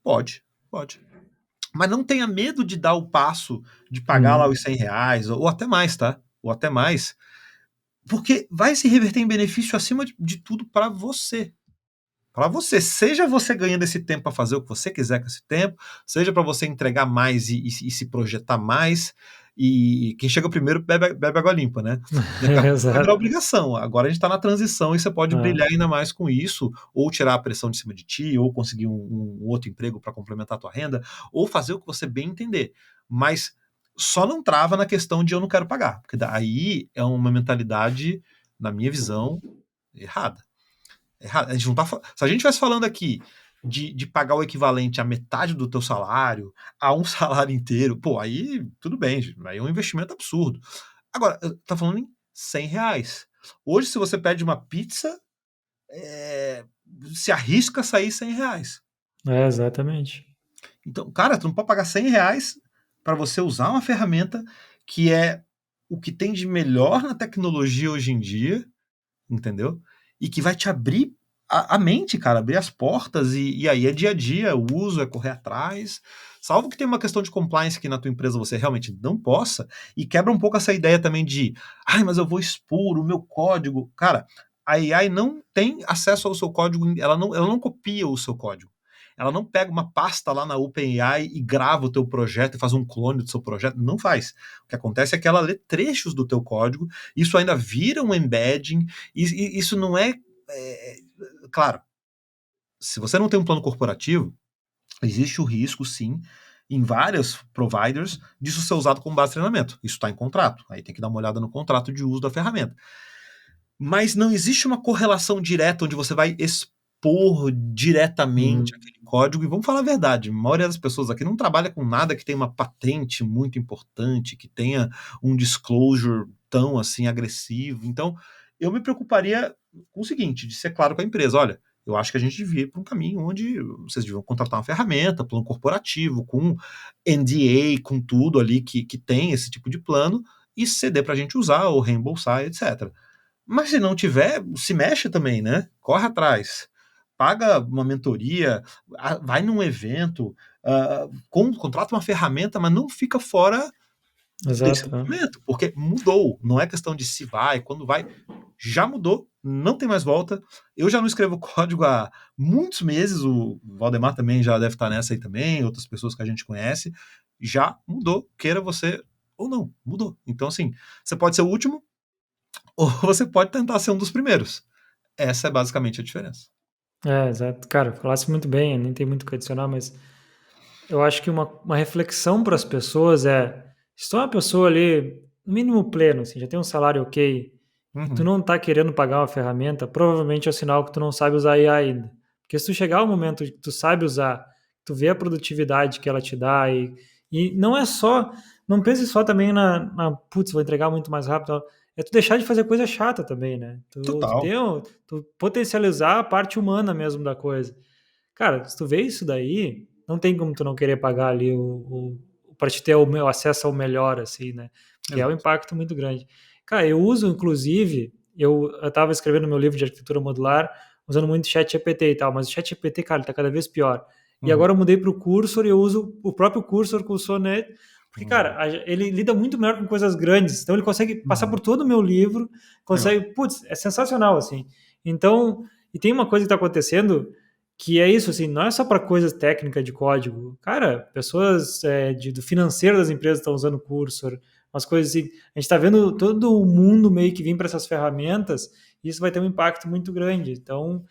pode. Mas não tenha medo de dar o passo de pagar lá Uhum. os 100 reais, ou até mais, tá? Ou até mais, porque vai se reverter em benefício acima de tudo para você. Para você, seja você ganhando esse tempo para fazer o que você quiser com esse tempo, seja para você entregar mais e se projetar mais. E quem chega primeiro bebe água limpa, né? Daqui a pouco vai virar Exato. obrigação. Agora a gente está na transição e você pode É. brilhar ainda mais com isso, ou tirar a pressão de cima de ti, ou conseguir um outro emprego para complementar a tua renda, ou fazer o que você bem entender. Mas só não trava na questão de eu não quero pagar, porque daí é uma mentalidade, na minha visão, errada. A gente não tá, se a gente estivesse falando aqui de pagar o equivalente à metade do teu salário, a um salário inteiro, pô, aí tudo bem, aí é um investimento absurdo. Agora, tá falando em 100 reais. Hoje, se você pede uma pizza, é, se arrisca a sair 100 reais. Exatamente. Então, cara, tu não pode pagar 100 reais para você usar uma ferramenta que é o que tem de melhor na tecnologia hoje em dia, entendeu? E que vai te abrir a mente, cara, abrir as portas e aí é dia a dia, o uso é correr atrás, salvo que tem uma questão de compliance que na tua empresa você realmente não possa, e quebra um pouco essa ideia também de, ai, mas eu vou expor o meu código. Cara, a AI não tem acesso ao seu código, ela não copia o seu código. Ela não pega uma pasta lá na OpenAI e grava o teu projeto e faz um clone do seu projeto. Não faz. O que acontece é que ela lê trechos do teu código, isso ainda vira um embedding, e isso não é, claro, se você não tem um plano corporativo, existe o risco, sim, em vários providers, disso ser usado como base de treinamento. Isso está em contrato. Aí tem que dar uma olhada no contrato de uso da ferramenta. Mas não existe uma correlação direta onde você vai expor diretamente aquele código. E vamos falar a verdade, a maioria das pessoas aqui não trabalha com nada que tenha uma patente muito importante, que tenha um disclosure tão assim agressivo. Então, eu me preocuparia com o seguinte, de ser claro com a empresa, olha, eu acho que a gente devia ir para um caminho onde vocês deviam contratar uma ferramenta, plano corporativo, com NDA, com tudo ali que tem esse tipo de plano, e ceder para a gente usar ou reembolsar, etc. Mas se não tiver, se mexe também, né? Corre atrás. Paga uma mentoria, vai num evento, contrata uma ferramenta, mas não fica fora desse Exato. momento, porque mudou. Não é questão de se vai, quando vai, já mudou, não tem mais volta. Eu já não escrevo código há muitos meses, o Valdemar também já deve estar nessa aí também, outras pessoas que a gente conhece. Já mudou, queira você ou não, mudou. Então, assim, você pode ser o último, ou você pode tentar ser um dos primeiros. Essa é basicamente a diferença. Exato. Cara, falasse muito bem, nem tem muito o que adicionar, mas eu acho que uma reflexão para as pessoas é, se tu é uma pessoa ali, no mínimo pleno, assim, já tem um salário ok, e tu Uhum, não tá querendo pagar uma ferramenta, provavelmente é um sinal que tu não sabe usar AI ainda. Porque se tu chegar ao momento que tu sabe usar, tu vê a produtividade que ela te dá e não é só, não pense só também putz, vou entregar muito mais rápido, é tu deixar de fazer coisa chata também, né? total. Tu potencializar a parte humana mesmo da coisa. Cara, se tu vê isso daí, não tem como tu não querer pagar ali para te ter o meu acesso ao melhor, assim, né? Porque é um Exato. impacto muito grande. Cara, eu uso, inclusive, eu estava escrevendo meu livro de arquitetura modular, usando muito chat GPT e tal, mas o chat GPT, cara, ele tá cada vez pior. E Uhum, agora eu mudei para o Cursor e eu uso o próprio Cursor com o Sonnet, porque, uhum, cara, ele lida muito melhor com coisas grandes, então ele consegue passar uhum. por todo o meu livro, Legal. consegue, putz, é sensacional, assim. Então, e tem uma coisa que está acontecendo que é isso, assim, não é só para coisas técnicas de código. Cara, pessoas do financeiro das empresas estão usando Cursor, umas coisas assim. A gente está vendo todo o mundo meio que vir para essas ferramentas e isso vai ter um impacto muito grande. Então,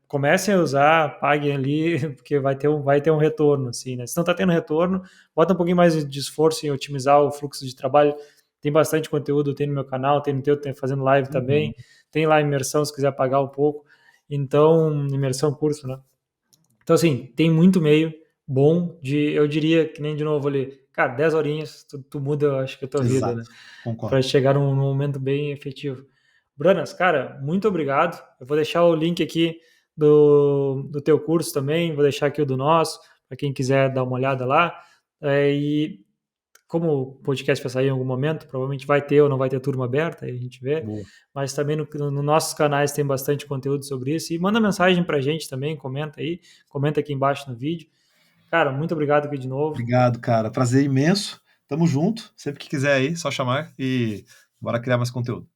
comecem a usar, paguem ali, porque vai ter um retorno, assim, né? Se não está tendo retorno, bota um pouquinho mais de esforço em otimizar o fluxo de trabalho. Tem bastante conteúdo, tem no meu canal, tem no teu, tem fazendo live Uhum. também, tem lá a imersão se quiser pagar um pouco. Então, imersão curso, né? Então, assim, tem muito meio bom eu diria, que nem de novo ali, cara, 10 horinhas, tu muda, eu acho que a tua vida, Exato. né? Para Concordo. chegar num momento bem efetivo. Branas, cara, muito obrigado. Eu vou deixar o link aqui do teu curso também, vou deixar aqui o do nosso, para quem quiser dar uma olhada lá. E como o podcast vai sair em algum momento, provavelmente vai ter ou não vai ter turma aberta, aí a gente vê. Boa. Mas também no nossos canais tem bastante conteúdo sobre isso. E manda mensagem pra gente também, comenta aí, comenta aqui embaixo no vídeo. Cara, muito obrigado aqui de novo. Obrigado, cara. Prazer imenso. Tamo junto. Sempre que quiser aí, só chamar e bora criar mais conteúdo.